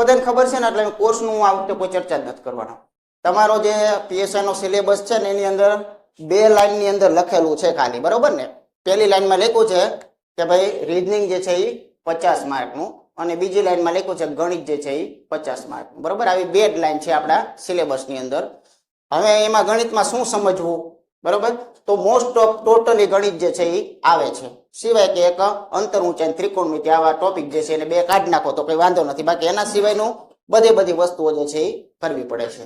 બધાને ખબર છે ને, એટલે કોર્સનું હું આ વખતે કોઈ ચર્ચા જ નથી કરવાનો. તમારો જે પીએસઆઈ નો સિલેબસ છે ને એની અંદર 2 લાઈનની અંદર લખેલું છે ખાલી, બરોબર ને. પહેલી લાઈનમાં લખ્યું છે કે ભાઈ રીઝનિંગ જે છે એ 50 માર્કનું, અને બીજી લાઈનમાં લખ્યું છે ગણિત જે છે એ 50 માર્કનું, બરોબર. આવી 2 જ લાઈન છે આપણા સિલેબસની અંદર. હવે એમાં ગણિતમાં શું સમજવું, બરોબર, તો મોસ્ટ ઓફ ટોટલી ગણિત જે છે એ આવે છે, સિવાય કે એક અંતર ઊંચાઈ ત્રિકોણમિતિ આવા ટોપિક જે છે એને 2 કાઢી નાખો તો કઈ વાંધો નથી. બાકી એના સિવાયનું બધી વસ્તુઓ જે છે એ કરવી પડે છે.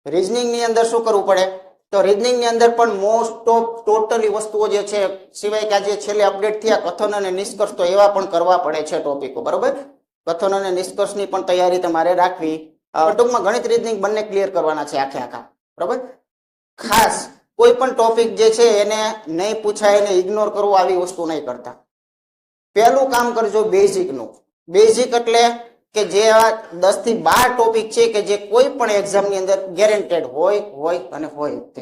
રીઝનિંગ ની અંદર શું કરવું પડે, તો રીઝનિંગ ની અંદર પણ મોસ્ટ ઓફ ટોટલી વસ્તુઓ જે છે, સિવાય કે આજે છેલ્લે અપડેટ થયા કથન અને નિષ્કર્ષ, તો એવા પણ કરવા પડે છે ટોપિકો, બરોબર. કથન અને નિષ્કર્ષની પણ તૈયારી તમારે રાખવી. ટૂંકમાં ગણિત રીઝનિંગ બંને ક્લિયર કરવાના છે આખા, બરોબર. ખાસ કોઈ પણ ટોપિક જે છે એને નહીં પૂછાય એને ઇગ્નોર કરવો, આવી વસ્તુ નહીં કરતા. પહેલું કામ કરજો બેઝિકનું. બેઝિક એટલે કે જે 10 થી 12 ટોપિક છે કે જે કોઈ પણ એક્ઝામની અંદર ગેરંટેડ હોય તે,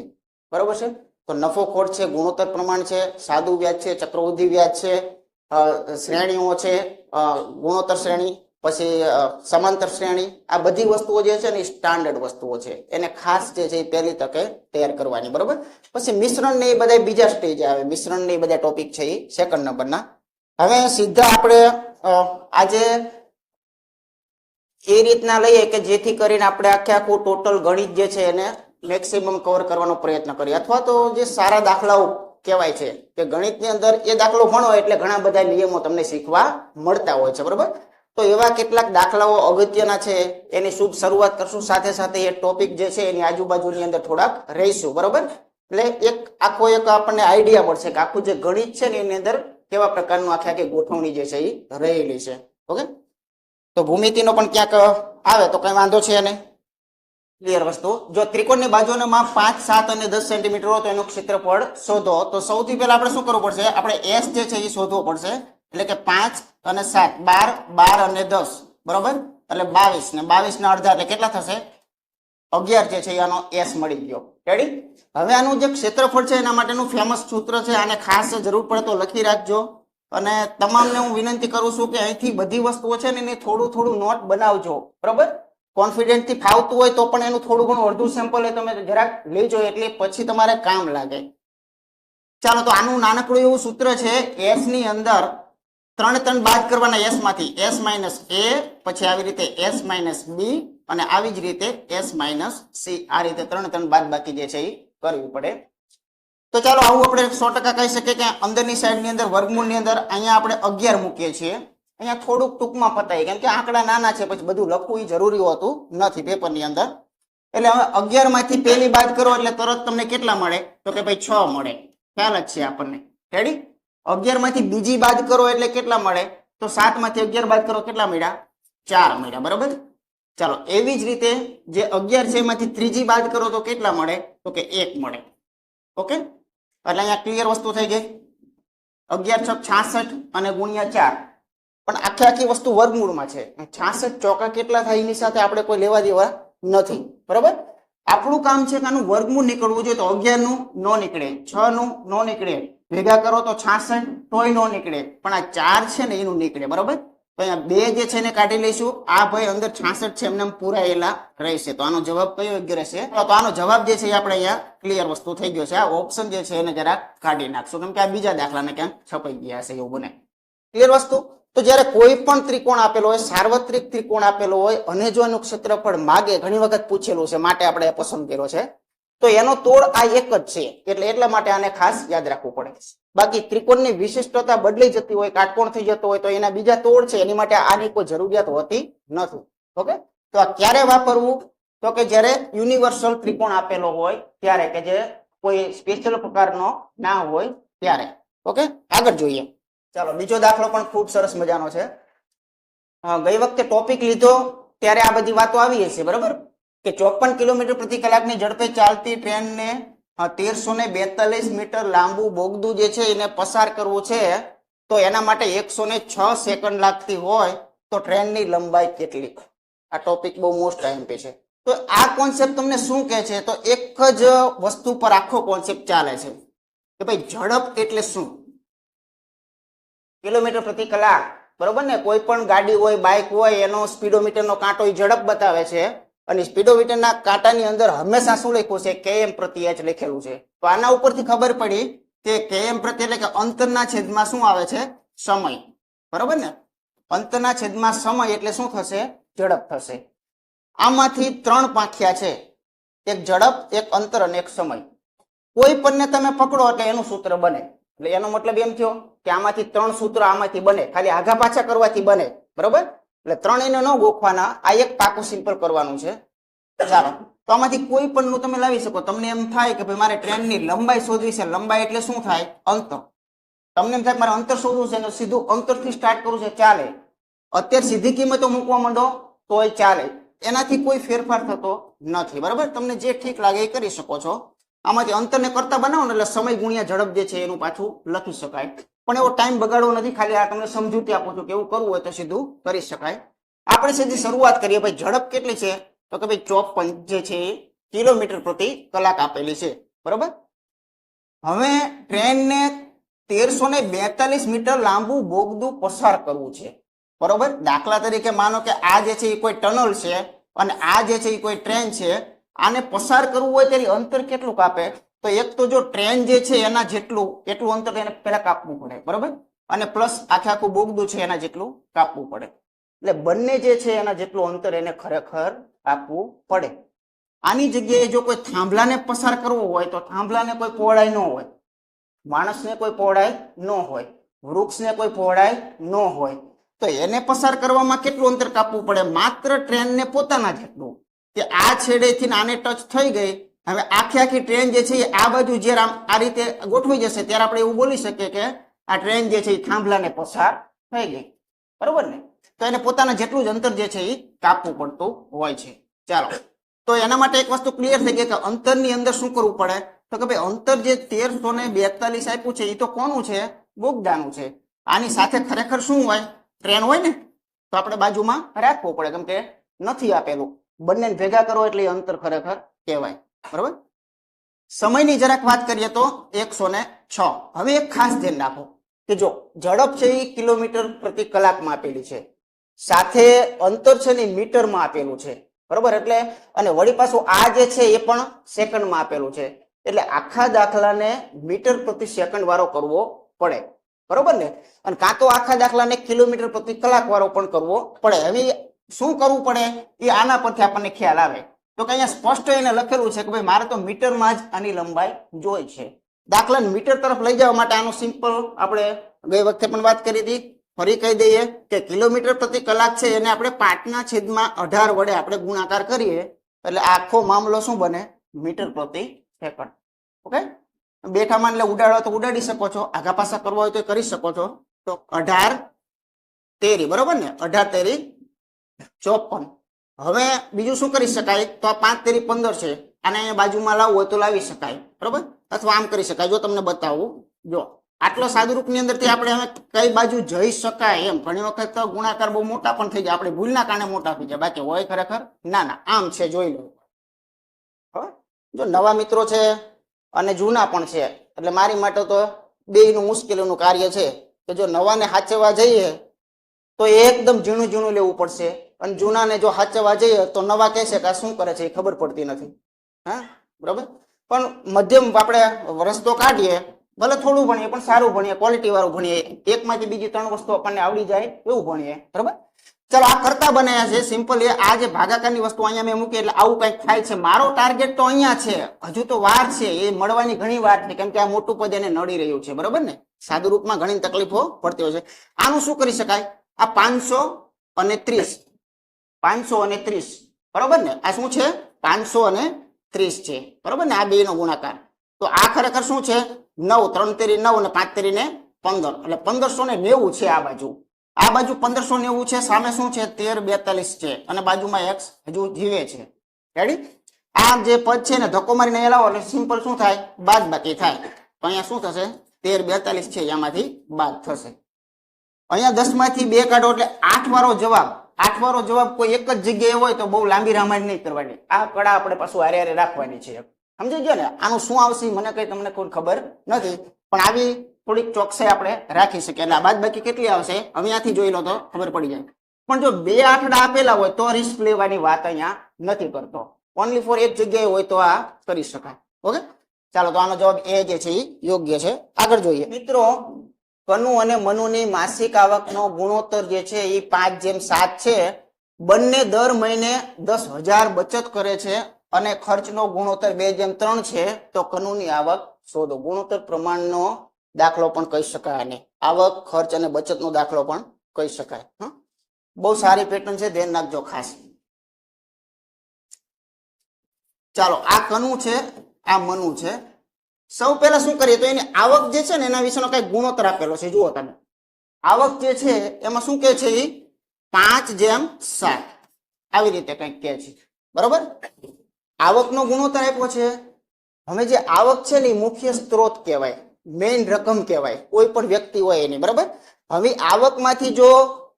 બરોબર છે. તો નફો ખોટ છે, ગુણોત્તર પ્રમાણ છે, સાદું વ્યાજ છે, ચક્રવૃદ્ધિ વ્યાજ છે, શ્રેણીઓ છે, ગુણોત્તર શ્રેણી, પછી સમાંતર શ્રેણી, આ બધી વસ્તુઓ જે છે ને સ્ટાન્ડર્ડ વસ્તુઓ છે, એને ખાસ જે છે એ પહેલી તકે તૈયાર કરવાની, બરોબર. પછી મિશ્રણ ને એ બધા બીજા સ્ટેજ આવે, મિશ્રણ ને એ બધા ટોપિક છે એ સેકન્ડ નંબરના. હવે સીધા આપણે આજે એ રીતના લઈએ કે જેથી કરીને આપણે આખું ટોટલ ગણિત જે છે એને મેક્સિમમ કવર કરવાનો પ્રયત્ન કરીએ. અથવા તો જે સારા દાખલાઓ કહેવાય છે કે ગણિતની અંદર એ દાખલો ભણો એટલે ઘણા બધા નિયમો તમને શીખવા મળતા હોય છે, બરોબર. તો એવા કેટલાક દાખલાઓ અગત્યના છે, એની શુભ શરૂઆત કરશું. સાથે સાથે એ ટોપિક જે છે એની આજુબાજુની અંદર થોડાક રહીશું, બરોબર. એટલે એક આપણને આઈડિયા મળશે કે આખું જે ગણિત છે ને એની અંદર કેવા પ્રકારનું આખી ગોઠવણી જે છે એ રહેલી છે. ઓકે, તો ભૂમિતિનો પણ ક્યાંક આવે તો કઈ વાંધો છે નહીં, ક્લિયર વસ્તુ. જો ત્રિકોણની બાજુનો માપ 5, 7 અને 10 સેન્ટીમીટર હોય તો એનું ક્ષેત્રફળ શોધો. તો સૌથી પહેલા આપણે શું કરવું પડશે, આપણે એસ જે છે એ શોધવો પડશે. એટલે કે 5 અને 7, 12 અને 10, બરોબર. એટલે 22 ને 22 ના અડધા એટલે કેટલા થશે, 11 જે છે આનો એસ મળી ગયો. રેડી. હવે આનું જે ક્ષેત્રફળ છે એના માટેનું ફેમસ સૂત્ર છે, આને ખાસ જરૂર પડે તો લખી રાખજો. અને તમામને હું વિનંતી કરું છું કે અહીંથી બધી વસ્તુઓ છે ને એને થોડું નોટ બનાવજો, બરોબર. કોન્ફિડન્ટ થી ફાવતું હોય તો પણ એનું થોડું ઘણું અડધું સેમ્પલ તમે જરાક લેજો, એટલે પછી તમારે કામ લાગે. ચાલો, તો આનું નાનકડું એવું સૂત્ર છે, એસ ની અંદર 3 બાદ કરવાના એસ માંથી, એસ માઇનસ એ, પછી આવી રીતે એસ માઇનસ બી, અને આવી જ રીતે એસ માઇનસ સી. આ રીતે 3 બાદ બાકી જે છે એ કરવી પડે. તો ચાલો, આવું આપણે 100% કહી શકીએ કે અંદરની સાઈડની અંદર વર્ગમૂળની અંદર અહીંયા આપણે 11 મૂકીએ છીએ. અહીંયા થોડુંક ટૂંકમાં પતાય, કેમ કે આંકડા નાના છે, પછી બધું લખવું એ જરૂરી હોતું નથી પેપરની અંદર. એટલે હવે 11 માંથી પહેલી બાદ કરો એટલે તરત તમને કેટલા મળે, તો કે ભાઈ 6 મળે. ખ્યાલ જ છે આપણને. રેડી. 11 માંથી બીજી બાદ કરો એટલે કેટલા મળે, તો 7 માંથી 11 બાદ કરો કેટલા મળ્યા, 4 મળ્યા, બરોબર. ચાલો, એવી જ રીતે જે 11 છે એમાંથી ત્રીજી બાદ કરો તો કેટલા મળે, તો કે 1 મળે. ઓકે, એટલે અહીંયા ક્લિયર વસ્તુ થઈ ગઈ. 11 × 66 અને ગુણ્યા 4, પણ આખી વસ્તુ વર્ગમૂળમાં છે. 66 ચોકા કેટલા થાય એની સાથે આપણે કોઈ લેવા દેવા નથી, બરોબર. આપણું કામ છે કે આનું વર્ગમૂળ નીકળવું જોઈએ. તો 11 નું નો નીકળે, 6 નું નો નીકળે, ભેગા કરો તો 66 તોય નો નીકળે, પણ આ 4 છે ને એનું નીકળે, બરોબર. તો અહીંયા 2 જે છે એને કાઢી લઈશું. આ ભાઈ અંદર 66 છે એમને પૂરાયેલા રહેશે. તો આનો જવાબ કયો યોગ્ય રહેશે, તો આનો જવાબ જે છે એ આપણે અહીંયા ક્લિયર વસ્તુ થઈ ગયો છે. આ ઓપ્શન જે છે એને જરાક કાઢી નાખશું, કેમ કે આ બીજા દાખલાને ક્યાંક છપાઈ ગયા હશે એવું બને. ક્લિયર વસ્તુ. તો જ્યારે કોઈ પણ ત્રિકોણ આપેલો હોય, સાર્વત્રિક ત્રિકોણ આપેલો હોય, અને જો એનું ક્ષેત્રફળ માગે, ઘણી વખત પૂછેલું છે માટે આપણે પસંદ કર્યો છે, તો એનો તોડ આ એક જ છે. એટલે એટલા માટે આને ખાસ યાદ રાખવું પડે. બાકી ત્રિકોણની વિશિષ્ટતા બદલી જતી હોય, કાટકોણ થઈ જતો હોય, તો એના બીજા તોડ છે, એની માટે આની કોઈ જરૂરિયાત હોતી નથી. ઓકે, તો આ ક્યારે વાપરવું, તો કે જ્યારે યુનિવર્સલ ત્રિકોણ આપેલો હોય ત્યારે, કે જે કોઈ સ્પેશિયલ પ્રકારનો ના હોય ત્યારે. ઓકે, આગળ જોઈએ. ચાલો, બીજો દાખલો પણ ખૂબ સરસ મજાનો છે. ગઈ વખતે ટોપિક લીધો ત્યારે આ બધી વાતો આવી હશે, બરોબર. કે 54 કિલોમીટર પ્રતિ કલાકની ઝડપે ચાલતી ટ્રેનને 1342 મીટર લાંબુ બોગદું જે છે એને પસાર કરવું છે, તો એના માટે 106 સેકન્ડ લાગતી હોય તો ટ્રેનની લંબાઈ કેટલી. આ ટોપિક બહુ મોસ્ટ આઈએમપી છે. તો આ કોન્સેપ્ટ તમને શું કહે છે, તો એક જ વસ્તુ પર આખો કોન્સેપ્ટ ચાલે છે કે ભાઈ ઝડપ એટલે શું, કિલોમીટર પ્રતિ કલાક બરોબર ને, કોઈ પણ ગાડી હોય, બાઇક હોય, એનો સ્પીડોમીટરનો કાંટો એ ઝડપ બતાવે છે અને સ્પીડોમીટરના કાંટાની અંદર હંમેશા શું લખ્યું છે? km પ્રતિ h લખેલું છે. તો આના ઉપરથી ખબર પડી કે km પ્રતિ એટલે કે અંતરના છેદમાં શું આવે છે? સમય. બરોબર ને, અંતરના છેદમાં સમય એટલે શું થશે? ઝડપ થશે. આમાંથી 3 પાંખિયા છે, એક ઝડપ, એક અંતર અને એક સમય. કોઈ પણને તમે પકડો એટલે એનું સૂત્ર બને. એટલે એનો મતલબ એમ થયો કે આમાંથી 3 સૂત્ર આમાંથી બને, ખાલી આઘા પાછા કરવાથી બને. બરોબર, એટલે ત્રણેયને ન ગોખવાના, આ એક પાકું સિમ્પલ કરવાનું છે. ચાલો, તો આમાંથી કોઈ પણ નું તમે લાવી શકો. તમને એમ થાય કે ભાઈ મારે ટ્રેનની લંબાઈ શોધવી છે. લંબાઈ એટલે શું થાય? અંતર. તમને એમ થાય મારે અંતર શોધવું છે, સીધું અંતરથી સ્ટાર્ટ કરવું છે, ચાલે. અત્યારે સીધી કિંમતો મૂકવા માંડો તોય ચાલે, એનાથી કોઈ ફેરફાર થતો નથી. બરાબર, તમને જે ઠીક લાગે એ કરી શકો છો. આમાંથી અંતરને કરતા બનાવો ને એટલે સમય ગુણ્યા ઝડપ જે છે એનું પાછું લખી શકાય. પણ એવો ટાઈમ બગાડવો નથી, ખાલી આ તમને સમજૂતી આપું છું કે એવું કરવું હોય તો સીધું કરી શકાય. આપણે સીધી શરૂઆત કરીએ. ભાઈ ઝડપ કેટલી છે? તો કે ભાઈ 54 જે છે કિલોમીટર પ્રતિ કલાક આપેલી છે. બરોબર, હવે ટ્રેનને 1342 મીટર લાંબુ બોગદું પસાર કરવું છે. બરોબર, દાખલા તરીકે માનો કે આ જે છે એ કોઈ ટનલ છે અને આ જે છે એ કોઈ ટ્રેન છે. આને પસાર કરવું હોય ત્યારે અંતર કેટલું કાપે? તો એક તો જો ટ્રેન જે છે એના જેટલું એટલું અંતર એને પહેલા કાપવું પડે. બરોબર, અને પ્લસ આખું બોગદું છે એના જેટલું કાપવું પડે. એટલે બંને જે છે એના જેટલું અંતર એને ખરેખર આપવું પડે. આની જગ્યાએ જો કોઈ થાંભલાને પસાર કરવો હોય તો થાંભલાને કોઈ પહોળાઈ ન હોય, માણસને કોઈ પહોળાઈ ન હોય, વૃક્ષને કોઈ પહોળાઈ ન હોય, તો એને પસાર કરવામાં કેટલું અંતર કાપવું પડે? માત્ર ટ્રેનને પોતાના જેટલું. કે આ છેડેથી આને ટચ થઈ ગઈ, હવે આખી ટ્રેન જે છે આ બાજુ જ્યારે આમ આ રીતે ગોઠવી જશે ત્યારે આપણે એવું બોલી શકીએ કે આ ટ્રેન જે છે એ થાંભલાને પસાર થઈ ગઈ. બરોબર ને, તો એને પોતાના જેટલું જ અંતર જે છે એ કાપવું પડતું હોય છે. ચાલો, તો એના માટે એક વસ્તુ ક્લિયર થઈ ગઈ કે અંતરની અંદર શું કરવું પડે? તો કે ભાઈ અંતર જે 1342 આપ્યું છે એ તો કોનું છે? બોગદાનું છે. આની સાથે ખરેખર શું હોય? ટ્રેન હોય ને, તો આપણે બાજુમાં રાખવું પડે, કેમ કે નથી આપેલું. બંને ભેગા કરો એટલે અંતર ખરેખર કહેવાય. બરોબર, સમયની જરાક વાત કરીએ તો 106. હવે એક ખાસ ધ્યાન રાખો કે જો ઝડપ છે એ કિલોમીટર પ્રતિ કલાકમાં આપેલી છે, સાથે અંતર છે ને મીટરમાં આપેલું છે. બરોબર, એટલે અને વળી પાછું આ જે છે એ પણ સેકન્ડમાં આપેલું છે. એટલે આખા દાખલાને મીટર પ્રતિ સેકન્ડ વાળો કરવો પડે. બરોબર ને, અને કાં તો આખા દાખલાને કિલોમીટર પ્રતિ કલાક વાળો પણ કરવો પડે. હવે શું કરવું પડે એ આના પરથી આપણને ખ્યાલ આવે. તો કે અહીંયા સ્પષ્ટ એને લખેલું છે કે ભાઈ મારે તો મીટરમાં જ આની લંબાઈ જોઈ છે. દાખલાને મીટર તરફ લઈ જવા માટે આનું સિમ્પલ આપણે ગઈ વખતે પણ વાત કરી હતી, ફરી કહી દઈએ કે કિલોમીટર પ્રતિ કલાક છે એને આપણે 5/18 વડે આપણે ગુણાકાર કરીએ એટલે આખો મામલો શું બને? મીટર પ્રતિ સેકન્ડ. ઓકે, બેઠામાં એટલે ઉડાડો તો ઉડાડી શકો છો, આઘા પાછા કરવા હોય તો કરી શકો છો. તો 18 તેરી, બરોબર ને, 18 તેરી 54. હવે બીજું શું કરી શકાય? તો આ 5 તેરી 15 છે, આને અહીંયા બાજુમાં લાવવું હોય તો લાવી શકાય. બરોબર, અથવા આમ કરી શકાય. જો તમને બતાવું, જો આટલો સાદુરૂપની અંદરથી આપણે હવે કઈ બાજુ જઈ શકાય એમ. ઘણી વખત તો ગુણાકાર બહુ મોટા પણ થઈ જાય, આપણે ભૂલના કારણે મોટા થઈ જાય, બાકી હોય ખરેખર નાના. આમ છે, જોઈ લો. જો નવા મિત્રો છે અને જૂના પણ છે, એટલે મારી માટે તો બેયનું મુશ્કેલીનું કાર્ય છે કે જો નવાને સાચવવા જઈએ તો એકદમ ઝીણું ઝીણું લેવું પડશે, અને જૂનાને જો સાચવવા જઈએ તો નવા કહેશે કે આ શું કરે છે એ ખબર પડતી નથી. હા, બરાબર. પણ મધ્યમ આપણે રસ્તો કાઢીએ, ભલે થોડું ભણીએ પણ સારું ભણીએ, ક્વોલિટી વાળું ભણીએ, એકમાંથી બીજી 3 વસ્તુ આપણને આવડી જાય એવું ભણીએ. બરાબર, ચલો આ કરતા બનાવ્યા છે સિમ્પલ. આ જે ભાગાકારની વસ્તુ અહીંયા મેં મૂકી એટલે આવું કંઈક થાય છે. મારો ટાર્ગેટ તો અહીંયા છે, હજુ તો વાર છે, એ મળવાની ઘણી વાર છે, કેમ કે આ મોટું પદ એને નડી રહ્યું છે. બરોબર ને, સાદુ રૂપમાં ઘણી તકલીફો પડતી હોય છે. આનું શું કરી શકાય? આ 530, 530, બરોબર ને, આ શું છે? 530 છે. બરોબર ને, આ બે નો ગુણાકાર. તો આ ખરેખર શું છે? 9, 3 તેરી 9 અને 5 તેરી 15, એટલે 1590 છે. આ બાજુ 1590 છે, સામે શું છે? 1342 છે, અને બાજુમાં x હજુ જીવે છે. રેડી? આ જે પદ છે ને ધક્કો મારીને અહીંયા લાવો એટલે સિમ્પલ શું થાય? બાદ બાકી થાય. તો અહીંયા શું થશે? 1342 છે, એમાંથી બાદ થશે. અહીંયા 10 માંથી 2 કાઢો એટલે 8 વાળો જવાબ. 8 વાળો જવાબ કોઈ એક જ જગ્યાએ હોય તો બહુ લાંબી રામાયણ નહીં કરવાની. આ કડા આપણે પાછું હારે હારે રાખવાની છે. સમજી ગયો ને? આનું શું આવશે મને કઈ તમને કોઈ ખબર નથી, પણ આવી થોડીક ચોકસાઈ આપણે રાખી શકીએ. એટલે આ બાદબાકી કેટલી આવશે અહીંયાથી જોઈ લો તો ખબર પડી જાય. પણ જો બે આંકડા આપેલા હોય તો રિસ્ક લેવાની વાત અહીંયા નથી કરતો. ઓનલી ફોર એક જગ્યાએ હોય તો આ કરી શકાય. ઓકે, ચાલો તો આનો જવાબ એ જે છે એ યોગ્ય છે. આગળ જોઈએ મિત્રો, કનુ અને મનુની માસિક આવકનો ગુણોત્તર જે છે એ 5:7 છે. બંને દર મહિને 10,000 બચત કરે છે અને ખર્ચનો ગુણોત્તર 2:3 છે. તો કનુની આવક શોધો. ગુણોત્તર પ્રમાણનો દાખલો પણ કહી શકાય અને આવક, ખર્ચ અને બચતનો દાખલો પણ કહી શકાય. બહુ સારી પેટર્ન છે, ધ્યાન રાખજો ખાસ. ચાલો, આ કનુ છે, આ મનુ છે. સૌ પહેલા શું કરીએ તો એની આવક જે છે ને એના વિશેનો કઈ ગુણોત્તર આપેલો છે. જુઓ તમે, આવક જે છે એમાં શું કે છે, 5:7 આવી રીતે કંઈક કે છે. બરોબર, આવકનો ગુણોત્તર આપ્યો છે. હવે જે આવક છે ને એ મુખ્ય સ્ત્રોત કહેવાય, મેઇન રકમ કહેવાય કોઈ પણ વ્યક્તિ હોય એની. બરાબર, હવે આવકમાંથી જો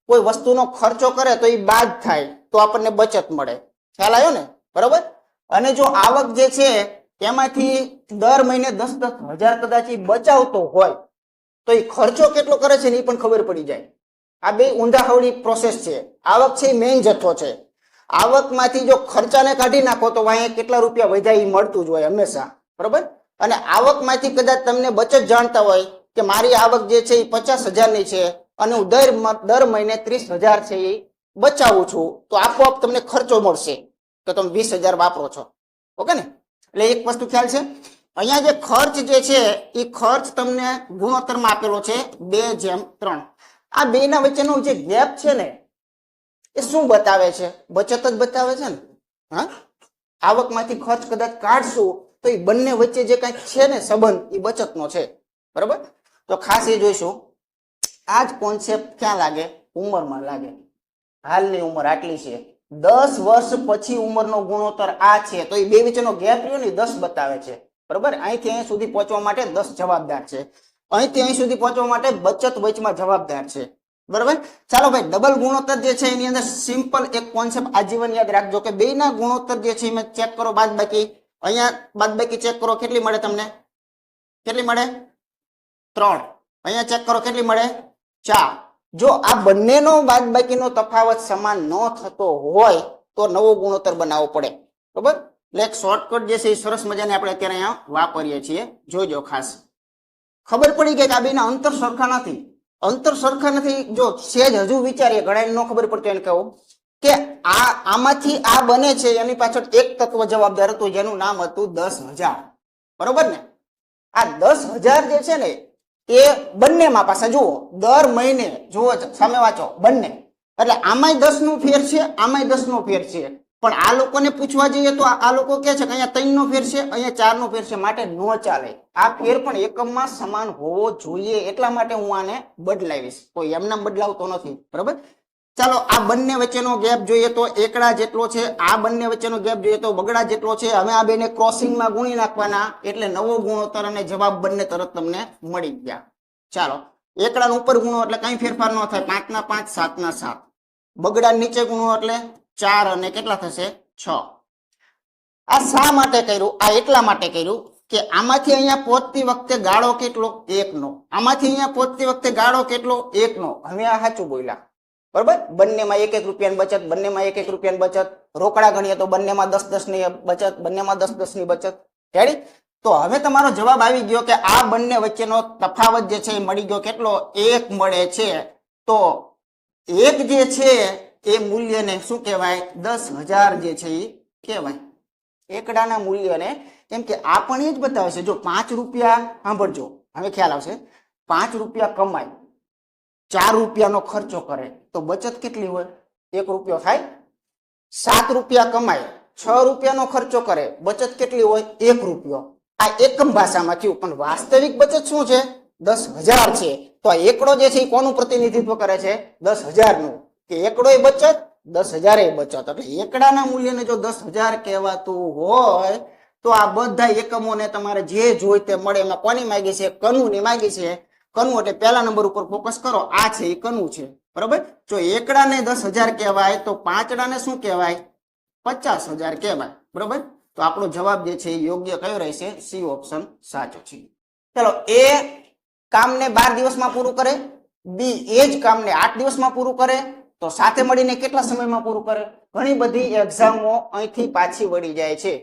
કોઈ વસ્તુનો ખર્ચો કરે તો એ બાદ થાય તો આપણને બચત મળે. ખ્યાલ આવ્યો ને? બરોબર, અને જો આવક જે છે એમાંથી દર મહિને 10,000 કદાચ બચાવતો હોય તો એ ખર્ચો કેટલો કરે છે ને એ પણ ખબર પડી જાય. આ બે ઊંધાહવડી પ્રોસેસ છે. આવક છે એ મેઇન જથ્થો છે. આવકમાંથી જો ખર્ચાને કાઢી નાખો તો અહીંયા કેટલા રૂપિયા વધ્યા એ મળતું જ હોય હંમેશા. બરોબર, અને આવકમાંથી કદાચ તમને બચત જાણતા હોય કે મારી આવક જે છે એ 50,000 ની છે અને હું દર મહિને 30,000 છે એ બચાવું છું, તો આપોઆપ તમને ખર્ચો મળશે તો તમે 20,000 વાપરો છો. ઓકે ને? એટલે એક વસ્તુ ખ્યાલ છે. અહીંયા જે ખર્ચ જે છે એ ખર્ચ તમને ગુણોત્તરમાં આપેલો છે 2:3. આ બે ના વચ્ચેનો જે ગેપ છે ને એ શું બતાવે છે? બચત જ બતાવે છે ને. હા, આવકમાંથી ખર્ચ કદાચ કાઢશું તો એ બંને વચ્ચે જે કંઈક છે ને સંબંધ એ બચતનો છે. બરાબર, તો ખાસ એ જોઈશું. આ જ કોન્સેપ્ટ ક્યાં લાગે? ઉંમરમાં લાગે. હાલની ઉંમર આટલી છે, 10 વર્ષ પછી ઉંમરનો ગુણોત્તર આ છે, તો એ બે વચ્ચેનો ગેપ રહ્યો ને 10 બતાવે છે. બરાબર, અહીંથી અહીં સુધી પહોંચવા માટે 10 જવાબદાર છે. અહીંથી અહીં સુધી પહોંચવા માટે બચત વચમાં જવાબદાર છે. બરાબર, ચાલો ભાઈ, ડબલ ગુણોત્તર જે છે એની અંદર સિમ્પલ એક કોન્સેપ્ટ આજીવન યાદ રાખજો કે બેના ગુણોત્તર જે છે મેં ચેક કરો. બાદબાકી અહીંયા બાદબાકી ચેક કરો કેટલી મળે તમને? કેટલી મળે? 3. અહીંયા ચેક કરો કેટલી મળે? 4. જો આ બંનેનો બાદબાકીનો તફાવત સમાન ન થતો હોય તો નવો ગુણોત્તર બનાવવો પડે. બરાબર, એટલે એક શોર્ટકટ જે છે એ સરસ મજાને આપણે અત્યારે અહીંયા વાપરીએ છીએ. જોજો ખાસ. ખબર પડી ગઈ કે આ બેના અંતર સરખા નથી. અંતર સરખા નથી. જો સેજ હજુ વિચારીએ, ઘણા ન ખબર પડતી એને કહું કે આમાંથી આ બને છે એની પાછળ એક તત્વ જવાબદાર હતું જેનું નામ હતું 10,000. બરોબર ને? આ 10,000 જે છે ને એ બંનેમાં પાછા જુઓ દર મહિને, જુઓ સામે વાંચો, બંને. એટલે આમાંય 10 નું ફેર છે, આમાંય 10 નો ફેર છે. પણ આ લોકોને પૂછવા જઈએ તો આ લોકો કે છે કે અહીંયા 3 નો ફેર છે, અહીંયા 4 નો ફેર છે, માટે નો ચાલે. આ ફેર પણ એકમમાં સમાન હોવો જોઈએ, એટલા માટે હું આને બદલાવીશ. કોઈ એમના બદલાવતો નથી. બરાબર, ચાલો આ બંને વચ્ચેનો ગેપ જોઈએ તો એકડા જેટલો છે, આ બંને વચ્ચેનો ગેપ જોઈએ તો બગડા જેટલો છે. હવે આ બેને ક્રોસિંગમાં ગુણી નાખવાના એટલે નવો ગુણોત્તર અને જવાબ બંને તરત તમને મળી ગયા. ચાલો, એકડા ઉપર ગુણો એટલે કઈ ફેરફાર ન થાય. 5 ના 5, 7 ના 7. બગડા નીચે ગુણો એટલે 4 અને કેટલા થશે? 6. આ શા માટે કર્યું? આ એટલા માટે કર્યું કે આમાંથી અહીંયા પહોંચતી વખતે ગાળો કેટલો? 1 નો. આમાંથી અહીંયા પહોંચતી વખતે ગાળો કેટલો? 1 નો. હવે આ સાચું બોલ્યા. બરોબર, બંનેમાં 1-1 રૂપિયાની બચત, બંનેમાં 1-1 રૂપિયાની બચત. રોકડા ગણીએ તો બંનેમાં 10-10 ની બચત, બંનેમાં 10-10 ની બચત. રેડી? તો હવે તમારો જવાબ આવી ગયો કે આ બંને વચ્ચેનો તફાવત જે છે એ મળી ગયો. કેટલો? 1 મળે છે. તો 1 જે છે એ મૂલ્યને શું કહેવાય? 10,000 જે છે એ કહેવાય. એકડાના મૂલ્યને, કેમ કે આ પણ એ જ બતાવે છે. જો 5 રૂપિયા, સાંભળજો હવે ખ્યાલ આવશે, 5 રૂપિયા કમાય, 4 રૂપિયાનો ખર્ચો કરે તો બચત કેટલી હોય? 1 રૂપિયો થાય. 7 રૂપિયા કમાય, 6 રૂપિયાનો ખર્ચો કરે, બચત કેટલી હોય? 1 રૂપિયો. આ એકમ ભાષામાં થયું, પણ વાસ્તવિક બચત શું છે? 10,000 છે. તો આ એકડો જે છે એ કોનું પ્રતિનિધિત્વ કરે છે? 10,000 નું. કે એકડો એ બચત, 10,000 એ બચત. એટલે એકડાના મૂલ્યને જો 10,000 કહેવાતું હોય તો આ બધા એકમોને તમારે જે જોઈ તે મળે. એમાં કોની માંગી છે? કનુની માંગી છે. કનુ એટલે પહેલા નંબર ઉપર ફોકસ કરો. આ છે એ કનુ છે. બરોબર, જો એકડાને 10,000 કહેવાય તો પાંચડાને શું કહેવાય? 50,000 કહેવાય. બરોબર, તો આપણો જવાબ જે છે એ યોગ્ય કયો રહેશે? સી ઓપ્શન સાચો છે. ચલો, એ કામને 12 દિવસમાં પૂરું કરે, બી એ જ કામને 8 દિવસમાં પૂરું કરે, તો સાથે મળીને કેટલા સમયમાં પૂરું કરે? ઘણી બધી એક્ઝામો અહીંથી પાછી વળી જાય છે.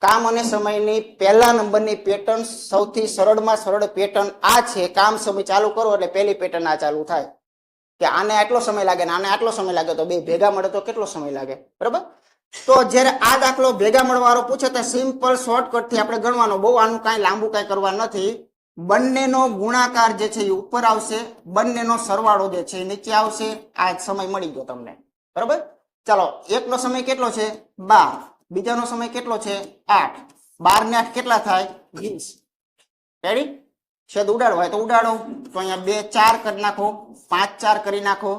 કામ અને સમયની પહેલા નંબરની પેટર્ન, સૌથી સરળમાં સરળ પેટર્ન આ છે. કામ સમય ચાલુ કરો એટલે પહેલી પેટર્ન આ ચાલુ થાય કે આને આટલો સમય લાગે ને આને આટલો સમય લાગે, તો બે ભેગા મળે તો કેટલો સમય લાગે, બરાબર? તો જ્યારે આ દાખલો ભેગા મળવાવાળો પૂછે તો સિમ્પલ શોર્ટકટ થી આપણે ગણવાનો, બહુ આનું કાંઈ લાંબુ કાંઈ કરવા નથી. બંનેનો ગુણાકાર જે છે એ ઉપર આવશે, બંનેનો સરવાળો જે છે એ નીચે આવશે. આ સમય મળી ગયો તમને, બરાબર? ચાલો, એકનો સમય કેટલો છે? 12. બીજાનો સમય કેટલો છે? 8. 12 ને 8 કેટલા થાય? 20. રેડી? છેદ ઉડાડવો હોય તો ઉડાડો. તો અહીંયા 2 4 કરી નાખો, 5 4 કરી નાખો,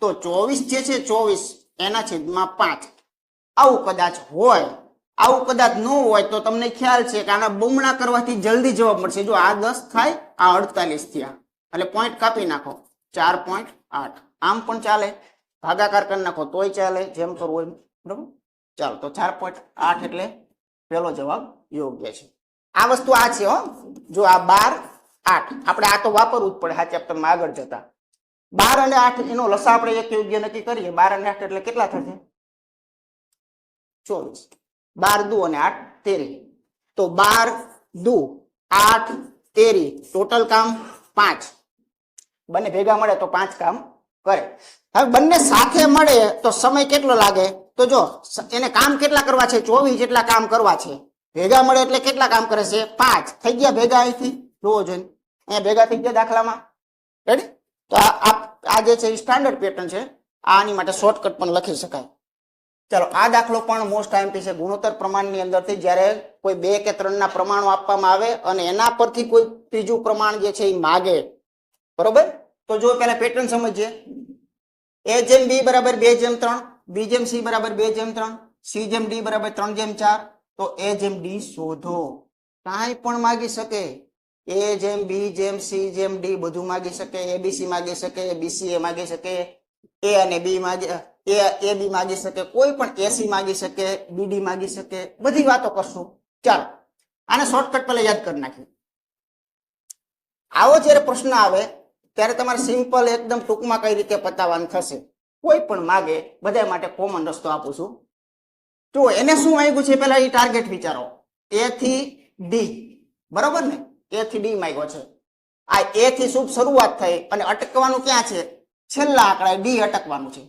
તો 24 જે છે 24 એના છેદમાં 5. આવું કદાચ હોય, આવું કદાચ ન હોય તો તમને ખ્યાલ છે કે આના બમણા કરવાથી જલ્દી જવાબ મળશે. જો આ 10 થાય, આ 48 થયા, એટલે પોઈન્ટ કાપી નાખો, 4.8. આમ પણ ચાલે, ભાગાકાર કરી નાખો તોય ચાલે, જેમ કરવું હોય, બરાબર? ચાલો, તો 4.8 એટલે પહેલો જવાબ યોગ્ય છે. આ વસ્તુ આ છે હો. જો આ 12 8 આપણે આ તો વાપરવું જ પડે આ ચેપ્ટરમાં આગળ જતા. 12 અને 8 એનો લસા આપણે એક યોગ્ય નક્કી કરીએ. 12 અને 8 એટલે કેટલા થશે? 24. 12 દુ અને 8 13. તો 12 દુ 8 13, ટોટલ કામ 5. બંને ભેગા મળે તો 5 કામ કરે. હવે બંને સાથે મળે તો સમય કેટલો લાગે? તો જો એને કામ કેટલા કરવા છે? 24 જેટલા કામ કરવા છે. ભેગા મળે એટલે કેટલા કામ કરે છે? 5. થઈ ગયા ભેગા? અહીંથી જોવો જોઈને અહીંયા ભેગા થઈ ગયા દાખલામાં. રેડી? તો આ જે છે સ્ટાન્ડર્ડ પેટર્ન છે. આની માટે શોર્ટકટ પણ લખી શકાય. ચાલો, આ દાખલો પણ મોસ્ટ આઈએમપી છે. ગુણોત્તર પ્રમાણની અંદરથી જ્યારે કોઈ 2 કે 3 ના પ્રમાણો આપવામાં આવે અને એના પરથી કોઈ ત્રીજું પ્રમાણ જે છે એ માગે, બરોબર? તો જો પહેલા પેટર્ન સમજીએ. a જેમ b બરાબર 2:3, b જેમ c બરાબર 2:3, c જેમ d બરાબર 3:4. તો a જેમ d શોધો. કાંઈ પણ માગી શકે. a જેમ b જેમ c જેમ d બધું માગી શકે. abc માગી શકે, bca માગી શકે, a અને b માગી ab માગી શકે, કોઈ પણ ac માગી શકે, bd માગી શકે, બધી વાતો કરશું. ચાલો, આને શોર્ટકટ પહેલા યાદ કરી નાખીએ. આવો જ્યારે પ્રશ્ન આવે ત્યારે તમારે સિમ્પલ એકદમ ટૂંકમાં કઈ રીતે પતાવવાનું થશે. કોઈ પણ માગે, બધા માટે કોમન રસ્તો આપું છું. તો એને શું માંગ્યું છે પહેલા એ ટાર્ગેટ વિચારો. a થી d, બરોબર ને? a થી d માંગ્યો છે. આ a થી શુભ શરૂઆત થઈ અને અટકવાનું ક્યાં છે? છેલ્લા આંકડા d અટકવાનું છે.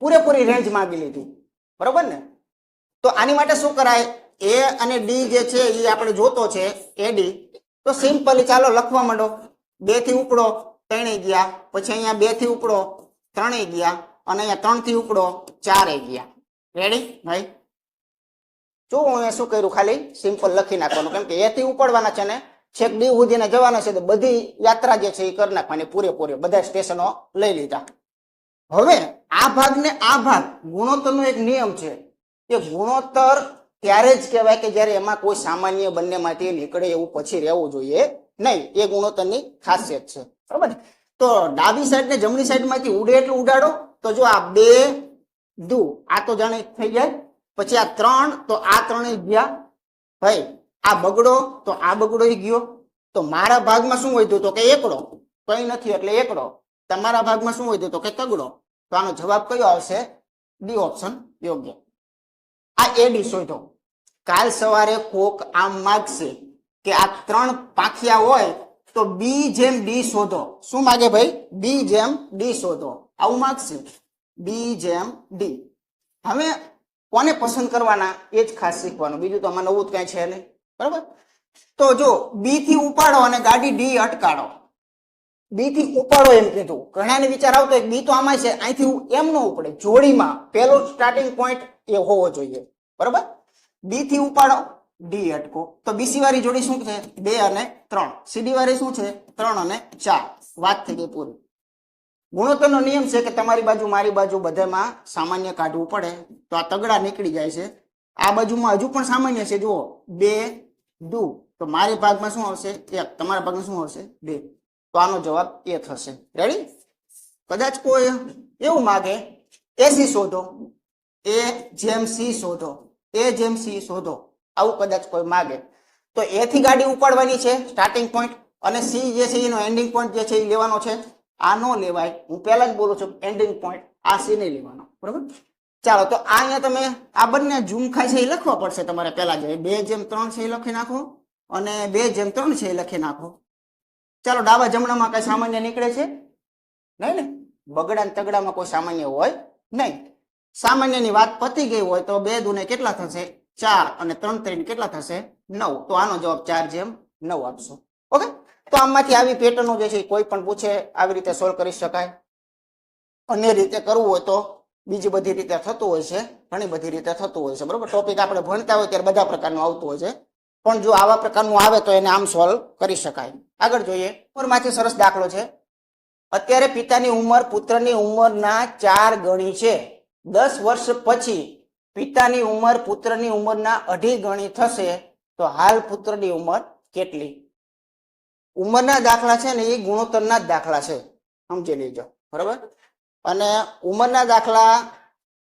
પૂરેપૂરી રેન્જ માંગી લીધી, બરોબર ને? તો આની માટે શું કરાય? a અને d જે છે એ આપણે જોતો છે, ad. તો સિમ્પલી ચાલો લખવા માંડો. 2 થી ઉપડો 3 ગયા, પછી અહીંયા 2 થી ઉપડો 3 ગયા, અને અહીંયા 3 થી ઉપડો 4 ગયા. રેડી ભાઈ? જો હું શું કર્યું, ખાલી સિમ્પલ લખી નાખવાનું, કેમ કે a થી ઉપડવાના છે ને છેક d સુધીને જવાના છે. તો બધી યાત્રા જે છે એ કરી નાખવાની પૂરેપૂરી, બધા સ્ટેશનો લઈ લીધા. હવે આ ભાગ ને આ ભાગ, ગુણોત્તરનો એક નિયમ છે કે ગુણોત્તર ત્યારે જ કહેવાય કે જ્યારે એમાં કોઈ સામાન્ય બંનેમાંથી નીકળે એવું પછી રહેવું જોઈએ નહીં. એ ગુણોત્તરની ખાસિયત છે, બરાબર ને? તો ડાબી સાઈડ ને જમણી સાઈડ માંથી ઉડે એટલું ઉડાડો. તો જો આ 2 દુ, આ તો જાણે થઈ જાય. પછી આ 3, તો આ 3 ગયા ભાઈ. આ બગડો, તો આ બગડો ગયો. તો મારા ભાગમાં શું વધ્યું? તો કે એકડો. કઈ નથી એટલે એકડો. તમારા ભાગમાં શું વધ્યું? તો કે તગડો. તો આનો જવાબ કયો આવશે? ડી ઓપ્શન યોગ્ય. આ એડી શોધો. કાલ સવારે કોક આમ માગશે કે આ 3 પાંખિયા હોય તો બી જેમ ડી શોધો. શું માગે ભાઈ? બી જેમ ડી શોધો. આવું માગશે, બી જેમ ડી. હવે કોને પસંદ કરવાના એ જ ખાસ શીખવાનું, બીજું તો આમાં નવું જ કઈ છે નહીં, બરાબર? તો જો બી થી ઉપાડો અને ગાડી ડી અટકાડો. બી થી ઉપાડો એમ કીધું. ઘણાને વિચાર આવતો બી તો આમાં છે, અહીંથી એમ ન ઉપડે. જોડીમાં પેલો સ્ટાર્ટિંગ પોઈન્ટ એ હોવો જોઈએ, બરાબર? બી થી ઉપાડો, ડી અટકો. તો બીસી વાળી જોડી શું છે? 2 અને 3. સીડી વાળી શું છે? 3 અને 4. વાત થઈ ગઈ પૂરી. ગુણોત્તરનો નિયમ છે કે તમારી બાજુ મારી બાજુ બધામાં સામાન્ય કાઢવું પડે. તો આ તગડા નીકળી જાય છે. આ બાજુમાં હજુ પણ સામાન્ય છે. જુઓ 2 દુ, તો મારી ભાગમાં શું આવશે? 1. તમારા ભાગમાં શું આવશે? 2. તો આનો જવાબ એ થશે. રેડી? કદાચ કોઈ એવું માગે એસી શોધો, એ જેમ સી શોધો, એ જેમ સી શોધો, આવું કદાચ કોઈ માગે તો એ થી ગાડી ઉપાડવાની છે સ્ટાર્ટિંગ પોઈન્ટ. અને સી જે છે એનો એન્ડિંગ પોઈન્ટ જે છે એ લેવાનો છે, આ નો લેવાય. હું પહેલા જ બોલું છું એન્ડિંગ પોઈન્ટ આ સી નહીં લેવાનો, બરોબર. ચાલો તો આ અહીંયા તમે આ બંને ઝુમખા છે એ લખવા પડશે તમારે પહેલા જ 2:3 છે એ લખી નાખો અને 2:3 છે એ લખી નાખો. ચાલો ડાબા જમણામાં કઈ સામાન્ય નીકળે છે નહીં ને, બગડા ને તગડામાં કોઈ સામાન્ય હોય નહીં. સામાન્યની વાત પતી ગઈ હોય તો 2 દુને કેટલા થશે 4 અને 3 3 કેટલા થશે 9. તો આનો જવાબ 4:9 આપશો. ઓકે, તો આમાંથી આવી પેટર્નો જે છે કોઈ પણ પૂછે આવી રીતે સોલ્વ કરી શકાય. અન્ય રીતે કરવું હોય તો બીજી બધી રીતે થતું હોય છે, ઘણી બધી રીતે થતું હોય છે, બરોબર. ટોપિક આપણે ભણતા હોય ત્યારે બધા પ્રકારનું આવતું હોય છે, પણ જો આવા પ્રકારનું આવે તો એને આમ સોલ્વ કરી શકાય. આગળ જોઈએ, ઉંમરમાંથી સરસ દાખલો છે. અત્યારે પિતાની ઉંમર પુત્રની ઉંમરના 4 ગણી છે. 10 વર્ષ પછી પિતાની ઉંમર પુત્રની ઉંમરના 2.5 ગણી થશે તો હાલ પુત્રની ઉંમર કેટલી? ઉંમરના દાખલા છે ને એ ગુણોત્તરના જ દાખલા છે, સમજી લેજો, બરાબર. અને ઉંમરના દાખલા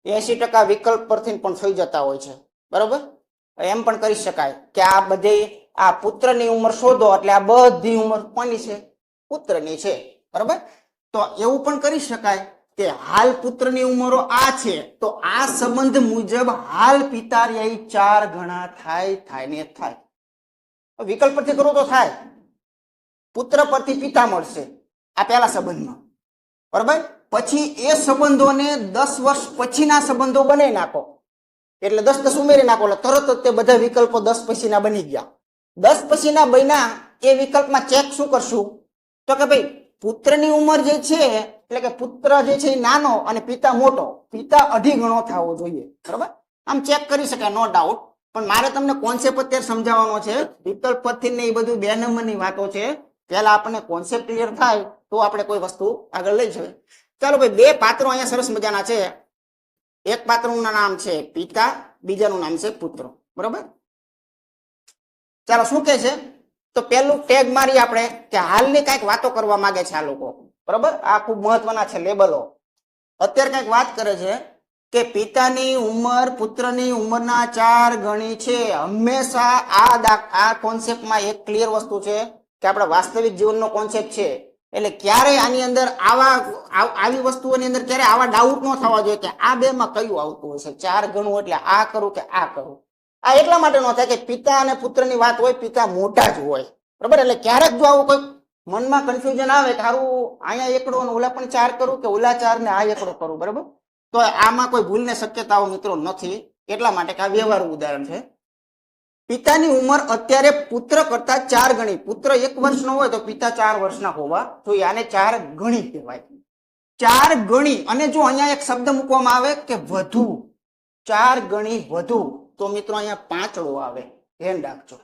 80% વિકલ્પ પરથી પણ થઈ જતા હોય છે, બરાબર. એમ પણ કરી શકાય કે આ બધી આ પુત્રની ઉંમર શોધો એટલે આ બધી ઉંમર કોની છે? પુત્રની છે, બરાબર. તો એવું પણ કરી શકાય કે હાલ પુત્રની ઉંમરો આ છે તો આ સંબંધ મુજબ હાલ પિતારી 4 ગણા થાય ને થાય. વિકલ્પ પરથી કરો તો થાય, પુત્ર પરથી પિતા મળશે આ પહેલા સંબંધમાં, બરાબર. પછી એ સંબંધોને 10 વર્ષ પછીના સંબંધો બનાવી નાખો એટલે 10 ઉમેરી નાખો એટલે તરત જ તે બધા વિકલ્પો 10 પછીના બની ગયા. 10 પછીના બન્યા એ વિકલ્પમાં ચેક શું કરશું તો કે ભાઈ પુત્રની ઉંમર જે છે એટલે કે પુત્ર જે છે એ નાનો અને પિતા મોટો, પિતા 2.5 ગણો થવો જોઈએ, બરાબર. આમ ચેક કરી શકાય, નો ડાઉટ. પણ મારે તમને કોન્સેપ્ટ અત્યારે સમજાવવાનો છે. વિકલ્પ પરથી ને એ બધું 2 નંબરની વાતો છે. પહેલા આપણને કોન્સેપ્ટ ક્લિયર થાય તો આપણે કોઈ વસ્તુ આગળ લઈ જઈએ. ચાલો ભાઈ, 2 પાત્રો અહીંયા સરસ મજાના છે. એક પાત્રનું નામ છે પિતા, બીજાનું નામ છે પુત્ર, બરાબર. ચાલો શું કહે છે તો પેલું ટેગ મારી આપણે કે હાલની કઈક વાતો કરવા માંગે છે આ લોકો, બરાબર. આ ખૂબ મહત્વના છે લેબલો. અત્યારે કઈક વાત કરે છે કે પિતાની ઉંમર પુત્રની ઉંમરના 4 ગણી છે. હંમેશા આ કોન્સેપ્ટમાં એક ક્લિયર વસ્તુ છે કે આપણા વાસ્તવિક જીવનનો કોન્સેપ્ટ છે એટલે ક્યારેય આની અંદર આવી વસ્તુઓની અંદર ક્યારે આવા ડાઉટ ન થવા જોઈએ કે આ 2 માં કયું આવતું હશે. 4 ગણું એટલે આ કરું કે આ કરું. આ એટલા માટે ન થાય કે પિતા અને પુત્રની વાત હોય, પિતા મોટા જ હોય, બરાબર. એટલે ક્યારેક જો આવું કોઈ મનમાં કન્ફ્યુઝન આવે કે સારું અહીંયા એકડો અને ઓલા પણ 4 કરું કે ઓલા 4 ને આ એકડો કરું, બરાબર. તો આમાં કોઈ ભૂલને શક્યતાઓ મિત્રો નથી, એટલા માટે કે આ વ્યવહારુ ઉદાહરણ છે. પિતાની ઉંમર અત્યારે પુત્ર કરતા 4 ગણી. પુત્ર 1 વર્ષનો હોય તો પિતા 4 વર્ષના હોવા જોઈએ. આને 4 ગણી કહેવાય, 4 ગણી. અને જો અહીંયા એક શબ્દ મૂકવામાં આવે કે વધુ, 4 ગણી વધુ, તો મિત્રો અહીંયા 5ડો આવે, ધ્યાન રાખજો.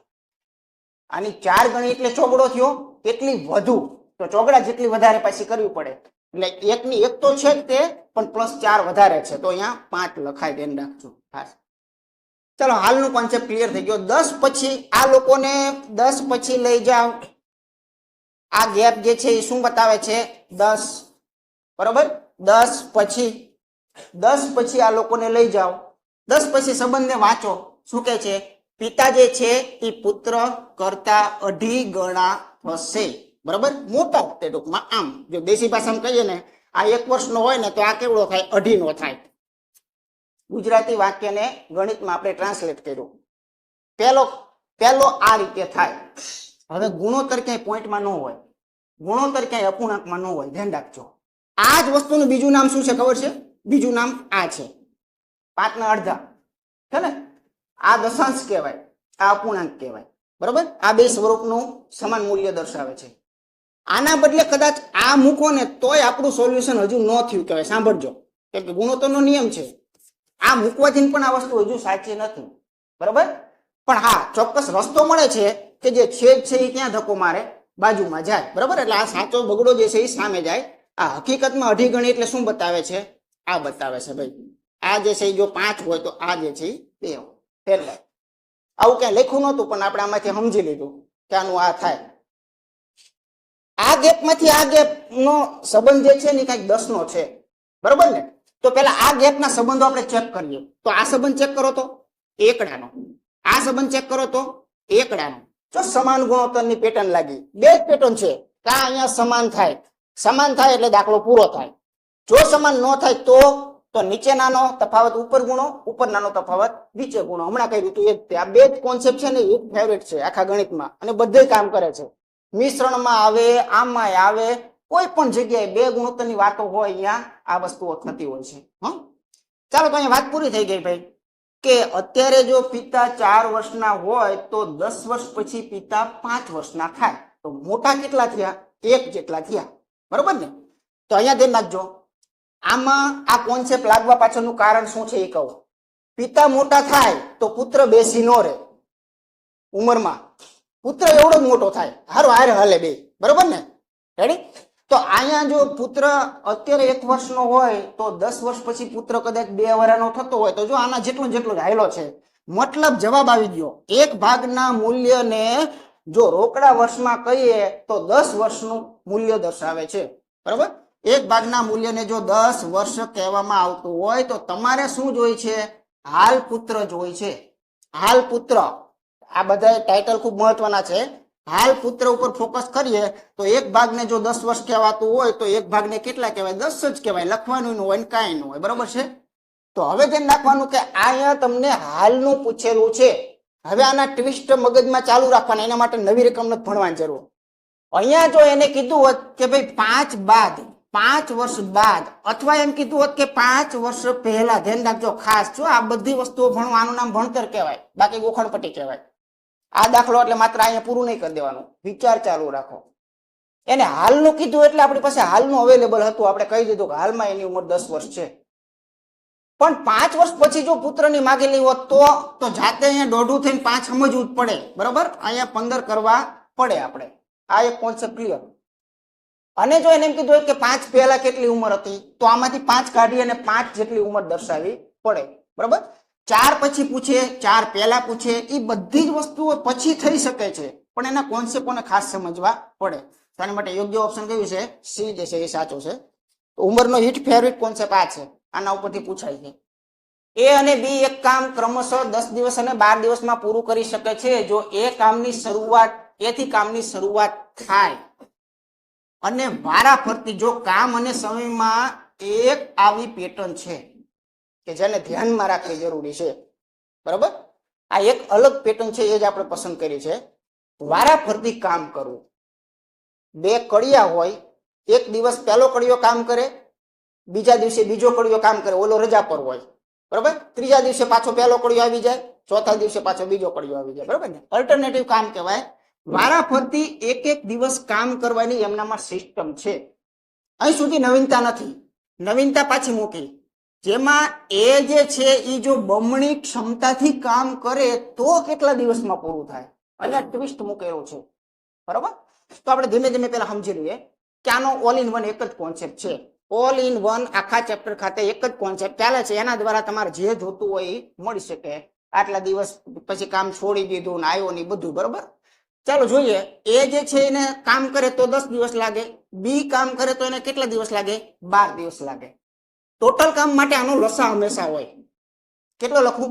આની 4 ગણી એટલે ચોગડો થયો, એટલી વધુ તો ચોગડા જેટલી વધારે પાછી કરવી પડે એટલે 1 ની 1 તો છે જ તે, પણ +4 વધારે છે તો અહીંયા 5 લખાય, ધ્યાન રાખજો ખાસ. ચલો હાલનું કોન્સેપ્ટ ક્લિયર થઈ ગયો. 10 પછી આ લોકોને 10 પછી લઈ જાઓ. આ ગેપ જે છે એ શું બતાવે છે? 10, બરોબર. 10 પછી આ લોકોને લઈ જાઓ. 10 પછી સંબંધને વાંચો. શું કહે છે? પિતા જે છે એ પુત્ર કરતા 2.5 ગણા થશે, બરોબર. મોટા તે ટૂંકમાં આમ જો દેશી ભાષામાં કહીએ ને આ 1 વર્ષનો હોય ને તો આ કેવડો થાય? 2.5 નો થાય. ગુજરાતી વાક્યને ગણિતમાં આપણે ટ્રાન્સલેટ કર્યું. પહેલો આ રીતે થાય. હવે ગુણોત્તર ક્યાંય પોઈન્ટમાં ન હોય, ગુણોત્તર ક્યાંય અપૂર્ણાંકમાં ન હોય, ધ્યાન રાખજો. આ જ વસ્તુનું બીજું નામ શું છે ખબર છે? બીજું નામ આ છે 5/2 છે ને. આ દશાંશ કહેવાય, આ અપૂર્ણાંક કહેવાય, બરોબર. આ 2 સ્વરૂપનું સમાન મૂલ્ય દર્શાવે છે. આના બદલે કદાચ આ મૂકો ને તોય આપણું સોલ્યુશન હજુ ન થયું કહેવાય. સાંભળજો, કેમ કે ગુણોત્તરનો નિયમ છે. આ મૂકવાથી પણ આ વસ્તુ હજુ સાચી નથી, બરોબર. પણ હા, ચોક્કસ રસ્તો મળે છે કે જે છેદ છે એ ક્યાં ધક્કો મારે? બાજુમાં જાય, બરોબર. એટલે આ સાચો બગડો જે છે એ સામે જાય. આ હકીકતમાં 2.5 ગણી એટલે શું બતાવે છે? આ બતાવે છે ભાઈ. આ જે છે જો 5 હોય તો આ જે છે 2. એટલે આવું ક્યાંય લખ્યું નહોતું પણ આપણે આમાંથી સમજી લીધું કે આનું આ થાય. આ ગેપમાંથી આ ગેપ નો સંબંધ જે છે ને કઈક 10 નો છે, બરોબર ને. તો પેલા આ ગેપના સંબંધો આપણે ચેક કરીએ. તો આ સંબંધ ચેક કરો તો એકડાનો, આ સંબંધ ચેક કરો તો એકડાનો. જો સમાન ગુણોત્તરની પેટર્ન લાગી, બે જ પેટર્ન છે, કા અહીંયા સમાન થાય એટલે દાખલો પૂરો થાય. જો સમાન ન થાય તો નીચે નાનો તફાવત ઉપર ગુણો, ઉપર નાનો તફાવત નીચે ગુણો. હમણાં કહ્યું હતું એ જ તે. આ બે જ કોન્સેપ્ટ છે ને, એ ફેવરેટ છે આખા ગણિતમાં અને બધે કામ કરે છે. મિશ્રણમાં આવે, આમાં આવે, કોઈ પણ જગ્યાએ બે ગુણોત્તરની વાતો હોય અહીંયા આ વસ્તુઓ થતી હોય છે. ચાલો તો અહીંયા વાત પૂરી થઈ ગઈ ભાઈ, કે અત્યારે જો પિતા 4 વર્ષના હોય તો 10 વર્ષ પછી પિતા 5 વર્ષના થાય તો મોટા કેટલા થયા? 1 જેટલા થયા, બરોબર ને? તો અહીંયા ધ્યાન રાખજો, આમાં આ કોન્સેપ્ટ લાગવા પાછળનું કારણ શું છે એ કહું. પિતા મોટા થાય તો પુત્ર બેસી ન રહે ઉંમરમાં, પુત્ર એવડો જ મોટો થાય, હારો હારે હાલે બે, બરોબર ને? રેડી? તો અહીંયા જો પુત્ર અત્યારે 1 વર્ષનો હોય તો 10 વર્ષ પછી પુત્ર કદાચ 2 વર્ષનો થતો હોય તો જો આના જેટલો જ હાયલો છે. મતલબ જવાબ આવી ગયો. એક ભાગના મૂલ્યને જો રોકડા વર્ષમાં કહીએ તો 10 વર્ષનું મૂલ્ય દર્શાવે છે, બરોબર? એક ભાગના મૂલ્યને જો 10 વર્ષ કહેવામાં આવતું હોય તો તમારે શું જોઈ છે? હાલ પુત્ર જોઈ છે. હાલ પુત્ર, આ બધા ટાઇટલ ખૂબ મહત્વના છે. હાલ પુત્ર ઉપર ફોકસ કરીએ તો એક ભાગને જો 10 વર્ષ કહેવાતું હોય તો એક ભાગને કેટલા કહેવાય? 10 જ કહેવાય. લખવાનું ન હોય ને કાંઈ ન હોય, બરોબર છે? તો હવે ધ્યાન રાખવાનું કે અહીંયા તમને હાલનું પૂછેલું છે. હવે આના ટ્વિસ્ટ મગજમાં ચાલુ રાખવાના, એના માટે નવી રકમ નથી ભણવાની જરૂર. અહીંયા જો એને કીધું હોત કે ભાઈ 5 વર્ષ બાદ અથવા એમ કીધું હોત કે 5 વર્ષ પહેલા, ધ્યાન રાખજો ખાસ, જો આ બધી વસ્તુઓ ભણવાનું નામ ભણતર કહેવાય, બાકી ગોખણપટ્ટી કહેવાય. આ દાખલો એટલે માત્ર અહીંયા પૂરું નહીં કરી દેવાનું, વિચાર ચાલુ રાખો. એને હાલનું કીધું એટલે આપણી પાસે હાલનું અવેલેબલ હતું, આપણે કહી દીધું કે હાલમાં એની ઉંમર 10 વર્ષ છે. પણ 5 વર્ષ પછી જો પુત્રની માગેલી હોત તો જાતે અહીંયા દોઢું થઈને 5 સમજવું જ પડે, બરોબર? અહીંયા 15 કરવા પડે આપણે. આ એક કોન્સેપ્ટ ક્લિયર. અને જો એને એમ કીધું હોય કે 5 પહેલા કેટલી ઉંમર હતી તો આમાંથી 5 કાઢી અને 5 જેટલી ઉંમર દર્શાવી પડે, બરોબર? 4 પછી પૂછે, 4 પહેલા પૂછે, એ બધી જ વસ્તુઓ પછી થઈ શકે છે, પણ એના કોન્સેપ્ટોને ખાસ સમજવા પડે. તેના માટે યોગ્ય ઓપ્શન કયું છે? સી જે છે એ સાચો છે. ઉંમરનો હિટ ફેવરિટ કોન્સેપ્ટ આ છે, આના ઉપરથી પૂછાય છે. એ અને બી એક કામ ક્રમશઃ 10 દિવસ અને 12 દિવસમાં પૂરું કરી શકે છે જો એથી કામની શરૂઆત થાય અને વારા ફરતી જો કામ અને સમયમાં એક આવી પેટર્ન છે કે જેને ધ્યાનમાં રાખવી જરૂરી છે, બરાબર? આ એક અલગ પેટર્ન છે, એ જ આપણે પસંદ કરી છે. વારા ફરતી કામ કરવું. 2 કડિયા હોય, એક દિવસ પહેલો કડિયો કામ કરે, બીજા દિવસે બીજો કડિયો કામ કરે, ઓલો રજા પર હોય, બરાબર? ત્રીજા દિવસે પાછો પહેલો કડિયો આવી જાય, ચોથા દિવસે પાછો બીજો કડિયો આવી જાય, બરાબર ને? અલ્ટરનેટિવ કામ કહેવાય. વારા ફરતી એક દિવસ કામ કરવાની એમનામાં સિસ્ટમ છે. અહીં સુધી નવીનતા નથી. નવીનતા પાછી મૂકી, જેમાં એ જે છે એ જો બમણી ક્ષમતાથી કામ કરે તો કેટલા દિવસમાં પૂરું થાય, અને ટ્વિસ્ટ મૂકેલું છે, બરાબર? તો આપણે ધીમે ધીમે પહેલા સમજી લઈએ કે આનો ઓલ ઇન વન એક જ કોન્સેપ્ટ છે. ઓલ ઇન વન આખા ચેપ્ટર ખાતે એક જ કોન્સેપ્ટ ચાલે છે, એના દ્વારા તમારે જે જોતું હોય એ મળી શકે. આટલા દિવસ પછી કામ છોડી દીધું ને આવ્યો નહીં બધું, બરાબર? ચાલો જોઈએ. એ જે છે એને કામ કરે તો 10 દિવસ લાગે, બી કામ કરે તો એને કેટલા દિવસ લાગે? 12 દિવસ લાગે. ટોટલ કામ માટે આનો લસા હંમેશા હોય. કેટલો લખું?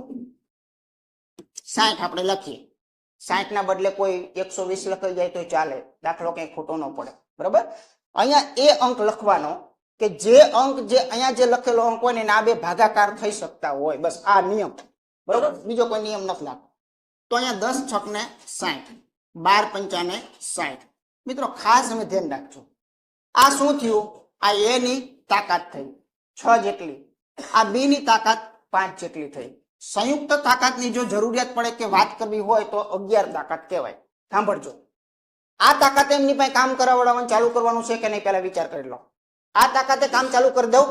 60 આપણે લખીએ. 60 ના બદલે કોઈ 120 લખાઈ જાય તો ચાલે, દાખલો કઈ ખોટો ન પડે, બરાબર? અહીંયા એ અંક લખવાનો કે જે અંક જે અહીંયા જે લખેલો અંક હોય ને આ બે ભાગાકાર થઈ શકતા હોય, બસ આ નિયમ, બરાબર? બીજો કોઈ નિયમ નથી લાગતો. તો અહીંયા 10 છક ને 60, 12 પંચા ને 60. મિત્રો ખાસ અમે ધ્યાન રાખજો, આ શું થયું? આ એ ની તાકાત થઈ 6 જેટલી, આ બી ની તાકાત 5 જેટલી થઈ. સંયુક્ત તાકાતની જો જરૂરિયાત પડે કે વાત કરવી હોય તો 11 તાકાત કહેવાય. સાંભળજો, આ તાકાતે એમની પાસે કામ કરાવડાવવાનું ચાલુ કરવાનું છે કે નહીં, પહેલા વિચાર કરી લો. આ તાકાતે કામ ચાલુ કરી દઉં?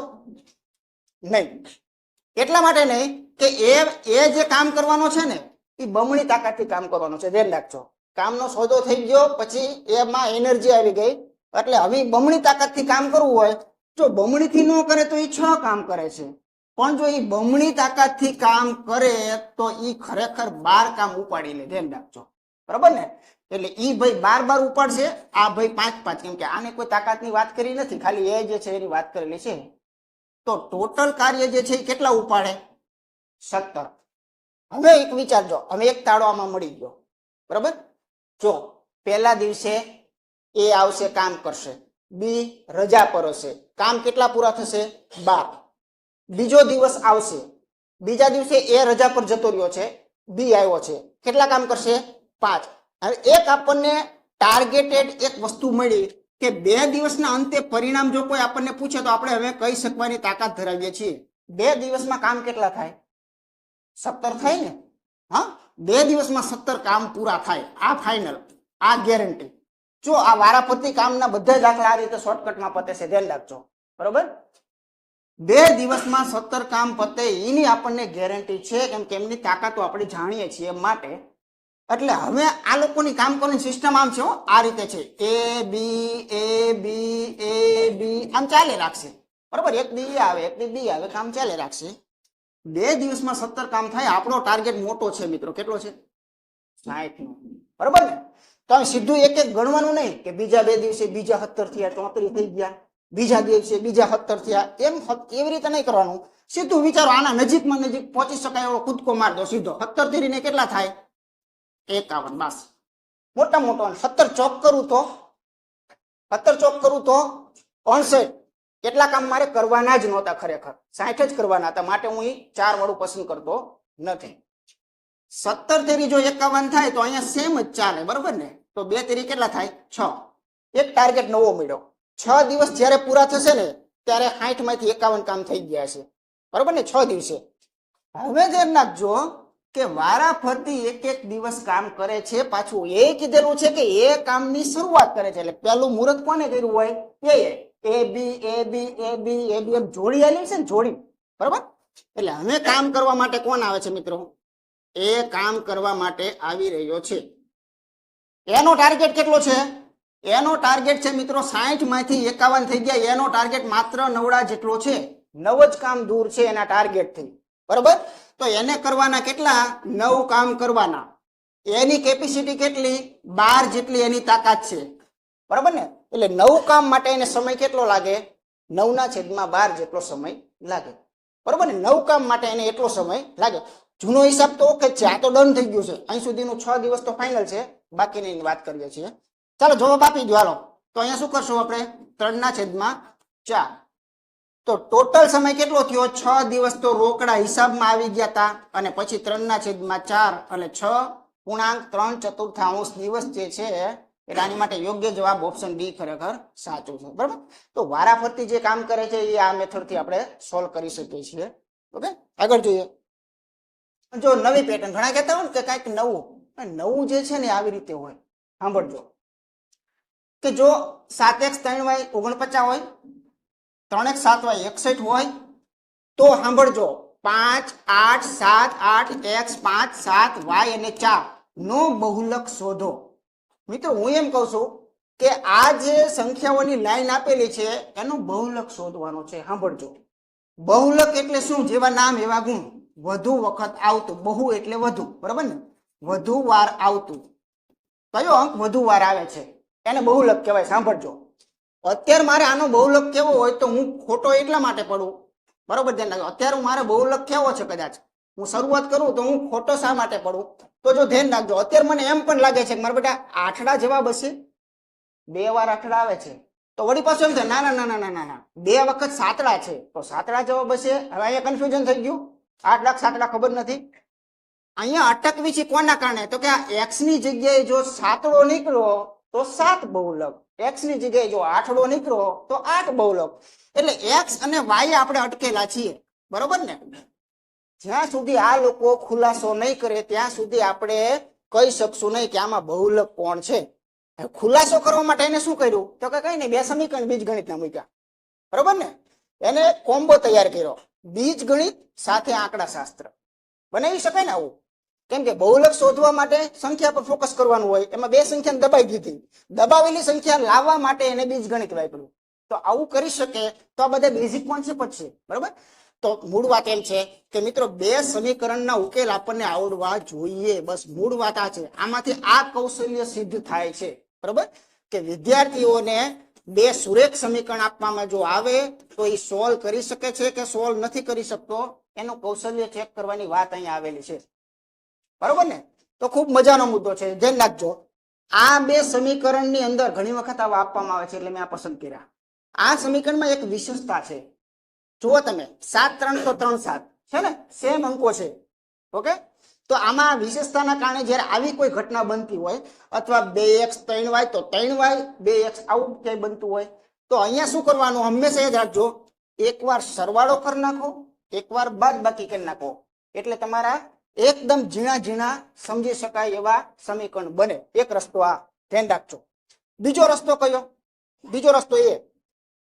નહીં. એટલા માટે નહીં કે એ જે કામ કરવાનો છે ને એ બમણી તાકાતથી કામ કરવાનું છે. ધ્યાન રાખજો, કામનો સોદો થઈ ગયો પછી એમાં એનર્જી આવી ગઈ, એટલે હવે બમણી તાકાતથી કામ કરવું હોય, જો બમણીથી ન કરે તો એ 6 કામ કરે છે, પણ જો એ બમણી તાકાતથી કામ કરે તો એ ખરેખર 12 કામ ઉપાડી લે. ધ્યાન રાખજો, બરાબર ને? એટલે ઈ ભાઈ 12 ઉપાડશે, આ ભાઈ 5 કેમ કે આને કોઈ તાકાતની વાત કરી નથી, ખાલી એ જે છે એની વાત કરેલી છે. તો ટોટલ કાર્ય જે છે એ કેટલા ઉપાડે? 17. હવે એક વિચારજો, હવે એક તાળો આમાં મળી ગયો, બરાબર? જો પહેલા દિવસે એ આવશે, કામ કરશે, બી રજા પર હશે, કામ કેટલા પૂરા થશે? 12. બીજો દિવસ આવશે, બીજા દિવસે એ રજા પર જતો રહ્યો છે, બી આવ્યો છે, કેટલા કામ કરશે? 5. હવે એક આપણને ટાર્ગેટેડ એક વસ્તુ મળી કે 2 દિવસના અંતે પરિણામ જો કોઈ આપણને પૂછે તો આપણે હવે કહી શકવાની તાકાત ધરાવીએ છીએ. 2 દિવસમાં કામ કેટલા થાય? 17 થાય ને? હા, 2 દિવસમાં 17 કામ પૂરા થાય, આ ફાઇનલ, આ ગેરંટી. જો આ વારાફરતી કામના બધા દાખલા આ રીતે શોર્ટકટમાં પતે છે, ધ્યાન રાખજો, બરોબર? 2 દિવસમાં 17 કામ પતે એની આપણને ગેરંટી છે, કેમ કે એમની તાકાતો આપણે જાણીએ છીએ માટે. એટલે હવે આ લોકોની કામ કરવાની સિસ્ટમ આમ છે, આ રીતે છે, એ બી આમ ચાલે રાખશે, બરોબર? એક દી આવે, એક દી બી આવે, કામ ચાલે રાખશે. 2 દિવસમાં 17 કામ થાય. આપણો ટાર્ગેટ મોટો છે મિત્રો, કેટલો છે? 60 નો, બરોબર ને? તો સીધું એક એક ગણવાનું નહીં કે બીજા 2 દિવસે બીજા 17 થયા, 34 થઈ ગયા, બીજા દિવસે બીજા 17 થયા, એમ એવી રીતે નહીં કરવાનું. સીધું વિચારો, આના નજીકમાં નજીક પહોંચી શકાય એવો કૂદકો માર દો સીધો. 17 ધીરીને કેટલા થાય? 51. બસ, મોટા મોટો. 17 ચોક કરું તો 59. કેટલા કામ મારે કરવાના જ નહોતા, ખરેખર 60 જ કરવાના હતા, માટે હું 4 વાળું પસંદ કરતો નથી. 17 તેરી જો 51 થાય તો અહીંયા સેમ જ ચાલે, બરોબર ને? તો 2 તેરી કેટલા થાય? 6. એક ટાર્ગેટ નવો મળ્યો. 6 દિવસ જ્યારે પૂરા થશે ને ત્યારે 60 માંથી 51 કામ થઈ ગયા છે, બરોબર ને? 6 દિવસે. હવે ધ્યાન રાખજો કે વારાફરતી એક એક દિવસ કામ કરે છે. પાછું એ કીધેલું છે કે એ કામની શરૂઆત કરે છે, એટલે પહેલું મુહૂર્ત કોને કર્યું હોય? એ બી એમ જોડી આલી છે ને, જોડી, બરોબર? એટલે હવે કામ કરવા માટે કોણ આવે છે મિત્રો? એ કામ કરવા માટે આવી રહ્યો છે. એનો ટાર્ગેટ કેટલો છે? એનો ટાર્ગેટ છે મિત્રો 60 માંથી 51 થઈ ગયા. એનો ટાર્ગેટ માત્ર 9 જેટલો છે, 9 જ કામ દૂર છે એના ટાર્ગેટ થી, બરોબર? તો એને કરવાના કેટલા? 9 કામ કરવાના. એની કેપેસિટી કેટલી? 12 જેટલી એની તાકાત છે, બરોબર ને? એટલે 9 કામ માટે એને સમય કેટલો લાગે? 9/12 જેટલો સમય લાગે, બરોબર ને? 9 કામ માટે એને એટલો સમય લાગે. જૂનો હિસાબ તો ઓકે છે, આ તો ડન થઈ ગયું છે. અહીં સુધીનું 6 દિવસ તો ફાઇનલ છે, બાકીની વાત કરીએ છીએ. ચાલો જવાબ આપી દો. હાલો, તો અહીંયા શું કરશું આપણે? 3/4. તો ટોટલ સમય કેટલો થયો? 6 દિવસ તો રોકડા હિસાબમાં આવી ગયા હતા, અને પછી 3/4 એટલે 6.3 દિવસ જે છે. એટલે આની માટે યોગ્ય જવાબ ઓપ્શન ડી ખરેખર સાચું છે, બરાબર? તો વારાફરતી જે કામ કરે છે એ આ મેથડ થી આપણે સોલ્વ કરી શકીએ છીએ. ઓકે, આગળ જોઈએ. જો નવી પેટર્ન, ઘણા કહેતા હોય ને કે કઈક નવું જે છે ને આવી રીતે હોય. સાંભળજો કે જો 7x 3y 49 હોય, 3x 7y 61 હોય, તો સાંભળજો 5 8 7 8 x 5 7 y અને 4 નો બહુલક શોધો. મિત્રો હું એમ કહું છું કે આ જે સંખ્યાઓની લાઈન આપેલી છે એનું બહુલક શોધવાનો છે. સાંભળજો, બહુલક એટલે શું? જેવા નામ એવા ગુણ, વધુ વખત આવતું. બહુ એટલે વધુ, બરાબર ને? વધુ વાર આવતું. કયો અંક વધુ વાર આવે છે એને બહુલક કહેવાય. સાંભળજો, અત્યારે મારે આનો બહુલક કેવો હોય તો હું ખોટો એટલા માટે પડું, બરોબર? ધ્યાન રાખજો. અત્યારે મારે બહુલક કેવો છે, કદાચ હું શરૂઆત કરું તો હું ખોટો શા માટે પડું? તો જો ધ્યાન રાખજો, અત્યારે મને એમ પણ લાગે છે કે મારા બેટા આઠડા જવાબ હશે, 2 વાર આઠડા આવે છે, તો વળી પાછું એમ થાય ના 2 વખત સાતડા છે તો સાતડા જવાબ હશે. હવે અહીંયા કન્ફ્યુઝન થઈ ગયું, 8 લાખ સાતડા ખબર નથી. અહીંયા અટકવી છે કોના કારણે? તો કે આ એક્સ ની જગ્યાએ જો સાતડો નીકળ્યો તો 7 બહુલક, એક્સ ની જગ્યાએ જો આઠડો નીકળ્યો તો 8 બહુલક. એટલે એક્સ અને વાય આપણે અટકેલા છીએ, બરોબર ને? જ્યાં સુધી આ લોકો ખુલાસો નહીં કરે ત્યાં સુધી આપણે કહી શકશું નહીં કે આમાં બહુલક કોણ છે. ખુલાસો કરવા માટે એને શું કર્યું? તો કે કઈ નહીં, 2 સમીકરણ બીજગણિતના મૂક્યા, બરોબર ને? એને કોમ્બો તૈયાર કર્યો, બીજગણિત સાથે આંકડાશાસ્ત્ર. બનાવી શકાય ને આવું? કેમ કે બહુલક શોધવા માટે સંખ્યા પર ફોકસ કરવાનું હોય, એમાં 2 સંખ્યાને દબાઈ દીધી, દબાવેલી સંખ્યા લાવવા માટે એને બીજગણિત વાપર્યું. તો આવું કરી શકે તો આ બધા બેઝિક કોન્સેપ્ટ છે, બરોબર? તો મૂળ વાત એમ છે કે મિત્રો 2 સમીકરણના ઉકેલ આપણને આવડવા જોઈએ, બસ મૂળ વાત આ છે. આમાંથી આ કૌશલ્ય સિદ્ધ થાય છે, બરોબર? કે વિદ્યાર્થીઓને 2 સુરેખ સમીકરણ આપવામાં જો આવે તો એ સોલ્વ કરી શકે છે કે સોલ્વ નથી કરી શકતો, એનું કૌશલ્ય ચેક કરવાની વાત અહીંયા આવેલી છે, બરોબર ને? તો ખૂબ મજાનો મુદ્દો છે, ધ્યાન રાખજો. આ બે સમીકરણની અંદર ઘણી વખત આવા આપવામાં આવે છે એટલે મેં આ પસંદ કર્યા. આ સમીકરણમાં એક વિશેષતા છે. જુઓ તમે 7 3 તો 3 7 છે ને, સેમ અંકો છે. ઓકે, તો આમાં વિશેષતાના કારણે જ્યારે આવી કોઈ ઘટના બનતી હોય અથવા 2x 3y તો 3y 2x આવું ક્યાંય બનતું હોય તો અહીંયા શું કરવાનું હંમેશા યાદ રાખજો, એકવાર સરવાળો કરી નાખો, એકવાર બાદબાકી કરી નાખો, એટલે તમારા એકદમ ઝીણા ઝીણા સમજી શકાય એવા સમીકરણ બને. એક રસ્તો આ ધ્યાન રાખજો. બીજો રસ્તો કયો? બીજો રસ્તો એ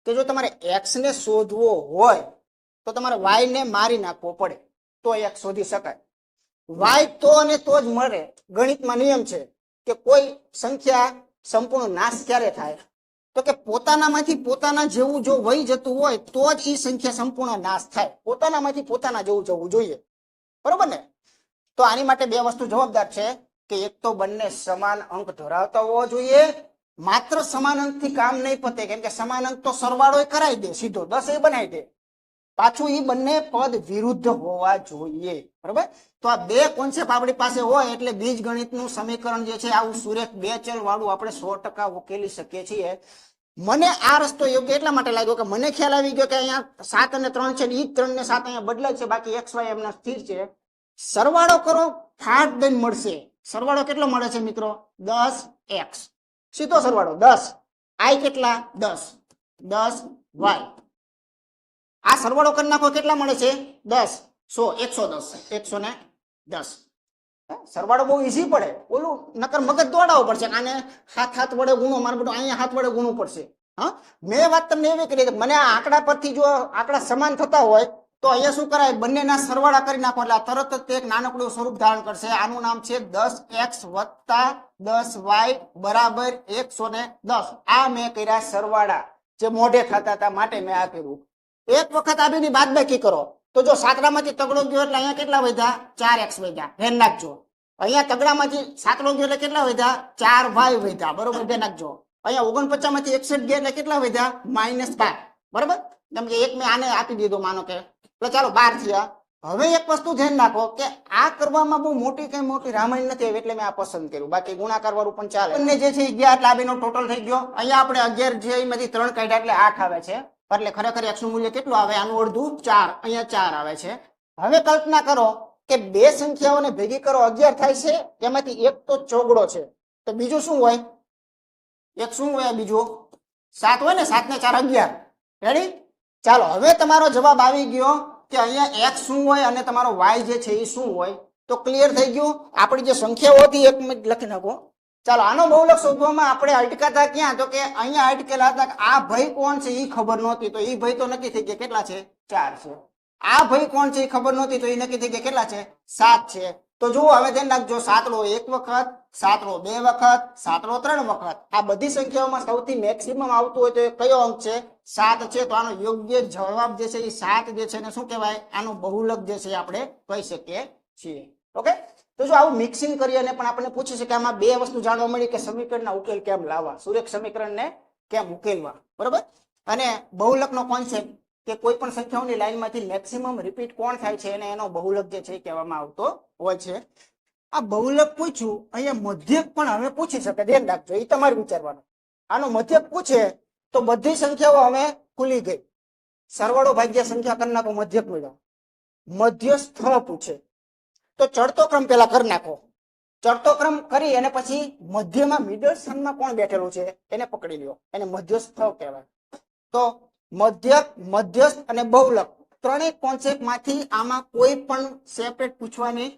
કે જો તમારે x ને શોધવો હોય તો તમારે y ને મારી નાખવો પડે તો x શોધી શકાય. y તો અને તો જ મળે. ગણિતમાં નિયમ છે કે કોઈ સંખ્યા સંપૂર્ણ નાશ ક્યારે થાય તો કે પોતાનામાંથી પોતાના જેવું જો વહી જતું હોય તો જ એ સંખ્યા સંપૂર્ણ નાશ થાય. પોતાનામાંથી પોતાના જેવું જવું જોઈએ, બરોબર ને? તો આની માટે બે વસ્તુ જવાબદાર છે કે એક તો બંને સમાન અંક ધરાવતા હોવા જોઈએ. માત્ર સમાન અંકથી કામ નહીં પતે, કેમ કે સમાન અંક તો સરવાળો કરાવી દે, સીધો 10 બનાવી દે. પાછું એ બંને પદ વિરુદ્ધ હોવા જોઈએ, બરોબર? તો આ બે કોન્સેપ્ટ આપણી પાસે હોય એટલે બીજગણિતનું સમીકરણ જે છે આવું સુરેખ બે ચલ વાળું આપણે 100% ઉકેલી શકીએ છીએ. મને આ રસ્તો યોગ્ય એટલા માટે લાગ્યો કે મને ખ્યાલ આવી ગયો કે અહીંયા 7 અને 3 છે, ઈ 3 ને 7 અહીંયા બદલાય છે, બાકી x y એમના સ્થિર છે. સરવાળો કરો, ફાટ દઈને મળશે. સરવાળો કેટલો મળે છે મિત્રો? 10x. સીધો સરવાળો 10. i કેટલા? 10. 10y. આ સરવાળો કરી નાખો, કેટલા મળે છે? 10 100 110 110. સરવાળો બહુ ઈઝી પડે, ઓલું નકર મગજ દોડાવવું પડશે. આને હાથ વડે ગુણો, મારે બધું અહીંયા હાથ વડે ગુણવું પડશે. હા, મેં વાત તમને એવી કરી કે મને આ આંકડા પરથી જો આંકડા સમાન થતા હોય તો અહીંયા શું કરાય, બંનેના સરવાળા કરી નાખો એટલે તરત જ એક નાનકડું સ્વરૂપ ધારણ કરશે. આનું નામ છે 10x + 10y બરાબર 110. આ મેં કર્યા સરવાળા જે મોઢે થતા હતા માટે મેં આ કર્યું. એક વખત આ બેની બાદબાકી કરો તો જો સાતડામાંથી તગડો ગયો એટલે અહીંયા કેટલા વધ્યા? 4x વધ્યા. ધ્યાન રાખજો. અહીંયા તગડામાંથી સાતડો ગયો એટલે કેટલા વધ્યા? 4y વધ્યા. બરોબર, ધ્યાન રાખજો. અહીંયા 49 માંથી 61 ગયા એટલે કેટલા વધ્યા? -12. બરોબર, કેમ કે એક મેં આને આપી દીધો માનો કે, એટલે ચાલો 12 થયા. હવે એક વસ્તુ ધ્યાન રાખો કે આ કરવામાં બહુ મોટી રામાયણ નથી એટલે મેં આ પસંદ કર્યું. બાકી ગુણાકાર વાળું પણ ચાલે. બંને જે છે ગયા એટલે આ બેનો ટોટલ થઈ ગયો. અહીંયા આપણે 11 છે એમાંથી 3 કાઢ્યા એટલે 8 આવે છે. એટલે ખરેખર x નું મૂલ્ય કેટલું આવે? આનું અડધું 4. અહીંયા 4 આવે છે. હવે કલ્પના કરો કે બે સંખ્યાઓને ભેગી કરો 11 થાય છે, એમાંથી એક તો ચોગડો છે, તો બીજું શું હોય? એક શું હોય? બીજું 7 હોય ને, 7 ને 4 11. રેડી? ચાલો, હવે તમારો જવાબ આવી ગયો કે અહીંયા x શું હોય અને તમારો y જે છે એ શું હોય. તો ક્લિયર થઈ ગયું. આપણી જે સંખ્યાઓ હતી એક મિનિટ લખી નાખો. ચાલો, આનો બહુલક શોધવામાં આપણે અટકાતા ક્યાં? તો કે અહીંયા અટકેલા હતા. આ ભાઈ કોણ છે એ ખબર નહોતી તો એ ભાઈ તો નક્કી થઈ ગયા કેટલા છે? 4 છે. આ ભાઈ કોણ છે એ ખબર નહોતી તો એ નક્કી થઈ ગયા કેટલા છે? 7 છે. તો જુઓ, હવે ધ્યાન રાખજો, સાતડો 1 વખત, સાતડો 2 વખત, સાતડો 3 વખત. આ બધી સંખ્યાઓમાં સૌથી મેક્સિમમ આવતું હોય તો એ કયો અંક છે? 7 છે. તો આનો યોગ્ય જવાબ જે છે એ 7 જે છે ને શું કહેવાય? આનું બહુલક જે છે આપણે કહી શકીએ છીએ. ઓકે, તો જો આવું મિક્સિંગ કરી અને પણ આપણને પૂછી છે કે આમાં બે વસ્તુ જાણવા મળી કે સમીકરણના ઉકેલ કેમ લાવવા, સુરેખ સમીકરણને કેમ ઉકેલવા. બરોબર, અને બહુલકનો કોન્સેપ્ટ કે કોઈ પણ સંખ્યાઓની લાઈનમાંથી મેક્સિમમ રિપીટ કોણ થાય છે અને એનો બહુલક જે છે કહેવામાં આવતો હોય છે. આ બહુલક પૂછ્યું, અહીંયા મધ્યક પણ હવે પૂછી શકે. ધ્યાન રાખજો, એ તમારે વિચારવાનું. આનો મધ્યક પૂછે તો બધી સંખ્યાઓ હવે ખુલી ગઈ. સરવાળો ભાગ્યા સંખ્યા કરી નાખો, મધ્યક મળ્યો. મધ્યસ્થ પૂછે તો ચડતો ક્રમ પેલા કરી નાખો. ચડતો ક્રમ કરી અને પછી મધ્યમાં મિડલ સ્થાનમાં કોણ બેઠેલું છે એને પકડી લ્યો, એને મધ્યસ્થ કહેવાય. તો મધ્યક, મધ્યસ્થ અને બહુલક ત્રણેય કોન્સેપ્ટ માંથી આમાં કોઈ પણ સેપરેટ પૂછવાની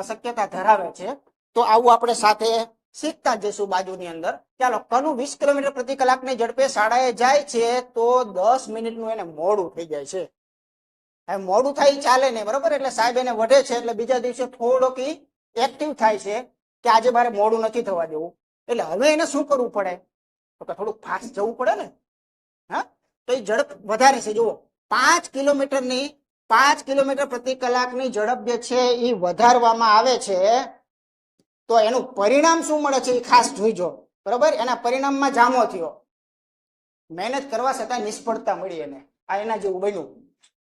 શક્યતા ધરાવે છે. તો આવું આપણે સાથે શીખતા જઈશું બાજુની અંદર. ચાલો, કનુ 20 કિલોમીટર પ્રતિ કલાકની ઝડપે શાળાએ જાય છે તો 10 મિનિટનું એને મોડું થઈ જાય છે. હવે મોડું થાય ચાલે નહીં, બરોબર, એટલે સાહેબ એને વઢે છે એટલે બીજા દિવસે થોડોક એક્ટિવ થાય છે કે આજે મારે મોડું નથી થવા દેવું. એટલે હવે એને શું કરવું પડે? તો કે થોડુંક ફાસ્ટ જવું પડે ને. હા, તો એ ઝડપ વધારે છે. જુઓ, 5 કિલોમીટર પ્રતિ કલાકની ઝડપ જે છે એ વધારવામાં આવે છે તો એનું પરિણામ શું મળે છે એ ખાસ જોઈજો. બરોબર, એના પરિણામમાં જામો થયો, મહેનત કરવા છતાં નિષ્ફળતા મળી એને. આ એના જેવું બન્યું.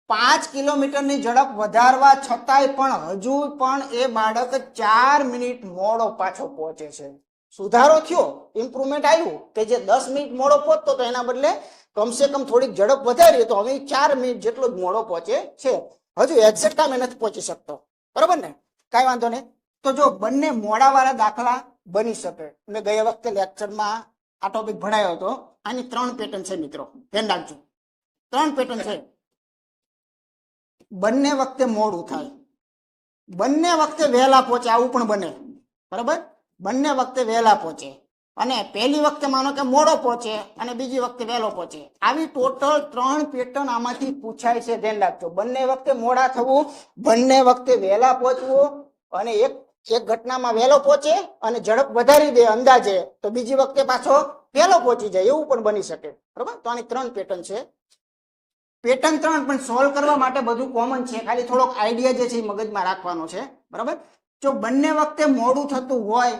5 કિલોમીટરની ઝડપ વધારવા છતાંય પણ હજુ પણ એ બાળક 4 મિનિટ મોડો પાછો પહોંચે છે. સુધારો થયો, ઇમ્પ્રુવમેન્ટ આવ્યું કે જે 10 મિનિટ મોડો પહોંચતો તો એના બદલે કમસે કમ થોડીક ઝડપ વધારી તો હવે 4 મિનિટ જેટલો જ મોડો પહોંચે છે. હજુ એક્ઝેક્ટ ટાઈમે નથી પહોંચી શકતો, બરોબર ને? કાંઈ વાંધો નહીં. તો જો બંને મોડાવાળા દાખલા બની શકે. મેં ગયા વખતે લેક્ચરમાં આ ટોપિક ભણાયો હતો. આની 3 પેટર્ન છે મિત્રો, ધ્યાન રાખજો. 3 પેટર્ન છે. બંને વખતે મોડું થાય, બંને વખતે વહેલા પહોંચે, આવું પણ બને, બરાબર? બંને વખતે વહેલા પહોંચે અને પહેલી વખતે માનો કે મોડો પહોંચે અને બીજી વખતે વહેલો પહોંચે. આવી ટોટલ 3 પેટર્ન આમાંથી પૂછાય છે, ધ્યાન રાખજો. બંને વખતે મોડા થવું, બંને વખતે વહેલા પહોંચવું અને એક ઘટનામાં વહેલો પહોંચે અને ઝડપ વધારી દે અંદાજે તો બીજી વખતે પાછો વહેલો પહોંચી જાય, એવું પણ બની શકે, બરાબર? તો આની 3 પેટર્ન છે. પેટર્ન 3 પણ સોલ્વ કરવા માટે બધું કોમન છે, ખાલી થોડોક આઈડિયા જે છે એ મગજમાં રાખવાનો છે, બરાબર? જો બંને વખતે મોડું થતું હોય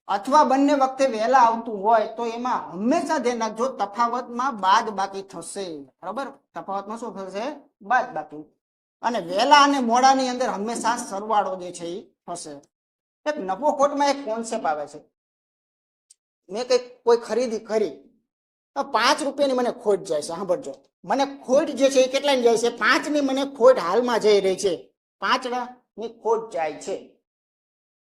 અથવા બંને વખતે વહેલા આવતું હોય તો એમાં હંમેશા ધ્યાન રાખજો તફાવતમાં બાદ બાકી થશે, બરાબર? તફાવતમાં શું થશે? બાદ બાકી. અને વહેલા અને મોડાની અંદર હંમેશા સરવાળો જે છે એ થશે. એક નફો ખોટમાં એક કોન્સેપ્ટ આવે છે. મેં કોઈ ખરીદી કરી, 5 રૂપિયાની મને ખોટ જાય છે. સાંભળજો, મને ખોટ જે છે એ કેટલાની જાય છે? 5ની મને ખોટ હાલમાં જઈ રહી છે, 5ની ખોટ જાય છે.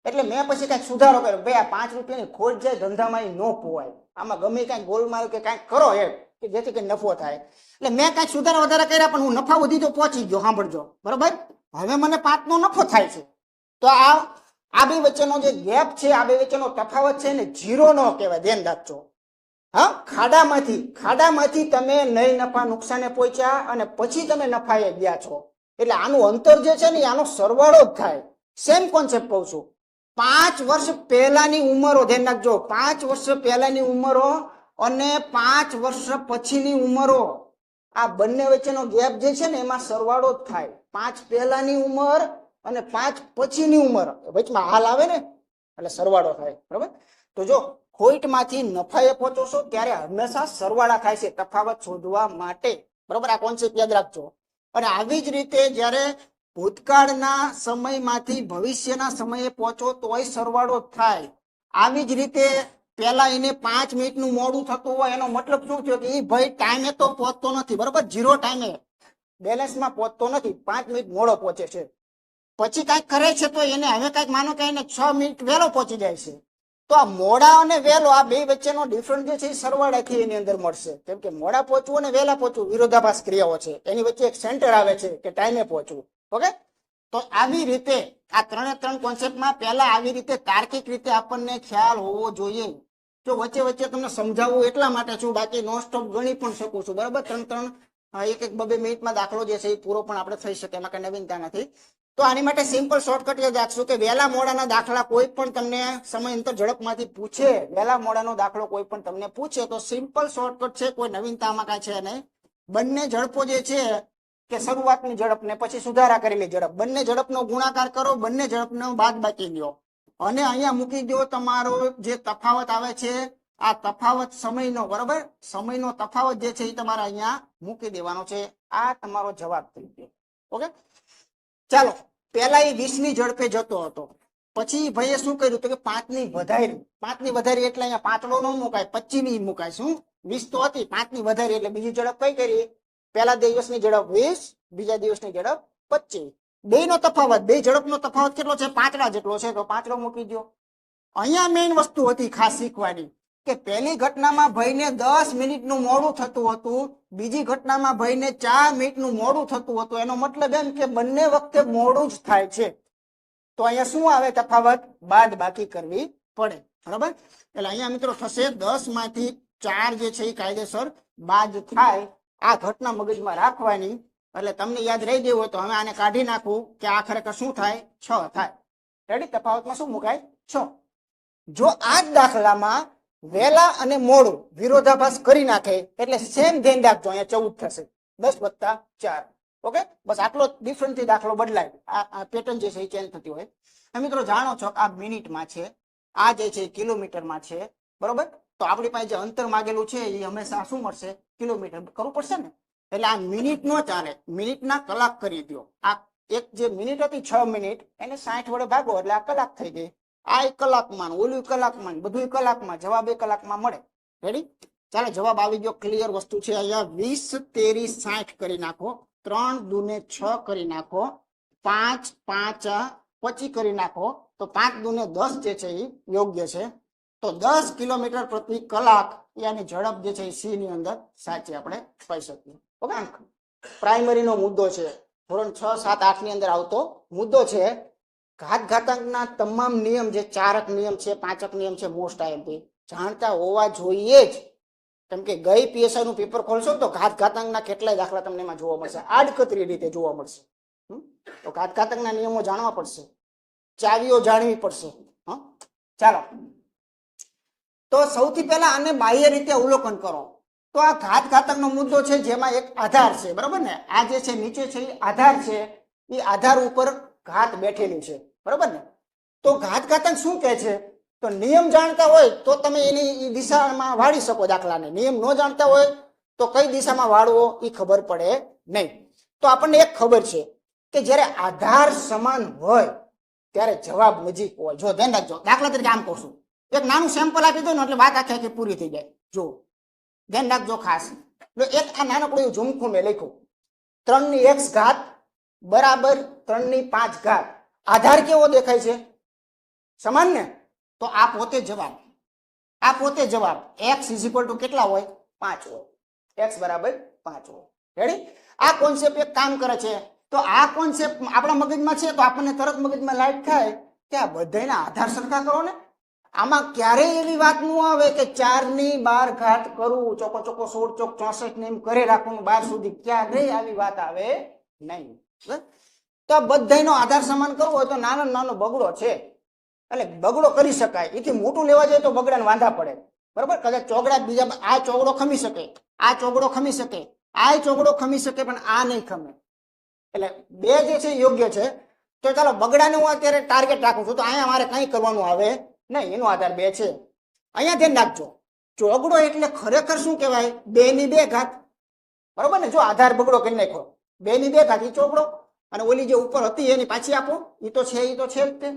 એટલે મેં પછી કઈક સુધારો કર્યો, ભાઈ આ 5 રૂપિયાની ખોટ જાય ધંધામાં ન પોવાય, આમાં ગમે કઈક ગોલમાલ કે કઈક કરો એમ કે જેથી કઈ નફો થાય. એટલે મેં કઈક સુધારા વધારા કર્યા પણ હું નફા સુધી તો પહોંચી ગયો. સાંભળજો, બરોબર? હવે મને 5નો નફો થાય છે. તો આ બે વચ્ચેનો જે ગેપ છે, આ બે વચ્ચેનો તફાવત છે ને 0 નો કહેવાય, ધ્યાન રાખજો. હા, ખાડામાંથી તમે નહીં નફા નુકસાને પહોંચ્યા અને પછી તમે નફાએ ગયા છો, એટલે આનું અંતર જે છે ને આનો સરવાળો જ થાય. સેમ કોન્સેપ્ટ કહું છું. 5 વર્ષ પહેલાની ઉંમરો, ધ્યાન રાખજો, 5 વર્ષ પહેલાની ઉંમરો અને 5 વર્ષ પછીની ઉંમરો, આ બંને વચ્ચેનો ગેપ જે છે ને એમાં સરવાળો જ થાય. 5 પહેલાની ઉંમર અને 5 પછીની ઉંમર વચમાં હાલ આવે ને એટલે સરવાળો થાય, બરાબર? તો જો ખોટમાંથી નફાએ પહોંચો છો ત્યારે હંમેશા સરવાળા થાય છે તફાવત શોધવા માટે, બરાબર? આ કોન્સેપ્ટ યાદ રાખજો. અને આવી જ રીતે જ્યારે ભૂતકાળના સમયમાંથી ભવિષ્યના સમયે પહોંચો તોય સરવાળો થાય. આવી જ રીતે પેલા એને 5 મિનિટનું મોડું થતું હોય એનો મતલબ શું થયો કે એ ભાઈ ટાઈમે તો પહોંચતો નથી, બરાબર? 0 ટાઈમે બેલેન્સમાં પહોંચતો નથી, 5 મિનિટ મોડો પહોંચે છે. પછી કઈક કરે છે તો એને હવે કઈક માનો કે એને 6 મિનિટ વહેલો પહોંચી જાય છે. તો આ મોડા અને વહેલો આ બે વચ્ચેનો ડિફરન્સ જે છે એ સરવાળાથી એની અંદર મળશે. કેમ કે મોડા પહોંચવું અને વહેલા પહોંચવું વિરોધાભાસ ક્રિયાઓ છે, એની વચ્ચે એક સેન્ટર આવે છે કે ટાઈમે પહોંચવું. ઓકે, તો આવી રીતે આ 3 કોન્સેપ્ટમાં પહેલા આવી રીતે તાર્કિક રીતે આપણને ખ્યાલ હોવો જોઈએ. જો વચ્ચે તમને સમજાવવું એટલા માટે છું, બાકી નોન સ્ટોપ ગણી પણ શકું છું, બરાબર? 3 એક 2 મિનિટમાં દાખલો જે છે એ પૂરો પણ આપણે થઈ શકે, એમાં કઈ નવીનતા નથી. તો આની માટે સિમ્પલ શોર્ટકટ યાદ રાખશું કે વહેલા મોડાના દાખલા કોઈ પણ તમને સમયાંતર ઝડપમાંથી પૂછે, વહેલા મોડાનો દાખલો કોઈ પણ તમને પૂછે તો સિમ્પલ શોર્ટકટ છે, કોઈ નવીનતામાં કાંઈ છે નહીં. બંને ઝડપો જે છે કે શરૂઆતની ઝડપ ને પછી સુધારા કરેલી ઝડપ, બંને ઝડપનો ગુણાકાર કરો, બંને ઝડપનો બાદબાકી લ્યો અને અહીંયા મૂકી દો તમારો જે તફાવત આવે છે, આ તફાવત સમયનો, બરાબર? સમયનો તફાવત જે છે એ તમારે અહીંયા મૂકી દેવાનો છે. આ તમારો જવાબ થઈ ગયો. ઓકે, ચાલો. પેલા એ 20ની ઝડપે જતો હતો, પછી ભાઈએ શું કર્યું તો કે 5ની વધારી. 5ની વધારી એટલે અહીંયા પાંચડો ન મુકાય, 25ની મુકાય. શું 20 તો હતી, 5ની વધારી એટલે બીજી ઝડપ કઈ કરી? પહેલા દિવસની ઝડપ 20, બીજા દિવસની ઝડપ 25. બેનો તફાવત, બે ઝડપનો તફાવત કેટલો છે? 5 જેટલો છે, તો 5 મૂકી દો. અહીંયા મેઇન વસ્તુ હતી ખાસ શીખવાની કે પહેલી ઘટનામાં ભાઈને 10 મિનિટનું મોડું થતું હતું, બીજી ઘટનામાં ભાઈને 4 મિનિટનું મોડું થતું હતું. એનો મતલબ એમ કે બંને વખતે મોડું જ થાય છે. તો અહીંયા શું આવે? તફાવત બાદ બાકી કરવી પડે, બરાબર? એટલે અહીંયા મિત્રો થશે 10 માંથી 4 જે છે એ કાયદેસર બાદ થાય. આ ઘટના મગજમાં રાખવાની, એટલે તમને યાદ રહી ગયું હોય તો હવે આને કાઢી નાખવું કે આ ખરેખર શું થાય? 6 થાય. રેડી? તફાવતમાં શું મુકાય? 6. જો આ જ દાખલામાં વહેલા અને મોડું વિરોધાભાસ કરી નાખે એટલે સેમ ધ્યાન રાખજો, અહીંયા 14 થશે, 10 વત્તા 4. ઓકે, બસ આટલો ડિફરન્સથી દાખલો બદલાય. આ પેટર્ન જે છે એ ચેન્જ થતી હોય. મિત્રો જાણો છો કે આ મિનિટમાં છે, આ જે છે કિલોમીટરમાં છે, બરોબર? તો આપણી પાસે જે અંતર માંગેલું છે એ હંમેશા શું મળશે? કિલોમીટર કરવું પડશે ને. એટલે આ મિનિટ નો ચાલે, મિનિટના કલાક કરી દો. આ એક જે મિનિટ હતી 6 મિનિટ એને 60 વડે ભાગો એટલે આ કલાક થઈ ગઈ. આ કલાકમાં ઓલું કલાકમાં બધું કલાકમાં, જવાબ 1 કલાકમાં મળે. રેડી? ચાલો જવાબ આવી ગયો. ક્લિયર વસ્તુ છે. અહીંયા 20 13 60 કરી નાખો, 3 દુને 6 કરી નાખો, 5 5 25 કરી નાખો, તો 5 દુને 10 જે છે એ યોગ્ય છે. તો 10 કિલોમીટર પ્રતિ કલાક એની ઝડપ જે છે એ સી ની અંદર સાચી આપણે કહી શકીએ. ઓકે, પ્રાઇમરી નો મુદ્દો છે, ધોરણ 6 7 8 ની અંદર આવતો મુદ્દો છે. ઘાતાંકના તમામ નિયમ જે ચારક નિયમ છે, પાંચક નિયમ છે, મોસ્ટ આઈએમપી જાણતા હોવા જોઈએ જ. કેમ કે ગઈ પીએસઆઈ નું પેપર ખોલશો તો ઘાતાંકના કેટલાય દાખલા તમને એમાં જોવા મળશે, આડકતરી રીતે જોવા મળશે. તો ઘાતાંકના નિયમો જાણવા પડશે, ચાવીઓ જાણવી પડશે. ચાલો, તો સૌથી પહેલા આને બાહ્ય રીતે અવલોકન કરો. તો આ ઘાતકનો મુદ્દો છે જેમાં એક આધાર છે, બરોબર ને? આ જે છે નીચે છે એ આધાર છે, એ આધાર ઉપર ઘાત બેઠેલી છે, બરોબર ને? તો ઘાતક શું કહે છે? તો નિયમ જાણતા હોય તો તમે એની દિશામાં વાળી શકો દાખલાને. નિયમ ન જાણતા હોય તો કઈ દિશામાં વાળવો એ ખબર પડે નહીં. તો આપણને એક ખબર છે કે જ્યારે આધાર સમાન હોય ત્યારે જવાબ નજીક હોય. જો ધ્યાન રાખજો, દાખલા તરીકે આમ કહું છું, એક નાનું સેમ્પલ આપી દો ને એટલે વાત આખી પૂરી થઈ જાય. જો ધ્યાન રાખજો ખાસ. એક આ નાનકડું ઝુમખું મેં લખ્યું, 3 ની x ઘાત બરાબર 3 ની 5 ઘાત. આધાર કેવો દેખાય છે? સમાન ને? તો આ પોતે જવાબ, આ પોતે જવાબ. x = કેટલા હોય? 5 હોય. x બરાબર 5 હોય. રેડી? આ કોન્સેપ્ટ એક કામ કરે છે. તો આ કોન્સેપ્ટ આપણા મગજમાં છે તો આપણને તરત મગજમાં લાઈટ થાય કે આ બધાના આધાર સરખા કરો ને. આમાં ક્યારેય એવી વાત ન આવે કે 4 ની 12 ઘાત કરું, ચોકો ચોકો 16 ચોક 64 ને એમ કરે રાખવું 12 સુધી, ક્યારેય આવી વાત આવે નહીં. તો બધાનો આધાર સમાન કરવો હોય તો નાનો નાનો બગડો છે, એટલે બગડો કરી શકાય. એથી મોટું લેવા જાય તો બગડાને વાંધા પડે, બરોબર? કદાચ ચોગડા બીજા, આ ચોગડો ખમી શકે, આ ચોગડો ખમી શકે, આ ચોગડો ખમી શકે, પણ આ નહીં ખમે. એટલે બે જે છે યોગ્ય છે. તો ચાલો બગડાને હું અત્યારે ટાર્ગેટ રાખું છું, તો અહીંયા મારે કંઈ કરવાનું આવે નહીં, એનો આધાર 2 છે. અહીંયા ધ્યાન રાખજો, ચોગડો એટલે ખરેખર શું કહેવાય? 2 ની 2 ઘાત, બરોબર ને? જો આધાર બગડો કરી નાખો, 2 ની 2 ઘાત એ ચોગડો, અને ઓલી જે ઉપર હતી એની પાછી આપો, એ તો છે જ તે.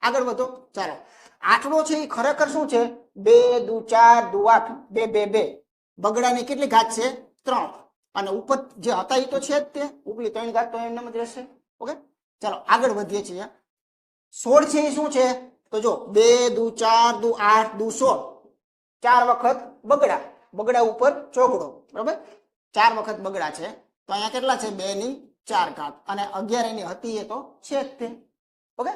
આગળ વધો. ચાલો, આઠડો છે એ ખરેખર શું છે? 2 દુ 4 દુ 8, 2 2 2. બગડાની કેટલી ઘાત છે? 3. અને ઉપર જે હતા એ તો છે જ તે, ઉપલી 3 ઘાત તો એમને જ રહેશે. ઓકે, ચાલો આગળ વધીએ છીએ. 16 છે એ શું છે? તો જો 2 દુ 4 દુ 8 દુ 16, 4 વખત બગડા, બગડા ઉપર ચોગડો, બરાબર? 4 વખત બગડા છે, તો અહીંયા કેટલા છે? 2 ની 4 ઘાત, અને 11 એની હતી એ તો છે જ તે. ઓકે,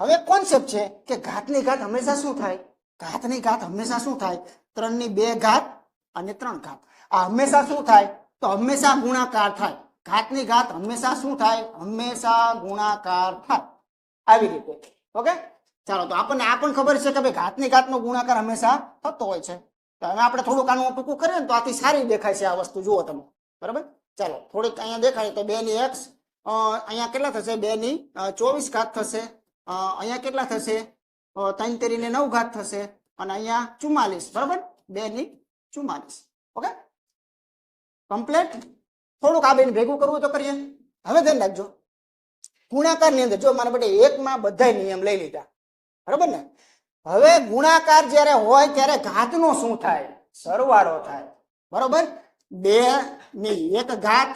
હવે કોન્સેપ્ટ છે કે ઘાતની ઘાત હંમેશા શું થાય? ઘાતની ઘાત હંમેશા શું થાય? 3 ની 2 ઘાત અને 3 ઘાત. આ હંમેશા શું થાય? તો હંમેશા ગુણાકાર થાય. ઘાતની ઘાત હંમેશા શું થાય? હંમેશા ગુણાકાર થાય, આવી રીતે. ઓકે, ચાલો, તો આપણને આ પણ ખબર છે કે ભાઈ ઘાતની ઘાતનો ગુણાકાર હંમેશા થતો હોય છે. તો હવે આપણે થોડુંક આનું ટૂંકું કરીએ ને તો આથી સારી દેખાય છે આ વસ્તુ. જુઓ તમે, બરાબર? ચાલો, થોડીક અહીંયા દેખાય તો 2 ની x, અહીંયા કેટલા થશે? 2 ની 24 ઘાત થશે. અહીંયા કેટલા થશે? 3 તેરી ને 9 ઘાત થશે, અને અહીંયા 44, બરાબર? 2 ની 44. Okay, complete. થોડુંક આ બેન ભેગું કરવું તો કરીએ. હવે ધ્યાન રાખજો, ગુણાકાર ની અંદર જો મારા બેટા 1 માં બધા નિયમ લઈ લીધા, બરાબર ને? હવે ગુણાકાર જ્યારે હોય ત્યારે ઘાતનો શું થાય? સરવાળો થાય, બરોબર? 2 ની 1 ઘાત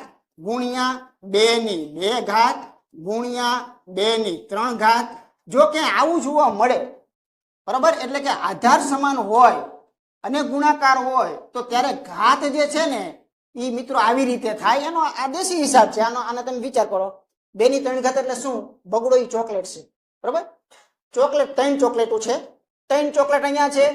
ગુણ્યા 2 ની 2 ઘાત ગુણ્યા 2 ની 3 ઘાત. જો કે આવું જોવા મળે, બરાબર, એટલે કે આધાર સમાન હોય અને ગુણાકાર હોય તો ત્યારે ઘાત જે છે ને એ મિત્રો આવી રીતે થાય. એનો આ દેશી હિસાબ છે. આનો તમે વિચાર કરો. 2 ની 3 ઘાત એટલે શું? બગડો એ ચોકલેટ છે, બરાબર? ચોકલેટ 3 ચોકલેટો છે, 3 ચોકલેટ અહીંયા છે,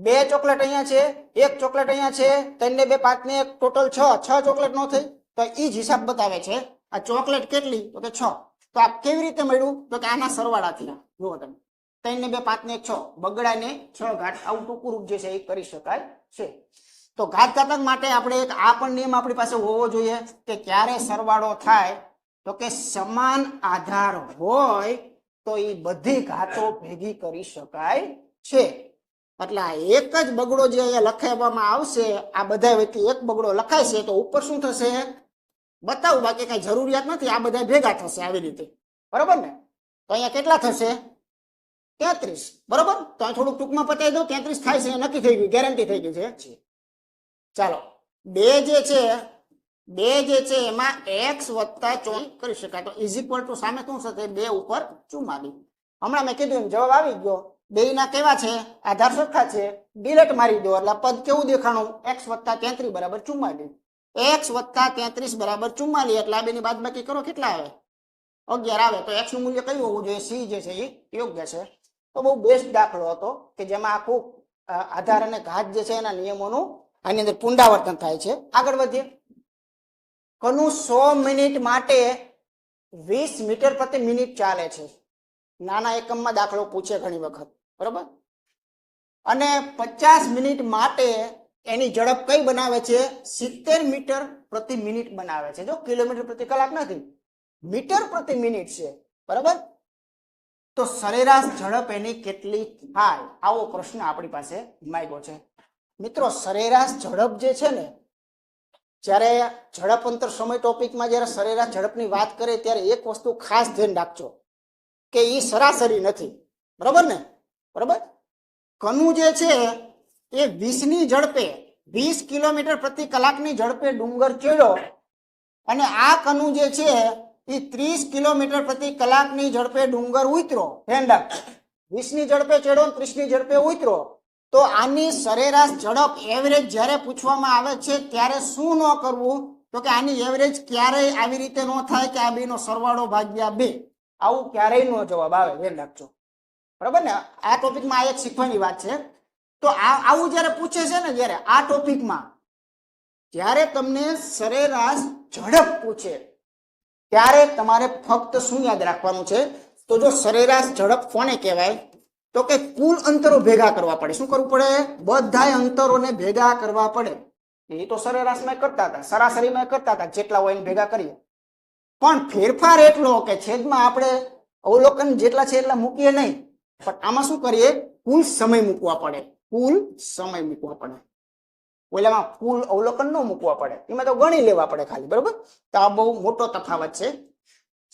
2 ચોકલેટ અહીંયા છે, 1 ચોકલેટ અહીંયા છે, 3 ને 2 5 ને 1 ટોટલ 6 ચોકલેટ નો થઈ. તો એ જ હિસાબ બતાવે છે. આ ચોકલેટ કેટલી? તો કે 6. તો આ કેવી રીતે મળ્યું? તો કે આના સરવાળાથી. જુઓ તમે, 3 ને 2 5 ને 1 6, બગડાને 6 ઘાત. આવું ટૂંકું રૂપ જે છે એ કરી શકાય છે. તો ઘાતક માટે આપણે એક આ પણ નિયમ આપણી પાસે હોવો જોઈએ કે ક્યારે સરવાળો થાય? તો કે સમાન આધાર હોય તો એ બધી ઘાતો ભેગી કરી શકાય છે. એટલે આ એક જ બગડો જે અહીંયા લખાવવામાં આવશે, આ બધા વચ્ચે એક બગડો લખાય છે, તો ઉપર શું થશે બતાવું, બાકી કઈ જરૂરિયાત નથી. આ બધા ભેગા થશે આવી રીતે, બરોબર ને? તો અહીંયા કેટલા થશે? 33, બરોબર. તો આ થોડુંક ટૂંકમાં પતાવી દઉં. 33 થાય છે, નક્કી થઈ ગયું, ગેરંટી થઈ ગઈ છે. ચાલો, બે જે છે એમાં x વત્તા 24 કરી શકાય. તો ઇઝ ઇક્વલ ટુ સામે શું થશે? 2 ઉપર 44. હમણાં મેં કીધું એમ જવાબ આવી ગયો. બેયના કેવા છે? આધાર સરખા છે. ડિલેટ મારી દો એટલે પદ કેવું દેખાણું? x વત્તા 33 બરાબર 44. x વત્તા 33 બરાબર 44 એટલે આ બેની બાદબાકી કરો, કેટલા આવે? 11 આવે. તો x નું મૂલ્ય કયું હોવું જોઈએ? c જે છે એ યોગ્ય છે. તો બહુ બેસ્ટ દાખલો હતો કે જેમાં આખું આધાર અને ઘાત જે છે એના નિયમોનું આની અંદર પુનરાવર્તન થાય છે. આગળ વધીએ. કનું 100 મિનિટ માટે 20 મીટર પ્રતિ મિનિટ ચાલે છે. નાના એકમમાં દાખલો પૂછે ઘણી વખત, બરોબર. અને 50 મિનિટ માટે એની ઝડપ કઈ બનાવે છે? 70 મીટર પ્રતિ મિનિટ બનાવે છે. જો કિલોમીટર પ્રતિ કલાક નથી, મીટર પ્રતિ મિનિટ છે, બરાબર. તો સરેરાશ ઝડપ એની કેટલી થાય? આવો પ્રશ્ન આપણી પાસે માંગ્યો છે. મિત્રો, સરેરાશ ઝડપ જે છે ને, જ્યારે ઝડપ અંતર સમય ટોપિકમાં જ્યારે સરેરાશ ઝડપની વાત કરે ત્યારે એક વસ્તુ ખાસ ધ્યાન રાખજો કે એ સરાસરી નથી, બરાબર ને? બરાબર. કનું જે છે એ 20 ની ઝડપે 20 કિલોમીટર પ્રતિ કલાકની ઝડપે ડુંગર ચડ્યો અને આ કનું જે છે એ 30 કિલોમીટર પ્રતિ કલાકની ઝડપે ડુંગર ઉતરો. ધ્યાન રાખજો, 20 ની ઝડપે ચડ્યો, 30 ની ઝડપે ઉતરો. તો આની સરેરાશ ઝડપ એવરેજ જ્યારે પૂછવામાં આવે છે ત્યારે શું ન કરવું? તો કે આની એવરેજ ક્યારેય આવી રીતે ન થાય કે આ બેનો સરવાળો ભાગ્યા 2. આવું ક્યારેય નો જવાબ આવે, ધ્યાન રાખજો, બરાબર ને? આ ટોપિકમાં આ એક શીખવાની વાત છે. તો આવું જ્યારે પૂછે છે ને, જ્યારે આ ટોપિકમાં જ્યારે તમને સરેરાશ ઝડપ પૂછે ત્યારે તમારે ફક્ત શું યાદ રાખવાનું છે? તો જો સરેરાશ ઝડપ કોને કહેવાય? તો કે કુલ અંતરો ભેગા કરવા પડે. શું કરવું પડે? બધાય અંતરોને ભેગા કરવા પડે. એ તો સરેરાશમાં કરતા હતા, સરાસરીમાં કરતા હતા, જેટલા હોય એને ભેગા કરીએ. પણ ફેરફાર એટલો કે છેદમાં આપણે અવલોકન જેટલા છે એટલા મૂકીએ નહીં, પણ આમાં શું કરીએ? કુલ સમય મૂકવા પડે. કુલ સમય મૂકવા પડે. ઓલામાં કુલ અવલોકન ન મૂકવા પડે, એમાં તો ગણી લેવા પડે ખાલી, બરોબર. તો આ બહુ મોટો તફાવત છે.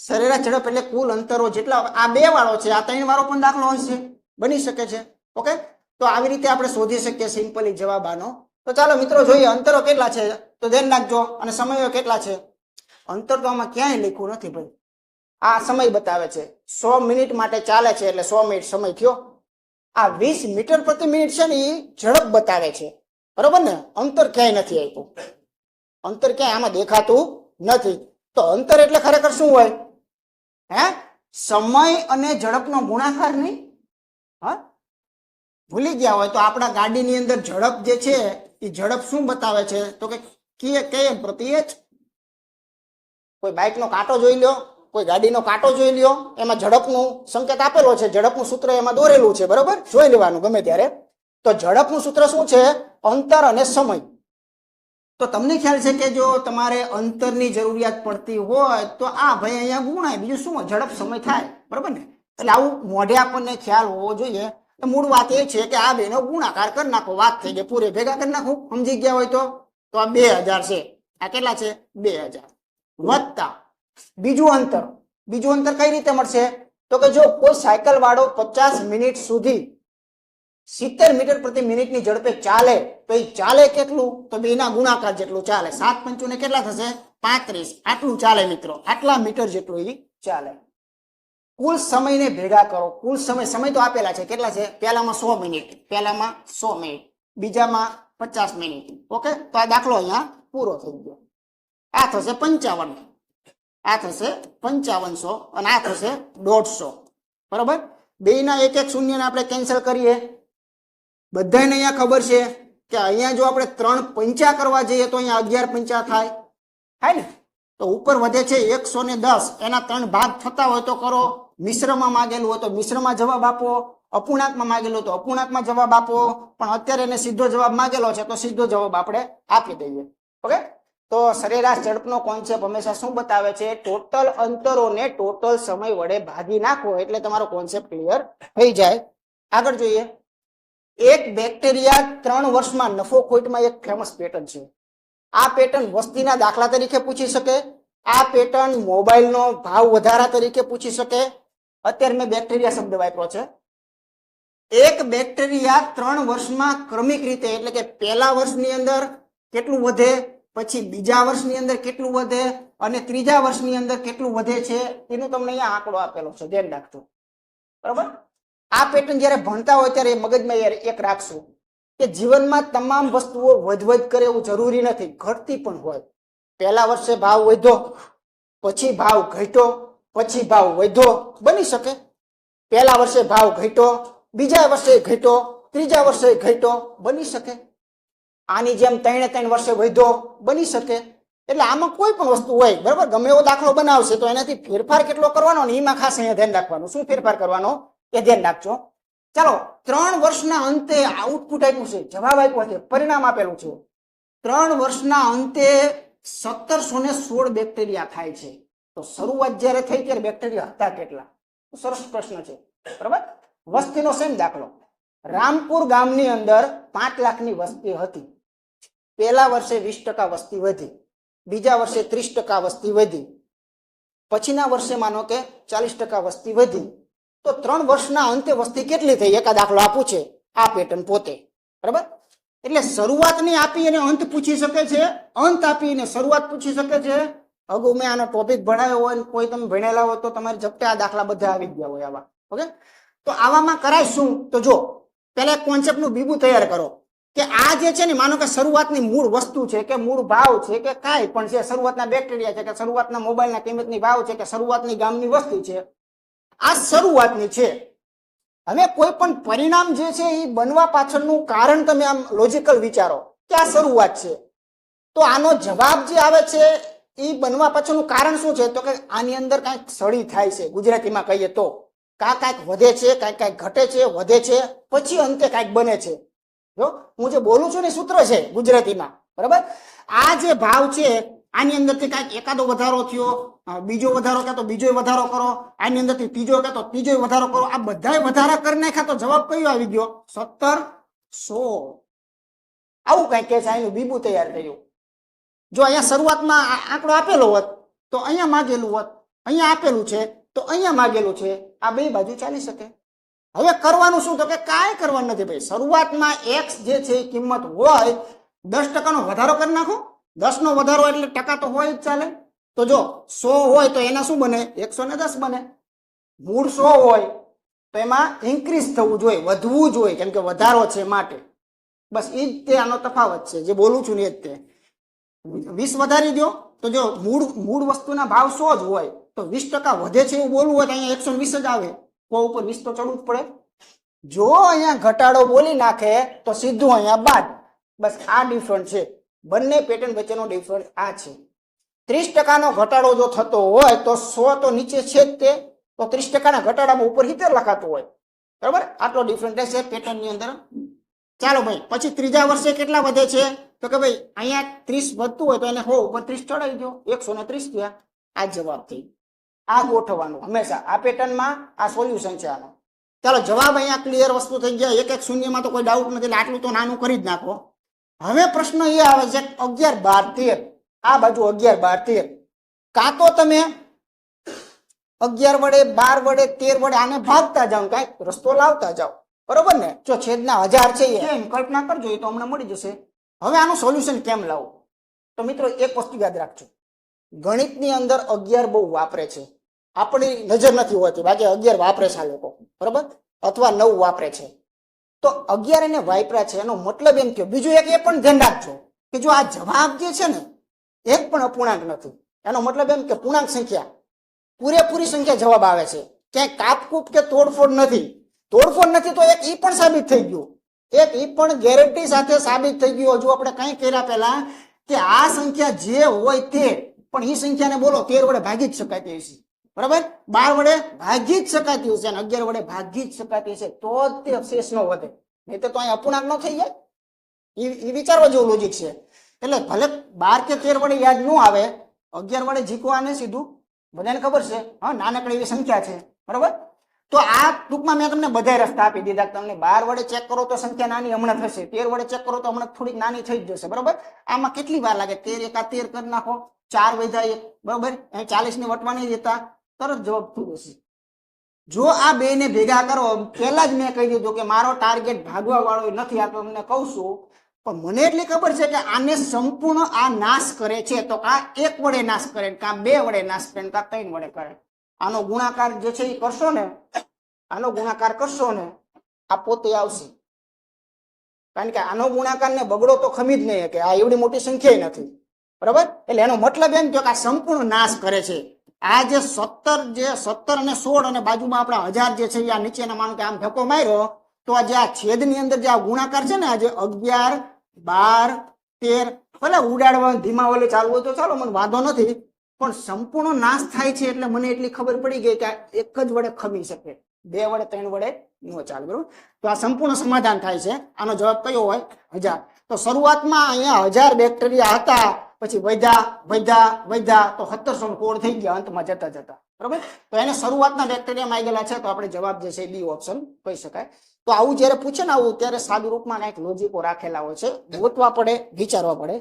સરેરાશ ઝડપ એટલે કુલ અંતરો જેટલા. આ 2 વાળો છે, આ 3 વાળો પણ દાખલો હશે, બની શકે છે. ઓકે, તો આવી રીતે આપણે શોધી શકીએ સિમ્પલી જવાબ આનો. તો ચાલો મિત્રો જોઈએ અંતરો કેટલા છે, તો ધ્યાન રાખજો. અને સમયો કેટલા છે? અંતર તો આમાં ક્યાંય લખ્યું નથી ભાઈ. આ સમય બતાવે છે, 100 મિનિટ માટે ચાલે છે એટલે 100 મિનિટ સમય થયો. આ 20 મીટર પ્રતિ મિનિટ છે ને એ ઝડપ બતાવે છે, બરોબર ને? અંતર ક્યાંય નથી આપ્યું, અંતર ક્યાંય આમાં દેખાતું નથી. તો અંતર એટલે ખરેખર શું હોય? હે, સમય અને ઝડપનો ગુણાકાર નહીં? હા, ભૂલી ગયા હોય તો આપણા ગાડીની અંદર ઝડપ જે છે એ ઝડપ શું બતાવે છે? તો કે km પ્રતિ h. કોઈ બાઇકનો કાંટો જોઈ લ્યો, કોઈ ગાડીનો કાંટો જોઈ લ્યો, એમાં ઝડપનું સંકેત આપેલો છે, ઝડપનું સૂત્ર એમાં દોરેલું છે, બરોબર? જોઈ લેવાનું ગમે ત્યારે. તો ઝડપનું સૂત્ર શું છે? અંતર અને સમય. તો તમને ખ્યાલ છે કે જો તમારે અંતરની જરૂરિયાત પડતી હોય તો આ ભાઈ અહીંયા ગુણાય, બીજું શું? ઝડપ સમય થાય, બરોબર ને? એટલે આવું મોઢે આપણને ખ્યાલ હોવો જોઈએ. મૂળ વાત એ છે કે આ બેનો ગુણાકાર કરી નાખો, વાત થઈ ગઈ. પૂરે ભેગા કરી નાખો, સમજી ગયા હોય તો. તો આ 2000 છે, આ કેટલા છે? 2000 વત્તા બીજું અંતર. બીજું અંતર કઈ રીતે મળશે? તો કે જો કોઈ સાયકલ વાળો 50 મિનિટ સુધી 70 મીટર પ્રતિ મિનિટની ઝડપે ચાલે તો એ ચાલે કેટલું? તો બેના ગુણાકાર જેટલું ચાલે. 7 પંચું ને કેટલા થશે? 35. આટલું ચાલે મિત્રો, આટલા મીટર જેટલું એ ચાલે. કુલ સમયને ભેગા કરો. કુલ સમય તો આપેલા છે, કેટલા છે? પહેલામાં 100 મિનિટ, પહેલામાં 100 મિનિટ, બીજામાં 50 મિનિટ. ઓકે, તો આ દાખલો અહીંયા પૂરો થઈ ગયો. આ થશે 55, આ થશે 5500 અને આ થશે 150, બરોબર. બેયના એક એક શૂન્ય ને આપણે કેન્સલ કરીએ. બધાને અહીંયા ખબર છે કે અહીંયા જો આપણે 3 પંચા કરવા જઈએ તો અહીંયા 11 પંચા થાય ને? તો ઉપર વધે છે 110, એના 3 ભાગ થતા હોય તો કરો. મિશ્રમાં માંગેલું હોય તો મિશ્રમાં જવાબ આપો, અપૂર્ણાંકમાં માંગેલું તો અપૂર્ણાંકમાં જવાબ આપો. પણ અત્યારે એને સીધો જવાબ માંગેલો છે તો સીધો જવાબ આપણે આપી દઈએ. ઓકે, તો સરેરાશ ઝડપનો કોન્સેપ્ટ હંમેશા શું બતાવે છે? ટોટલ અંતરોને ટોટલ સમય વડે ભાગી નાખો એટલે તમારો કોન્સેપ્ટ ક્લિયર થઈ જાય. આગળ જોઈએ. એક બેક્ટેરિયા 3 વર્ષમાં નફો ખોટમાં એક ફેમસ પેટર્ન છે. આ પેટર્ન વસ્તીના દાખલા તરીકે પૂછી શકે, આ પેટર્ન મોબાઈલનો ભાવ વધારા તરીકે પૂછી શકે. અત્યારે મેં બેક્ટેરિયા શબ્દ વાપર્યો છે, એક બેક્ટેરિયા 3 વર્ષમાં ક્રમિક રીતે એટલે કે પહેલા વર્ષની અંદર કેટલું વધે, પછી બીજા વર્ષની અંદર કેટલું વધે અને ત્રીજા વર્ષની અંદર કેટલું વધે છે એનું તમને અહીંયા આંકડો આપેલો છે, ધ્યાન રાખજો. બરાબર. આ પેટર્ન જ્યારે ભણતા હોય ત્યારે મગજમાં એક રાખશું કે જીવનમાં તમામ વસ્તુઓ વધઘટ કરે એવું જરૂરી નથી, ઘટતી પણ હોય. પહેલા વર્ષે ભાવ વધ્યો, પછી ભાવ ઘટ્યો, પછી ભાવ વધ્યો, બની શકે. પહેલા વર્ષે ભાવ ઘટ્યો, બીજા વર્ષે ઘટ્યો, ત્રીજા વર્ષે ઘટ્યો, બની શકે. આની જેમ 3 વર્ષે વધ્યો, બની શકે. એટલે આમાં કોઈ પણ વસ્તુ હોય, બરાબર, ગમે એવો દાખલો બનાવશે તો એનાથી ફેરફાર કેટલો કરવાનો ને એમાં ખાસ અહીંયા ધ્યાન રાખવાનું. શું ફેરફાર કરવાનો એ ધ્યાન રાખજો. ચાલો, 3 વર્ષના અંતે આઉટપુટ આપ્યું છે, જવાબ આપ્યો છે, પરિણામ આપેલું છે. 3 વર્ષના અંતે 1716 બેક્ટેરિયા થાય છે. તો શરૂઆત જ્યારે થઈ ત્યારે બેક્ટેરિયા હતા કેટલા? સરસ પ્રશ્ન છે. બરાબર. વસ્તીનો સેમ દાખલો. રામપુર ગામની અંદર 5 લાખની વસ્તી હતી. પહેલા વર્ષે 20% વસ્તી વધી, બીજા વર્ષે 30% વસ્તી વધી, પછીના વર્ષે માનો કે 40% વસ્તી વધી. તો 3 વર્ષના અંતે વસ્તી કેટલી થઈ? એક દાખલો આપું છે, આ પેટર્ન પોતે. બરાબર. એટલે શરૂઆતની આપી અને અંત પૂછી શકે છે, અંત આપીને શરૂઆત પૂછી શકે છે. અગાઉ મેં આનો ટોપિક ભણાવ્યો હોય, કોઈ તમે ભણેલા હોય તો તમારી ઝપટે આ દાખલા બધા આવી ગયા હોય આવા. ઓકે. તો આવામાં કરાય શું? તો જો પહેલા કોન્સેપ્ટનું બીબું તૈયાર કરો કે આ જે છે ને, માનો કે શરૂઆતની મૂળ વસ્તુ છે કે મૂળ ભાવ છે કે કાંઈ પણ છે, શરૂઆતના બેક્ટેરિયા છે કે શરૂઆતના મોબાઈલના કિંમતની ભાવ છે કે શરૂઆતની ગામની વસ્તી છે, આ શરૂઆતની છે. હવે કોઈ પણ પરિણામ જે છે એ બનવા પાછળનું કારણ તમે આમ લોજિકલ વિચારો કે આ શરૂઆત છે. તો આનો જવાબ જે આવે છે એ બનવા પાછળનું કારણ શું છે? તો કે આની અંદર કાંઈક સળી થાય છે, ગુજરાતીમાં કહીએ તો. કાંઈક વધે છે, કાંઈક ઘટે છે, વધે છે, પછી અંતે કાંઈક બને છે. જો હું જે બોલું છું ને સૂત્ર છે ગુજરાતીમાં. બરાબર. આ જે ભાવ છે આની અંદરથી કાંઈક એકાદો વધારો થયો, બીજો વધારો કે તો બીજો વધારો કરો, આની અંદરથી ત્રીજો કે તો ત્રીજો વધારો કરો, આ બધા વધારા કરી નાખ્યા તો જવાબ કયો આવી ગયો? 1716. આવું કાંઈક કે છે, આનું બીબું તૈયાર થયું. જો અહીંયા શરૂઆતમાં આંકડો આપેલો હોત તો અહીંયા માગેલું હોત, અહીંયા આપેલું છે તો અહીંયા માગેલું છે, આ બે બાજુ ચાલી શકે. હવે કરવાનું શું? તો કે કાંઈ કરવાનું નથી ભાઈ. શરૂઆતમાં x જે છે એ કિંમત હોય, 10%નો વધારો કરી નાખો. 10 નો વધારો એટલે ટકા તો હોય જ, ચાલે. તો જો 100 હોય તો એના શું બને? 110 બને. મૂળ 100 હોય તો એમાં ઇન્ક્રીઝ થવું જોઈએ, વધવું જોઈએ, કેમ કે વધારો છે માટે. બસ એ જ તે આનો તફાવત છે, જે બોલું છું ને એ જ તે. 20 વધારી દો તો જો મૂળ વસ્તુના ભાવ 100 જ હોય તો 20% વધે છે એવું બોલવું હોય તો અહીંયા 120 જ આવે. કો ઉપર 20 તો ચડવું જ પડે. જો અહીંયા ઘટાડો બોલી નાખે તો સીધું અહીંયા બાદ. બસ આ ડિફરન્સ છે, બંને પેટર્ન વચ્ચેનો ડિફરન્સ આ છે. 30%નો ઘટાડો જો થતો હોય તો 100 તો નીચે છે જ તે, તો 30%ના ઘટાડામાં ઉપર 70 લખાતું હોય. બરાબર. આટલો ડિફરન્સ રહેશે પેટર્નની અંદર. ચાલો ભાઈ, પછી ત્રીજા વર્ષે કેટલા વધે છે? તો કે ભાઈ અહીંયા 30 વધતું હોય તો એને 100 ઉપર 30 ચડાવી દો, 130 થયા. આ જવાબ થઈ. આ ગોઠવવાનું હંમેશા આ પેટર્નમાં, આ સોલ્યુશન છે આનો. ચાલો, જવાબ અહીંયા ક્લિયર વસ્તુ થઈ ગયા. એક શૂન્યમાં તો કોઈ ડાઉટ નથી, એટલે આટલું તો નાનું કરી જ નાખો. હવે પ્રશ્ન એ આવે છે 11, 12, 13. આ બાજુ 11, 12, 13. કાં તો તમે 11 વડે, 12 વડે, 13 વડે આને ભાગતા જાઓ, કાંઈક રસ્તો લાવતા જાઓ. બરોબર ને? જો છેદના 1000 છે એમ કલ્પના કરજો, એ તો હમણાં મળી જશે. હવે આનું સોલ્યુશન કેમ લાવવું? તો મિત્રો એક વસ્તુ યાદ રાખજો, ગણિતની અંદર 11 બહુ વાપરે છે, આપણી નજર નથી હોતી, બાકી 11 વાપરે છે આ લોકો. બરોબર. અથવા 9 વાપરે છે. તો 11 એને વાપર્યા છે, એનો મતલબ એમ થયો. બીજું એક એ પણ ધ્યાન રાખજો કે જો આ જવાબ જે છે ને એક પણ અપૂર્ણાંક નથી, એનો મતલબ એમ કે પૂર્ણાંક સંખ્યા, પૂરેપૂરી સંખ્યા જવાબ આવે છે. ક્યાંય કાપકૂપ કે તોડફોડ નથી. તોડફોડ નથી તો એક ઈ પણ સાબિત થઈ ગયું, એક ઈ પણ ગેરંટી સાથે સાબિત થઈ ગયું. હજુ આપણે કંઈ કર્યા પહેલા કે આ સંખ્યા જે હોય તે, પણ એ સંખ્યાને બોલો 13 વડે ભાગી જ શકાતી હશે. બરાબર. 12 વડે ભાગી જ શકાતી હશે અને 11 વડે ભાગી જ શકાતી હશે, તો જ તે અવશેષ ન વધે. નહીં તો અહીં અપૂર્ણાંક ન થઈ જાય. એ વિચારવા જેવું લોજિક છે. એટલે ભલે 12 કે 13 વડે યાદ ન આવે, 11 વડે જીકવાને સીધું, બધાને ખબર છે. હા, નાનકડી એવી સંખ્યા છે. બરાબર. તો આ ટૂંકમાં મેં તમને બધા રસ્તા આપી દીધા. તમને 12 વડે ચેક કરો તો સંખ્યા નાની હમણાં થશે, 13 વડે ચેક કરો તો હમણાં થોડીક નાની થઈ જ જશે. બરાબર. આમાં કેટલી વાર લાગે? 13 એકા 13 કરી નાખો, 4 વધ્યા 1. બરાબર. અહીં 40 ની વટવાની જતા તરત જવાબ થઈ જશે. જો આ બે ને ભેગા કરો, પહેલા જ મેં કહી દીધું કે મારો ટાર્ગેટ ભાગવા વાળો નથી, આ તો તમને કહું છું, પણ મને એટલી ખબર છે કે આને સંપૂર્ણ આ નાશ કરે છે, તો આ એક વડે નાશ કરે, કા બે વડે નાશ કરે, કા ત્રણ વડે કરે. આનો ગુણાકાર જે છે એ કરશો ને, આનો ગુણાકાર કરશો ને, આ પોતે આવશે. કારણ કે આનો ગુણાકાર ને બગડો તો ખમી જ નહીં કે આ એવડી મોટી સંખ્યા નથી, બરાબર. એટલે એનો મતલબ એમ થયો કે આ સંપૂર્ણ નાશ કરે છે. આ જે 17 અને 16 અને બાજુમાં આપણા 1000 જે છે આ નીચેના માનો કે આમ ધક્કો માર્યો, તો આ જે આ છેદની અંદર જે આ ગુણાકાર છે ને, આ જે 11 12 13, ભલે ઉડાડવા ધીમા વલે ચાલવું હોય તો ચાલો, મને વાંધો નથી, પણ સંપૂર્ણ નાશ થાય છે એટલે મને એટલી ખબર પડી ગઈ કે એક જ વડે ખમી શકે, બે વડે ત્રણ વડે ન ચાલે, બરોબર. તો આ સંપૂર્ણ સમાધાન થાય છે. આનો જવાબ કયો હોય? 1000. તો શરૂઆતમાં અહીંયા 1000 બેક્ટેરિયા હતા, પછી વધ્યા તો 1700 કોડ થઈ ગયા અંતમાં જતા જતા, બરોબર. તો એને શરૂઆતના બેક્ટેરિયામાં આવી ગયેલા છે, તો આપણે જવાબ જે છે બી ઓપ્શન કહી શકાય. તો આવું જયારે પૂછે ને આવું, ત્યારે સાદું રૂપમાં એક લોજિકો રાખેલા હોય છે, ગોતવા પડે, વિચારવા પડે.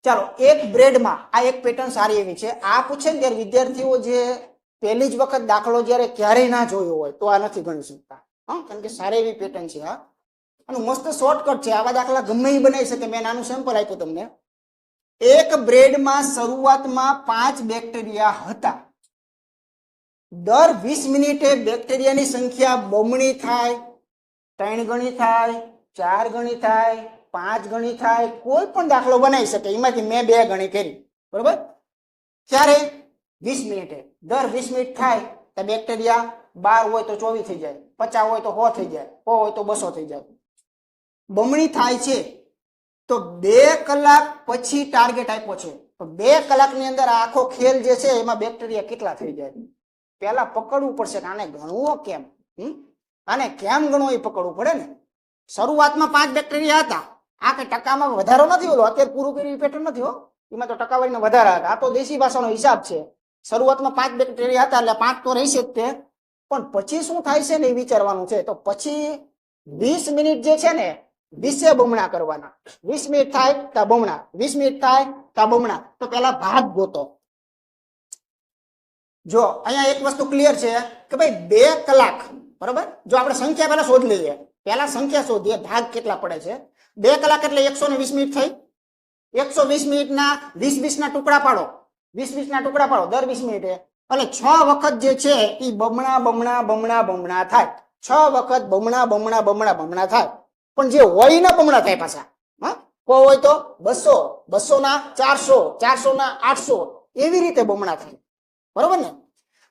ચાલો, એક બ્રેડમાં આ એક પેટર્ન સારી એવી છે. આ પૂછે ને ત્યારે વિદ્યાર્થીઓ જે પહેલી જ વખત દાખલો જયારે ક્યારેય ના જોયો હોય તો આ નથી ગણી શકતા, કારણ કે સારી એવી પેટર્ન છે. હા, આનું મસ્ત શોર્ટકટ છે. આવા દાખલા ગમે એ બનાવી શકે. મેં નાનું સેમ્પલ આપ્યું તમને. એક બ્રેડમાં શરૂઆતમાં 5 બેક્ટેરિયા હતા. દર 20 મિનિટે બેક્ટેરિયાની સંખ્યા બમણી થાય, 3 ગણી થાય, 4 ગણી થાય, 5 ગણી થાય, કોઈ પણ દાખલો બનાવી શકે. એમાંથી મેં 2 ગણી કરી, બરોબર. ત્યારે 20 મિનિટે, દર 20 મિનિટ થાય તો બેક્ટેરિયા 12 હોય તો 24 થઈ જાય, 50 હોય તો 100 થઈ જાય, 100 હોય તો 200 થઈ જાય. બમણી થાય છે. તો 2 કલાક પછી ટાર્ગેટ આપ્યો છે, તો 2 કલાકની અંદર આખો ખેલ જે છે એમાં બેક્ટેરિયા કેટલા થઈ જાય, પેલા પકડવું પડશે કે આને ગણવો કેમ. આને કેમ ગણવો એ પકડવું પડે ને. શરૂઆતમાં 5 બેક્ટેરિયા હતા. આ કઈ ટકામાં વધારો નથી હોતો, અત્યારે પૂરું કર્યું પેટર્ન નથી હો, એમાં તો ટકાવારીમાં વધારા હતા. આ તો દેશી ભાષાનો હિસાબ છે. શરૂઆતમાં 5 બેક્ટેરિયા હતા એટલે 5 તો રહેશે જ તે, પણ પછી શું થાય છે ને એ વિચારવાનું છે. તો પછી 20 મિનિટ જે છે ને 20 બમણા કરવાના. 20 મિનિટ થાય તો બમણા, 20 મિનિટ થાય તો બમણા. તો પેલા ભાગ ગોતો. જો અહીંયા એક વસ્તુ ક્લિયર છે કે ભાઈ 2 કલાક, બરોબર. જો આપણે સંખ્યા પહેલા શોધી લઈએ, પહેલા સંખ્યા શોધીએ, ભાગ કેટલા પડે છે. 2 કલાક એટલે 120 મિનિટ થઈ. 120 મિનિટના 20 ના ટુકડા પાડો, 20 ના ટુકડા પાડો દર 20 મિનિટે, એટલે 6 વખત જે છે એ બમણા થાય. 6 વખત બમણા થાય. પણ જે હોય ના બમણા થાય પાછા. હા, કોઈ હોય તો 200, 200 ના 400, 400 ના 800, એવી રીતે બમણા થાય, બરોબર ને.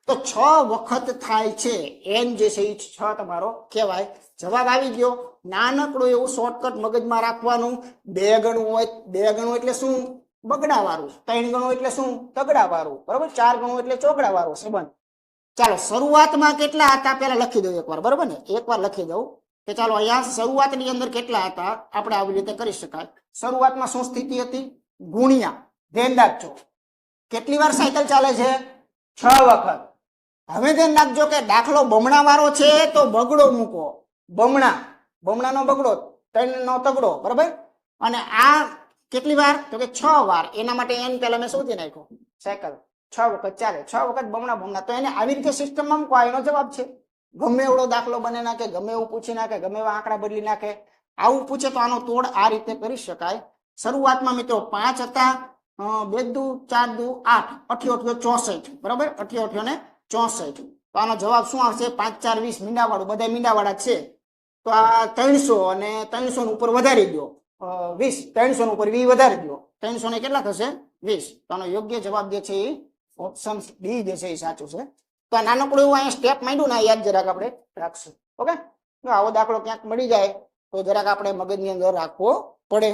તો 6 વખત થાય છે. એન જે છે એ 6 તમારો કહેવાય. જવાબ આવી ગયો. નાનકડું એવું શોર્ટકટ મગજમાં રાખવાનું. 2 ગણું હોય, 2 ગણું એટલે શું? બગડા વાળું. 3 ગણું એટલે શું? તગડા વાળું, બરોબર. 4 ગણું એટલે ચોકડા વાળું સંબંધ. ચાલો, શરૂઆતમાં કેટલા હતા પેલા લખી દઉં એકવાર, બરોબર ને. એકવાર લખી દઉં કે ચાલો અહીંયા શરૂઆતની અંદર કેટલા હતા, આપણે આવી રીતે કરી શકાય. શરૂઆતમાં શું સ્થિતિ હતી? ગુણ્યા, ધ્યાન રાખજો કેટલી વાર સાયકલ ચાલે છે? 6 વખત. હવે ધ્યાન રાખજો કે દાખલો બમણા વાળો છે તો બગડો મૂકો. બમણાનો બગડો, 3 નો તગડો, બરોબર. અને આ કેટલી વાર? તો કે 6 વાર. એના માટે એન પહેલા મેં શોધી નાખ્યો. સાયકલ 6 વખત ચાલે, 6 વખત બમણા. તો એને આવી રીતે સિસ્ટમમાં મૂકો, એનો જવાબ છે. ગમે એવડો દાખલો બને નાખે, ગમે એવું પૂછી નાખે, ગમે એવા આંકડા બદલી નાખે. આવું પૂછે તો આનો તોડ આ રીતે કરી શકાય. શરૂઆતમાં મિત્રો 5 હતા, 2 દુ 4 દુ 8, 88 64, બરોબર. 88 ને 64. તો આનો જવાબ શું આવશે? 5 4 20, મીંડાવાળું, બધા મીંડાવાળા છે. તો આ 300 અને 300 નું ઉપર વધારી દો 20, 300 નું ઉપર 20 વધારી દો, 300 ને કેટલા થશે? 20. તો આનો યોગ્ય જવાબ જે છે એ ઓપ્શન ડી જે છે એ સાચું છે. તો આ નાનકડું એવું અહીંયા સ્ટેપ માંડ્યું ને, યાદ જરાક આપણે રાખશું. ઓકે, આવો દાખલો ક્યાંક મળી જાય તો જરાક આપણે મગજની અંદર રાખવો પડે.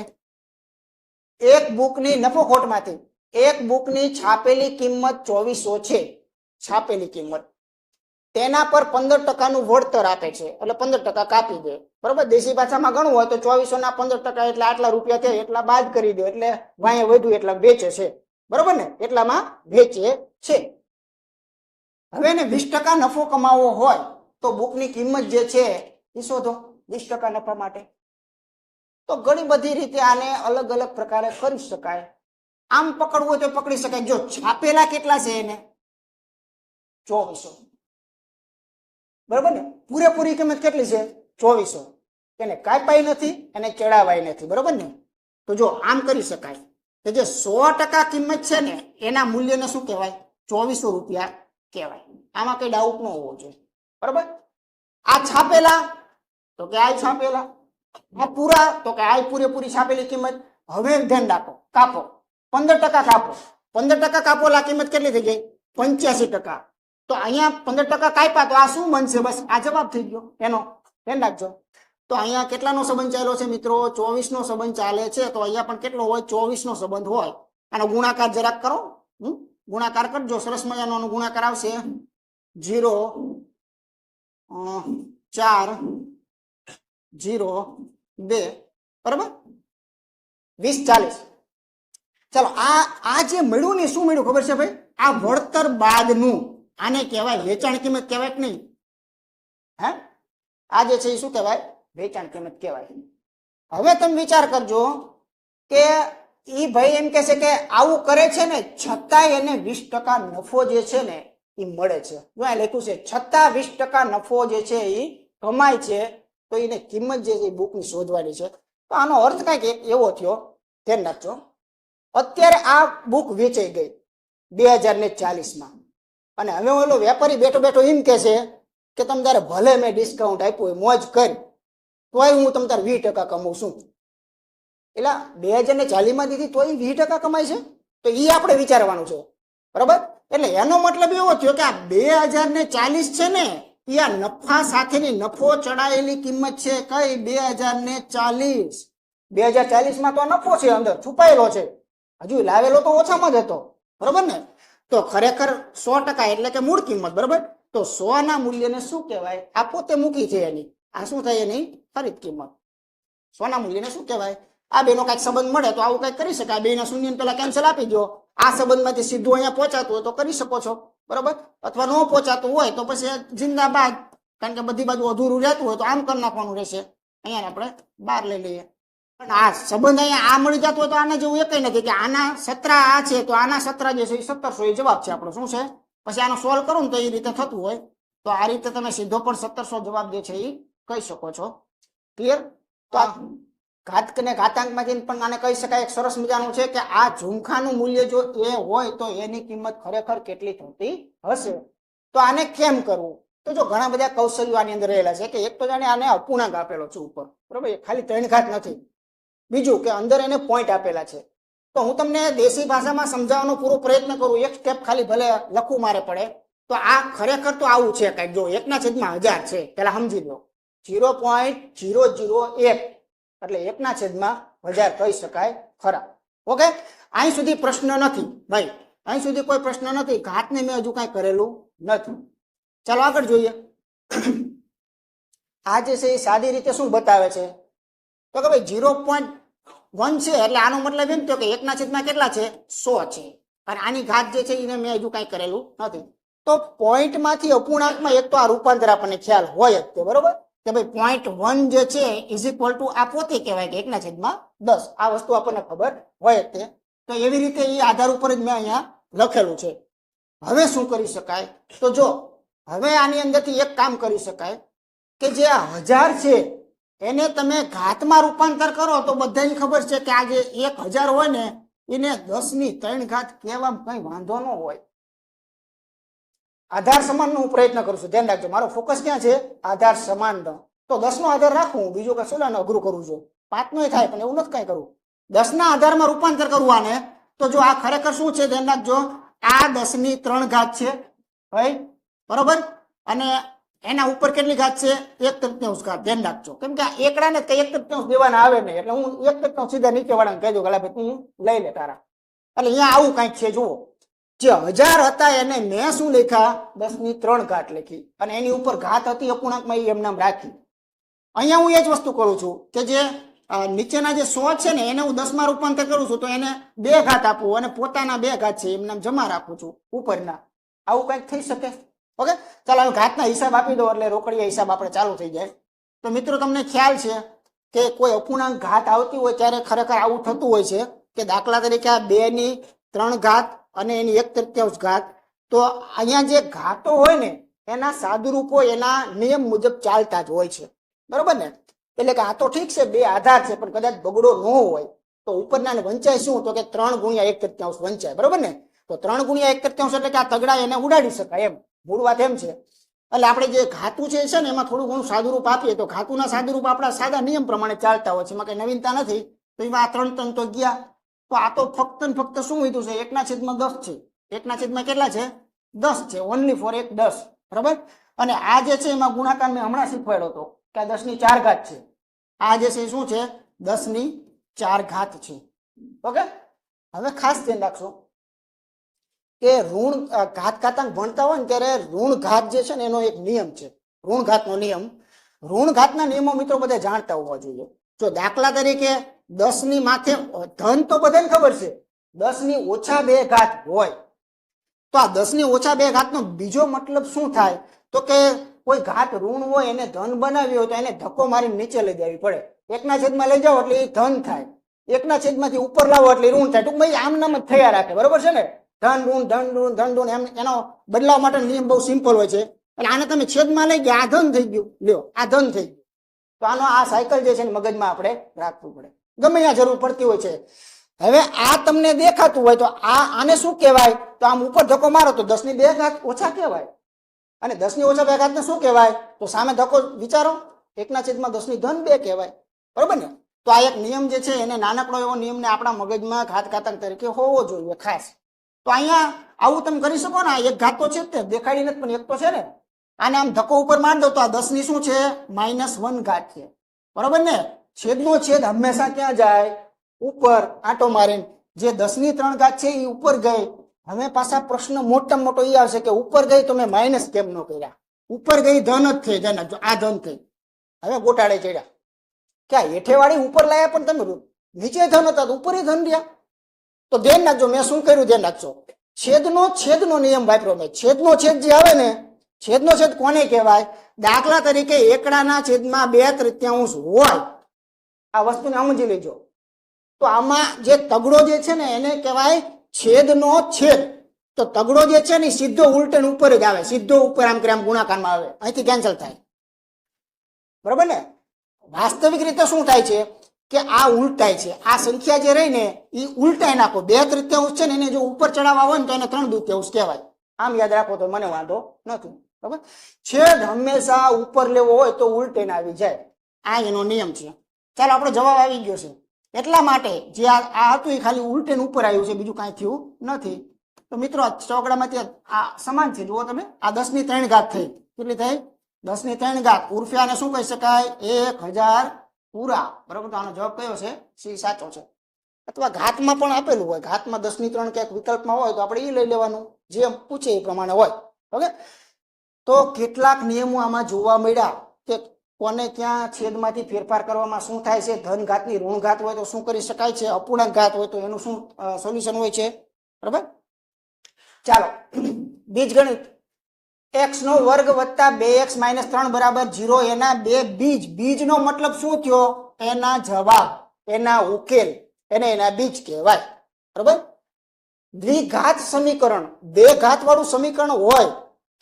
એક બુકની નફો ખોટમાંથી એક બુકની છાપેલી કિંમત 2400 છે. છાપેલી કિંમત, તેના પર 15% વળતર આપે છે, એટલે 15% કાપી દે, બરોબર. દેશી ભાષામાં ગણવું હોય તો 2400 ના 15% એટલે આટલા રૂપિયા થયા, એટલા બાદ કરી દો, એટલે વાંહે વધુ એટલા વેચે છે, બરોબર ને. એટલામાં વેચે છે. હવે એને 20% નફો કમાવવો હોય તો બુકની કિંમત જે છે એ શોધો. 20% નફા માટે તો ઘણી બધી રીતે આને અલગ અલગ પ્રકારે કરી શકાય. આમ પકડવું હોય તો પકડી શકાય. જો છાપેલા કેટલા છે એને 2400, બરાબર ને? પૂરેપૂરી કિંમત કેટલી છે? 2400. એને કાપાઈ નથી અને ચડાવાય નથી, બરોબર ને? તો જો આમ કરી શકાય કે જે 100% કિંમત છે ને એના મૂલ્યને શું કહેવાય? 2400 રૂપિયા કહેવાય. આમાં કઈ ડાઉટ ન હોવો જોઈએ, બરાબર? આ છાપેલા તો કે આ છાપેલા, આ પૂરા તો કે આ પૂરેપૂરી છાપેલી કિંમત. હવે ધ્યાન રાખો, કાપો 15% કાપો, 15% કાપો એટલે આ કિંમત કેટલી થઈ ગઈ? 85%. તો અહીંયા 15% કાપ્યા તો આ શું બનશે? બસ આ જવાબ થઈ ગયો એનો, ધ્યાન રાખજો. તો અહીંયા કેટલાનો સંબંધ ચાલ્યો છે મિત્રો? 24 નો સંબંધ ચાલે છે. તો અહીંયા પણ કેટલો હોય? 24 નો સંબંધ હોય. આનો ગુણાકાર જરાક કરો, ગુણાકાર કરજો, સરસ મજાનો ગુણાકાર આવશે 0 4 0 2, બરાબર? 20 40. ચાલો આ જે મળ્યું ને, શું મળ્યું ખબર છે ભાઈ? આ વળતર બાદનું, આને કહેવાય વેચાણ કિંમત, કહેવાય કે નહીં? હે, આ જે છે એ શું કહેવાય? વેચાણ કિંમત કહેવાય. હવે તમે વિચાર કરજો કે ઈ ભાઈ એમ કહે છે કે આવું કરે છે ને છતાંય એને 20% નફો જે છે ને એ મળે છે. જો આ લખ્યું છે છતાં 20% નફો જે છે એ કમાય છે, તો એને કિંમત જે છે બુકની શોધવાની છે. તો આનો અર્થ કઈક એવો થયો, ધ્યાન રાખજો. અત્યારે આ બુક વેચાઈ ગઈ 2040 અને હવે ઓલો વેપારી બેઠો બેઠો એમ કે છે કે તમે તારે ભલે મેં ડિસ્કાઉન્ટ આપ્યું હોય, મોજ કરી, તોય હું તમે તારે 20% કમાઉં છું. એટલે 2040 દીધી તોય 20% કમાય છે. તો એ આપણે વિચારવાનું છે, બરાબર? એટલે એનો મતલબ એવો થયો કે આ 2040 છે ને એ આ નફા સાથેની નફો ચડાયેલી કિંમત છે. કઈ? 2040. 2040 તો નફો છે, અંદર છુપાયેલો છે, હજુ લાવેલો તો ઓછામાં જ હતો, બરોબર ને? તો ખરેખર 100% એટલે કે મૂળ કિંમત, બરોબર? તો 100 ના મૂલ્યને શું કહેવાય? આ પોતે મૂકી છે એની, આ શું થાય? એની ખરીદ કિંમત. 100 ના મૂલ્યને શું કહેવાય? આ બેનો કઈક સંબંધ મળે તો આવું કઈક કરી શકાય. બે ના શૂન્ય પેલા કેન્સલ આપી દો. આ સંબંધમાંથી સીધું અહીંયા પહોંચાતું હોય તો કરી શકો છો, બરોબર? અથવા ન પહોંચાતું હોય તો પછી જિંદાબાદ, કારણ કે બધી બાજુ અધૂરું રહેતું હોય તો આમ કરી નાખવાનું રહેશે. અહીંયા આપણે બહાર લઈ લઈએ. પણ આ સંબંધ અહીંયા આ મળી જતો હોય તો આને જેવું એકઈ નથી કે આના 17 આ છે તો આના 17 જે છે એ 1700 એ જવાબ છે આપણો. શું છે? પછી આનો સોલ્વ કરો ને તો એ રીતે થતું હોય. તો આ રીતે તમે સીધો પણ 1700 જવાબ જે છે એ કહી શકો છો. ક્લિયર? તો આ ઘાતક ને ઘાતાંકમાંથી પણ આને કહી શકાય. એક સરસ મજાનું છે કે આ ઝુમખાનું મૂલ્ય જો એ હોય તો એની કિંમત ખરેખર કેટલી થતી હશે. તો આને કેમ કરવું? તો જો ઘણા બધા કૌશલ્યો આની અંદર રહેલા છે કે એક તો જાણે આને અપૂર્ણાંક આપેલો છે ઉપર, બરોબર? ખાલી 3 ઘાત નથી. બીજું કે અંદર એને પોઈન્ટ આપેલા છે. તો હું તમને દેશી ભાષામાં સમજાવવાનો પૂરો પ્રયત્ન કરું, એક સ્ટેપ ખાલી ભલે લખવું મારે પડે. તો આ ખરેખર તો આવું છે કઈક. જો 1/1000 છે, પેલા સમજી લો. 0.001 એટલે 1/1000 કહી શકાય ખરા. ઓકે, અહીં સુધી પ્રશ્ન નથી ભાઈ, અહીં સુધી કોઈ પ્રશ્ન નથી. ઘાતને મેં હજુ કઈ કરેલું નથી. ચાલો આગળ જોઈએ. આ જે છે એ સાદી રીતે શું બતાવે છે તો કે ભાઈ 0.1 છે એટલે આનો મતલબ એમ થયો કે 1/1000 કેટલા છે? 100 છે. અને આની ઘાત જે છે એને મેં હજુ કઈ કરેલું નથી. તો પોઈન્ટ માંથી અપૂર્ણાંકમાં એક તો આ રૂપાંતર આપણને ખ્યાલ હોય જ તે, બરોબર? કે ભાઈ 0.1 જે છે ઇઝ ઇક્વલ ટુ આ પોતે કહેવાય કે 1/10. આ વસ્તુ આપણને ખબર હોય જ તે. તો એવી રીતે એ આધાર ઉપર જ મેં અહીંયા લખેલું છે. હવે શું કરી શકાય? તો જો હવે આની અંદરથી એક કામ કરી શકાય કે જે 1000 છે એને તમે ઘાતમાં રૂપાંતર કરો તો બધાને ખબર છે કે આ જે 1000 હોય ને એને 10⁻³ કહેવામાં કઈ વાંધો ન હોય. આધાર સમાનનો હું પ્રયત્ન કરું છું, ધ્યાન રાખજો. મારો ફોકસ ક્યાં છે? આધાર સમાનનો. તો 10 નો આધાર રાખું, બીજું કશું ને અઘરું કરું છું. 5 નોય થાય પણ એવું નથી કઈ કરવું. 10 ના આધારમાં રૂપાંતર કરવું આને. તો જો આ ખરેખર શું છે ધ્યાન રાખજો, આ 10⁻³ છે ભાઈ, બરોબર? અને એના ઉપર કેટલી ઘાત છે? 1/3 ઘાત. ધ્યાન રાખજો, કેમ કે આ એકડાને કઈ 1/3 દેવાના આવે નહીં, એટલે હું 1/3 સીધા નીચે વાળાને કહી દઉં કે ભાઈ તું લઈ લે તારા. એટલે અહીંયા આવું કઈક છે. જુઓ, જે 1000 હતા એને મેં શું લખ્યા? 10⁻³ ઘાત લખી, અને એની ઉપર ઘાત હતી અપૂર્ણાંકમાં એ એમ નામ રાખી. અહીંયા હું એ જ વસ્તુ કરું છું કે જે નીચેના જે 100 છે ને એને હું 10 માં રૂપાંતર કરું છું તો એને 2 ઘાત આપું અને પોતાના 2 ઘાત છે એમ નામ જમા રાખું છું ઉપરના. આવું કઈક થઈ શકે. ઓકે, ચાલો હવે ઘાતના હિસાબ આપી દો એટલે રોકડીયા હિસાબ આપણે ચાલુ થઈ જાય. તો મિત્રો તમને ખ્યાલ છે કે કોઈ અપૂર્ણાંક ઘાત આવતી હોય ત્યારે ખરેખર આવું થતું હોય છે કે દાખલા તરીકે આ 2⁻³ ઘાત અને એની 1/3 ઘાત. તો અહીંયા જે ઘાતો હોય ને એના સાદુરૂપો એના નિયમ મુજબ ચાલતા જ હોય છે, બરોબર ને? એટલે કે આ તો ઠીક છે, બે આધાર છે, પણ કદાચ બગડો ન હોય તો ઉપરના વંચાય શું? તો કે 3 ગુણ્યા 1/3 વંચાય, બરોબર ને? તો 3 ગુણ્યા 1/3 એટલે કે આ તગડા એને ઉડાડી શકાય, એમ મૂળ વાત એમ છે. એટલે આપણે જે ઘાતું છે ને એમાં થોડું ઘણું સાદુરૂપ આપીએ તો ઘાતુના સાદુરૂપ આપણા સાદા નિયમ પ્રમાણે ચાલતા હોય છે, એમાં કઈ નવીનતા નથી. તો એમાં આ 3 તો ગયા. તો આ તો ફક્ત ને ફક્ત શું લીધું છે? 1/10 છે. 1/10 કેટલા છે? 10 છે. ઓનલી ફોર 1 10, બરાબર? અને આ જે છે એમાં ગુણાકાર મેં હમણાં શીખવાડ્યો હતો કે આ 10⁴ છે. આ જે છે શું છે? 10⁴ છે. ઓકે, હવે ખાસ ધ્યાન રાખશો કે ઋણ ઘાતાંક ભણતા હોય ને ત્યારે ઋણ ઘાત જે છે ને એનો એક નિયમ છે, ઋણ ઘાતનો નિયમ. ઋણ ઘાતના નિયમો મિત્રો બધા જાણતા હોવા જોઈએ. જો દાખલા તરીકે 10 ની માથે ધન તો બધાને ખબર છે, 10⁻2 હોય તો આ 10⁻2 નો બીજો મતલબ શું થાય? તો કે કોઈ ઘાત ઋણ હોય એને ધન બનાવી હોય તો એને ધક્કો મારીને નીચે લઈ દેવી પડે. 1/છેદમાં લઈ જાઓ એટલે એ ધન થાય, 1/છેદમાંથી ઉપર લાવો એટલે ઋણ થાય. ટૂંકમાં આમ નામ જ થયા રાખે, બરોબર છે ને? ધન ઋણ ધન ઋણ ધન ઋણ એમ એનો બદલાવ માટે નિયમ બહુ સિમ્પલ હોય છે. એટલે આને તમે છેદમાં લઈ ગયા, આ ધન થઈ ગયું, લ્યો આ ધન થઈ ગયું. તો આનો આ સાયકલ જે છે ને મગજમાં આપણે રાખવું પડે, ગમે ત્યાં જરૂર પડતી હોય છે. હવે આ તમને દેખાતું હોય તો આને શું કહેવાય? તો આમ ઉપર ધક્કો મારો તો 10⁻2 ઓછા કહેવાય. અને 10⁻2 ને શું કહેવાય? તો સામે ધક્કો વિચારો, 1/10 કહેવાય, બરોબર ને? તો આ એક નિયમ જે છે એને નાનકડો એવો નિયમને આપણા મગજમાં ઘાતાંક તરીકે હોવો જોઈએ ખાસ. તો અહીંયા આવું તમે કરી શકો ને, એક ઘાત તો છે જ તે દેખાડી નથી પણ એક તો છે ને. આને આમ ધક્કો ઉપર માર દો તો આ 10 ની શું છે? -1 છે, બરોબર ને? છેદનો છેદ હંમેશા ક્યાં જાય? ઉપર આંટો મારીને. જે 10⁻3 છે એ ઉપર ગઈ. હવે પાછા પ્રશ્ન મોટામાં મોટો એ આવશે કે ઉપર ગઈ તો મેં માઇનસ કેમ ન કર્યા? ઉપર ગઈ ધન જ થઈ જાય, આ ધન થઈ. હવે ગોટાળે ચડ્યા ક્યાં? હેઠેવાળી ઉપર લાયા પણ તમે નીચે ધન હતા ઉપર ધન રહ્યા. તો ધ્યાન રાખજો, મેં શું કર્યું ધ્યાન રાખજો. છેદનો નિયમ વાપર્યો મેં. છેદનો છેદ જે આવે ને, છેદનો છેદ કોને કહેવાય? દાખલા તરીકે એકડાના છેદમાં 2/3 હોય, આ વસ્તુને સમજી લેજો. તો આમાં જે તગડો જે છે ને એને કહેવાય છેદનો છેદ. તો તગડો જે છે ને સીધો ઉલટે ઉપર જ આવે, સીધો ઉપર આમ કરે આમ ગુણાકારમાં આવે, અહીંથી કેન્સલ થાય, બરોબર ને? વાસ્તવિક રીતે શું થાય છે કે આ ઉલટાય છે. આ સંખ્યા જે રહી ને એ ઉલટાઈ નાખો. 2/3 છે ને એને જો ઉપર ચડાવવા હોય ને તો એને 3/2 કહેવાય. આમ યાદ રાખો તો મને વાંધો નથી, બરાબર? છેદ હંમેશા ઉપર લેવો હોય તો ઉલટીને આવી જાય, આ એનો નિયમ છે. ચાલો આપણો જવાબ આવી ગયો છે. એટલા માટે જે આ હતું એ ખાલી ઉલટીને ઉપર આવ્યું છે, બીજું કાંઈ થયું નથી. તો મિત્રો ચોકડામાંથી આ સમાન છે, જુઓ તમે. આ 10⁻3 થઈ. કેટલી થઈ? 10⁻3. ઉર્ફે આને શું કહી શકાય? 1000 પૂરા, બરોબર? તો આનો જવાબ કયો છે? સી સાચો છે. અથવા ઘાતમાં પણ આપેલું હોય, ઘાતમાં 10⁻3 ક્યાંક વિકલ્પમાં હોય તો આપણે એ લઈ લેવાનું, જે પૂછે એ પ્રમાણે હોય. ઓકે, તો કેટલાક નિયમો આમાં જોવા મળ્યા કે કોને ક્યાં છેદમાંથી ફેરફાર કરવામાં શું થાય છે. ધન ઘાતની ઋણ ઘાત હોય તો શું કરી શકાય છે, અપૂર્ણાંક ઘાત હોય તો એનું શું સોલ્યુશન હોય છે, બરાબર? ચાલો બીજગણિત. x² + 2x - 3 = 0 એના બે બીજ. બીજનો મતલબ શું થયો? એના જવાબ, એના ઉકેલ, એના બીજ કહેવાય, બરાબર? દ્વિઘાત સમીકરણ, બે ઘાત વાળું સમીકરણ હોય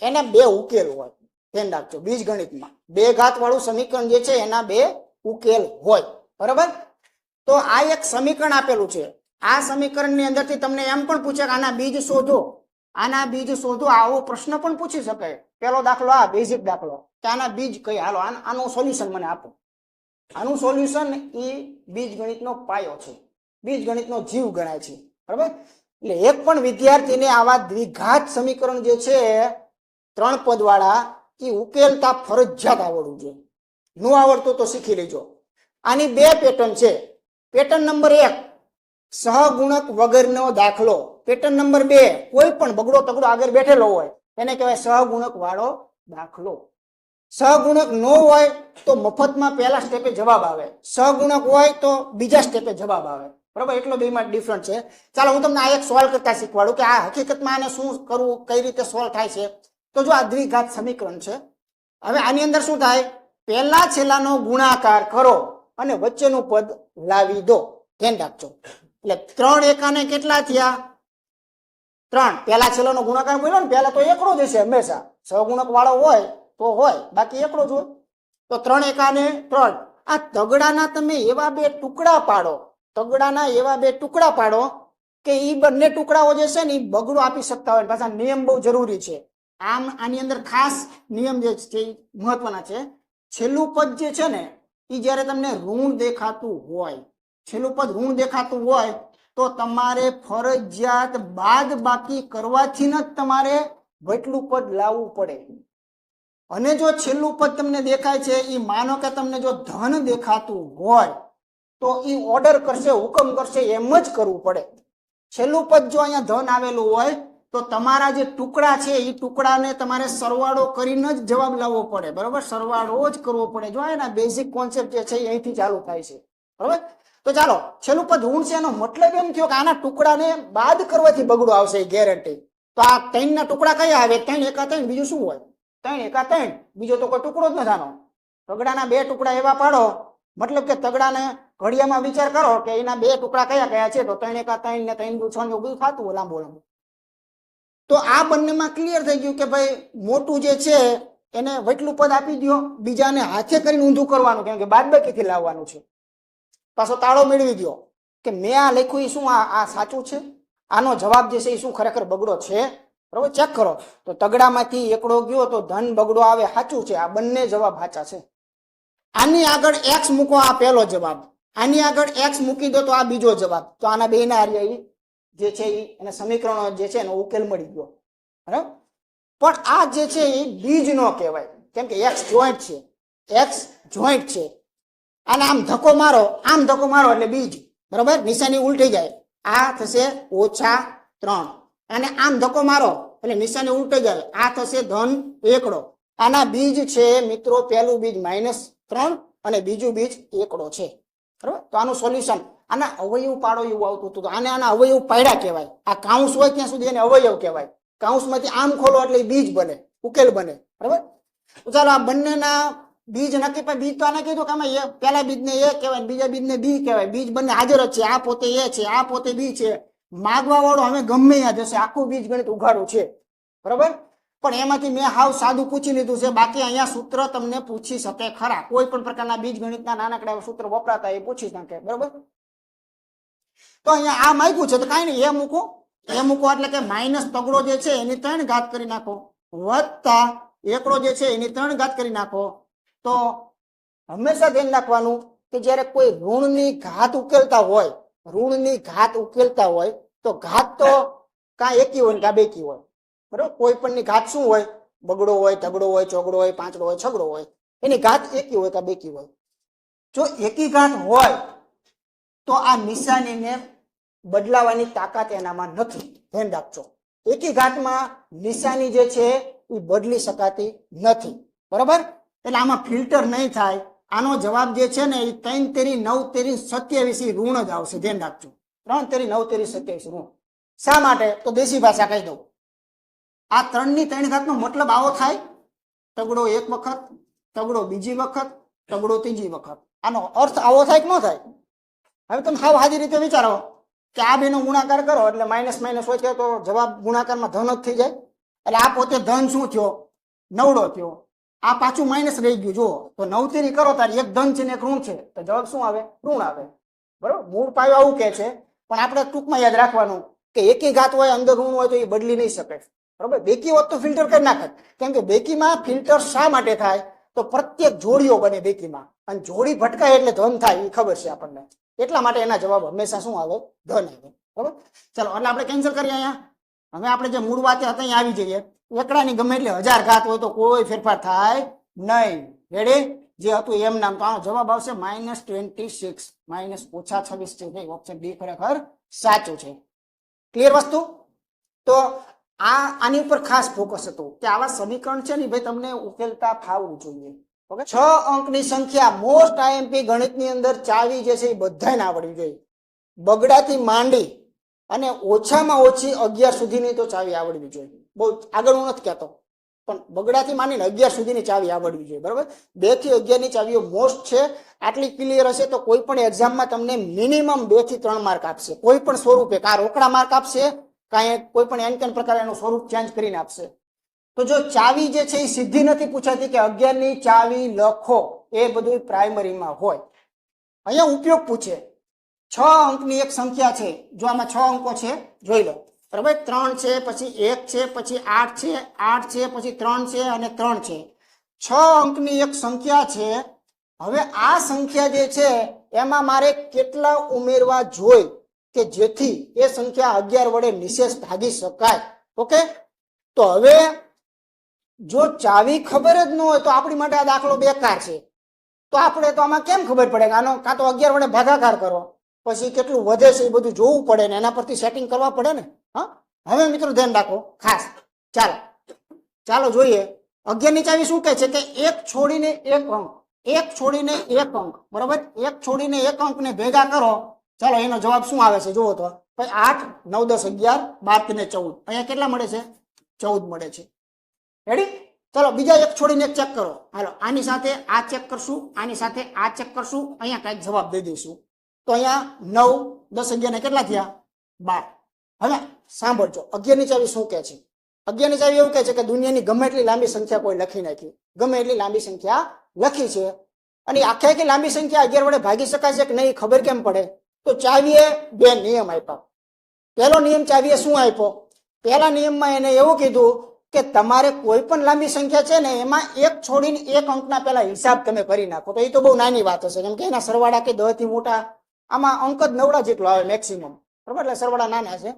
એના બે ઉકેલ હોય. ધ્યાન રાખજો, બીજગણિતમાં બે ઘાત વાળું સમીકરણ જે છે એના બે ઉકેલ હોય, બરાબર? તો આ એક સમીકરણ આપેલું છે. આ સમીકરણની અંદરથી તમને એમ પણ પૂછે કે આના બીજ શોધો, આના બીજ શોધો, આવો પ્રશ્ન પણ પૂછી શકાય. પેલો દાખલો આ બેઝિક દાખલો કે આના બીજ કઈ, હાલો આનું સોલ્યુશન મને આપો. આનું સોલ્યુશન એ બીજગણિતનો પાયો છે, બીજગણિતનો જીવ ગણાય છે, બરાબર? એટલે એક પણ વિદ્યાર્થીને આવા દ્વિઘાત સમીકરણ જે છે 3 પદ વાળા એ ઉકેલતા ફરજિયાત આવડવું જોઈએ. ન આવડતું તો શીખી લેજો. આની બે પેટર્ન છે. પેટર્ન નંબર 1 સહગુણક વગરનો દાખલો. પેટર્ન નંબર 2 કોઈ પણ બગડો તગડો આગળ બેઠેલો હોય એને કહેવાય સહગુણક વાળો દાખલો. સહગુણક ન હોય તો મફતમાં પહેલા સ્ટેપે જવાબ આવે, સહગુણક હોય તો બીજા સ્ટેપે જવાબ આવે, બરાબર? એટલો બેમાં ડિફરન્ટ છે. ચાલો હું તમને આ એક સોલ્વ કરતા શીખવાડું કે આ હકીકતમાં આને શું કરવું, કઈ રીતે સોલ્વ થાય છે. તો જો આ દ્વિઘાત સમીકરણ છે. હવે આની અંદર શું થાય? પહેલા છેલ્લાનો ગુણાકાર કરો અને વચ્ચેનું પદ લાવી દો. ધ્યાન રાખજો. એટલે 3 એકાને કેટલા થયા? 3. પહેલા છેલ્લાનો ગુણાકાર બોલ્યો ને, પહેલા તો એકડો જ હશે હંમેશા. સહગુણક વાળો હોય તો હોય, બાકી એકડો જ હોય. તો 3 એકા ને 3. આ તગડાના તમે એવા બે ટુકડા પાડો, તગડાના એવા બે ટુકડા પાડો કે એ બંને ટુકડાઓ જે છે ને એ બગડો આપી શકતા હોય. પાછા નિયમ બહુ જરૂરી છે. આમ આની અંદર ખાસ નિયમ જે છે એ મહત્વના છે. છેલ્લું પદ જે છે ને એ જ્યારે તમને ઋણ દેખાતું હોય, છેલ્લું પદ ઋણ દેખાતું હોય તો તમારે ફરજિયાત બાદ બાકી કરવાથી જ તમારે વચલું પદ લાવવું પડે. અને જો છેલ્લું પદ તમને દેખાય છે એ માનો કે તમને જો ધન દેખાતું હોય તો એ ઓર્ડર કરશે, હુકમ કરશે, એમ જ કરવું પડે. છેલ્લું પદ જો અહીંયા ધન આવેલું હોય તો તમારા જે ટુકડા છે એ ટુકડાને તમારે સરવાળો કરીને જ જવાબ લાવવો પડે. બરોબર, સરવાળો જ કરવો પડે. જો એના બેઝિક કોન્સેપ્ટ જે છે એ અહીંથી ચાલુ થાય છે. બરોબર, તો ચાલો છેલ્લું પદ ઋણ છે એનો મતલબ એમ થયો કે આના ટુકડાને બાદ કરવાથી બગડો આવશે, એ ગેરંટી. તો આ 3 ના ટુકડા કયા આવે? 3 એકા 3. બીજું શું હોય? 3 એકા 3. બીજો તો કોઈ ટુકડો જ નથી આનો. તગડાના 2 ટુકડા એવા પાડો, મતલબ કે તગડાને ઘડિયામાં વિચાર કરો કે એના 2 ટુકડા કયા કયા છે, તો 3 એકા 3 ને 3 દુ 6 ને બધું થતું હોય લાંબુ લાંબુ. તો આ બંનેમાં ક્લિયર થઈ ગયું કે ભાઈ મોટું જે છે એને વચલું પદ આપી દો, બીજાને હાથે કરીને ઊંધું કરવાનું, કેમ કે બાદબાકીથી લાવવાનું છે. પાછો તાળો મેળવી દો કે મેં આ લખ્યું એ શું આ સાચું છે, આનો જવાબ જે છે એ શું ખરેખર બગડો છે. બરોબર, ચેક કરો. તો તગડામાંથી એકડો ગયો તો ધન બગડો આવે, સાચું છે. આ બંને જવાબ સાચા છે. આની આગળ x મૂકો, આ પહેલો જવાબ. આની આગળ x મૂકી દો તો આ બીજો જવાબ. તો આના બેના હારે જે છે એને સમીકરણો જે છે એનો ઉકેલ મળી ગયો. બરાબર, પણ આ જે છે એ બીજ નો કહેવાય, કેમ કે x જોઈન્ટ છે, x જોઈન્ટ છે. અને આમ ધક્કો મારો, આમ ધક્કો મારો એટલે બીજ. બરાબર, નિશાની ઉલટી જાય, આ થશે -3. અને આમ ધક્કો મારો એટલે નિશાની ઉલટી જાય, આ થશે ધન એકડો. આના બીજ છે મિત્રો, પહેલું બીજ -3 અને બીજું બીજ એકડો છે. બરાબર, તો આનું સોલ્યુશન, આના અવયવ પાડો એવું આવતું હતું, તો આને આના અવયવ પાડ્યા કહેવાય. આ કાઉન્સ હોય ત્યાં સુધી એને અવયવ કહેવાય. કાઉન્સમાંથી આમ ખોલો એટલે બીજ બને, ઉકેલ બને. બરાબર, તો ચાલો આ બંનેના બીજ નક્કી. પણ બીજ તો આને કીધું કે આમાં પહેલા બીજને a કહેવાય, બીજા બીજને b કહેવાય. બીજ બંને હાજર જ છે, આ પોતે a છે, આ પોતે b છે. માગવા વાળો હવે ગમે ત્યાં જશે, આખું બીજ ગણિત ઉઘાડું છે. બરાબર, પણ એમાંથી મેં હાવ સાદું પૂછી લીધું છે. બાકી અહીંયા સૂત્ર તમને પૂછી શકે ખરા, કોઈ પણ પ્રકારના બીજ ગણિતના નાનકડા સૂત્ર વપરાતા એ પૂછી શકે. બરાબર, તો અહીંયા આ માંગ્યું છે તો કાંઈ નહીં, એ મૂકો એટલે કે માઇનસ તગડો જે છે એની 3 ઘાત કરી નાખો, વત્તા એકડો જે છે એની 3 ઘાત કરી નાખો. તો હંમેશા ધ્યાન રાખવાનું કે જ્યારે કોઈ ઋણની ઘાત ઉકેલતા હોય, ઋણની ઘાત ઉકેલતા હોય તો ઘાત તો કાં એકી હોય ને કાં બેકી હોય. બરાબર, કોઈ પણની ઘાત શું હોય? બગડો હોય, તગડો હોય, ચોગડો હોય, પાંચડો હોય, છગડો હોય. એની ઘાત એકી હોય કાં બેકી હોય. જો એકી ઘાત હોય તો આ નિશાનીને બદલાવાની તાકાત એનામાં નથી. ધ્યાન રાખજો, એકી ઘાતમાં નિશાની જે છે એ બદલી શકાતી નથી. બરાબર, એટલે આમાં ફિલ્ટર નહીં થાય. આનો જવાબ જે છે ને એ 3 તેરી 9 તેરી 27 ઋણ જ આવશે. ધ્યાન રાખજો, 3 તેરી 9 તેરી 27 ઋણ. શા માટે? તો દેશી ભાષા કહી દઉં. આ 3 ની 3 ઘાતનો મતલબ આવો થાય, તગડો એક વખત, તગડો બીજી વખત, તગડો ત્રીજી વખત. આનો અર્થ આવો થાય કે ન થાય? હવે તમે હાવ સાદી રીતે વિચારો કે આ બેનો ગુણાકાર કરો એટલે માઇનસ માઇનસ હોય તો જવાબ ગુણાકારમાં ધન જ થઈ જાય. એટલે આ પોતે ધન શું થયો? નવડો થયો. આ પાછું માઇનસ રહી ગયું. જુઓ, તો 9 તેરી કરો તારી એક ધન છે ને એક ઋણ છે, તો જવાબ શું આવે? ઋણ આવે. બરોબર, મૂળ પાયો આવું કે છે. પણ આપણે ટૂંકમાં યાદ રાખવાનું કે એકી ઘાત હોય, અંદર ઋણ હોય તો એ બદલી નહીં શકે. બરોબર, બેકી હોત તો ફિલ્ટર કરી નાખે. કેમ કે બેકીમાં ફિલ્ટર શા માટે થાય? તો પ્રત્યેક જોડીઓ બને બેકીમાં, અને જોડી ભટકાય એટલે ધન થાય એ ખબર છે આપણને. એટલા માટે એના જવાબ હંમેશા શું આવે? ધન આવે. બરોબર, ચાલો એટલે આપણે કેન્સલ કરીએ અહીંયા. હવે આપણે જે મૂળ વાત હતા અહીંયા આવી જઈએ. એકડાની ગમે એટલે 1000 ઘાત હોય તો કોઈ ફેરફાર થાય નહીં. રેડી, જે હતું એમ નામ. તો આનો જવાબ આવશે -26, -26 છે. ઓપ્શન ડી ખરેખર સાચું છે. ક્લિયર વસ્તુ? તો આની ઉપર ખાસ ફોકસ હતું કે આવા સમીકરણ છે ને ભાઈ તમને ઉકેલતા ફાવવું જોઈએ. ઓકે, 6 અંકની સંખ્યા મોસ્ટ આઈએમપી ગણિતની અંદર ચાવી જે છે એ બધાને આવડવી જોઈએ. બગડાથી માંડી અને ઓછામાં ઓછી 11 સુધીની તો ચાવી આવડવી જોઈએ. બહુ આગળ હું નથી કહેતો, પણ બગડાથી માંડીને 11 સુધીની ચાવી આવડવી જોઈએ. બરાબર, 2 થી 11 ની ચાવીઓ મોસ્ટ છે. આટલી ક્લિયર હશે તો કોઈ પણ એક્ઝામમાં તમને મિનિમમ 2 થી 3 માર્ક આપશે. કોઈ પણ સ્વરૂપે, કાં રોકડા માર્ક આપશે, કાંઈ કોઈ પણ એન પ્રકાર એનું સ્વરૂપ ચેન્જ કરીને આપશે. તો જો ચાવી જે છે એ સીધી નથી પૂછાતી કે 11 ની ચાવી લખો, એ બધું પ્રાઇમરીમાં હોય. અહીંયા ઉપયોગ પૂછે. 6 અંકની એક સંખ્યા છે, જો આમાં 6 અંકો છે જોઈ લો, બરાબર. 3 છે, પછી 1 છે, પછી 8 છે, 8 છે, પછી 3 છે અને 3 છે. 6 અંકની એક સંખ્યા છે. હવે આ સંખ્યા જે છે એમાં મારે કેટલા ઉમેરવા જોઈ કે જેથી એ સંખ્યા 11 વડે નિશેષ ભાગી શકાય. ઓકે, તો હવે જો ચાવી ખબર જ ન હોય તો આપણી માટે આ દાખલો બેકાર છે. તો આપણે તો આમાં કેમ ખબર પડે કે આનો કાં તો 11 વડે ભાગાકાર કરો, પછી કેટલું વધે છે એ બધું જોવું પડે ને એના પરથી સેટિંગ કરવા પડે ને. હા, હવે મિત્રો ધ્યાન રાખો ખાસ. ચાલો જોઈએ 11 ની ચાવી શું કહે છે કે એક છોડીને એક અંક, એક છોડીને એક અંક, બરોબર. એક છોડીને એક અંક ને ભેગા કરો. ચાલો એનો જવાબ શું આવે છે જુઓ તો. ભાઈ 8 9 10 11 12 ને 14, અહીંયા કેટલા મળે છે? 14 મળે છે. રેડી? ચલો બીજા એક છોડીને એક ચેક કરો. હાલો આની સાથે આ ચેક કરશું, આની સાથે આ ચેક કરશું, અહીંયા કઈક જવાબ દઈ દઈશું. તો અહીંયા 9 10 11 ને કેટલા થયા? 12. હવે સાંભળજો 11 ની ચાવી શું કહે છે. 11 ની ચાવી એવું કહે છે કે દુનિયાની ગમે એટલી લાંબી સંખ્યા કોઈ લખી નાખી, ગમે એટલી લાંબી સંખ્યા લખી છે અને આખે આખી લાંબી સંખ્યા 11 વડે ભાગી શકાય છે કે નહીં ખબર કેમ પડે? તો ચાવીએ બે નિયમ આપ્યા. પહેલો નિયમ ચાવીએ શું આપ્યો? પહેલા નિયમમાં એને એવું કીધું કે તમારે કોઈ પણ લાંબી સંખ્યા છે ને એમાં એક છોડીને એક અંકના પહેલા હિસાબ તમે કરી નાખો. તો એ તો બહુ નાની વાત હશે, કેમ કે એના સરવાળા કે 10 થી મોટા આમાં અંક જ 9 જેટલો આવે મેક્સિમમ, બરાબર. એટલે સરવાળા નાના છે.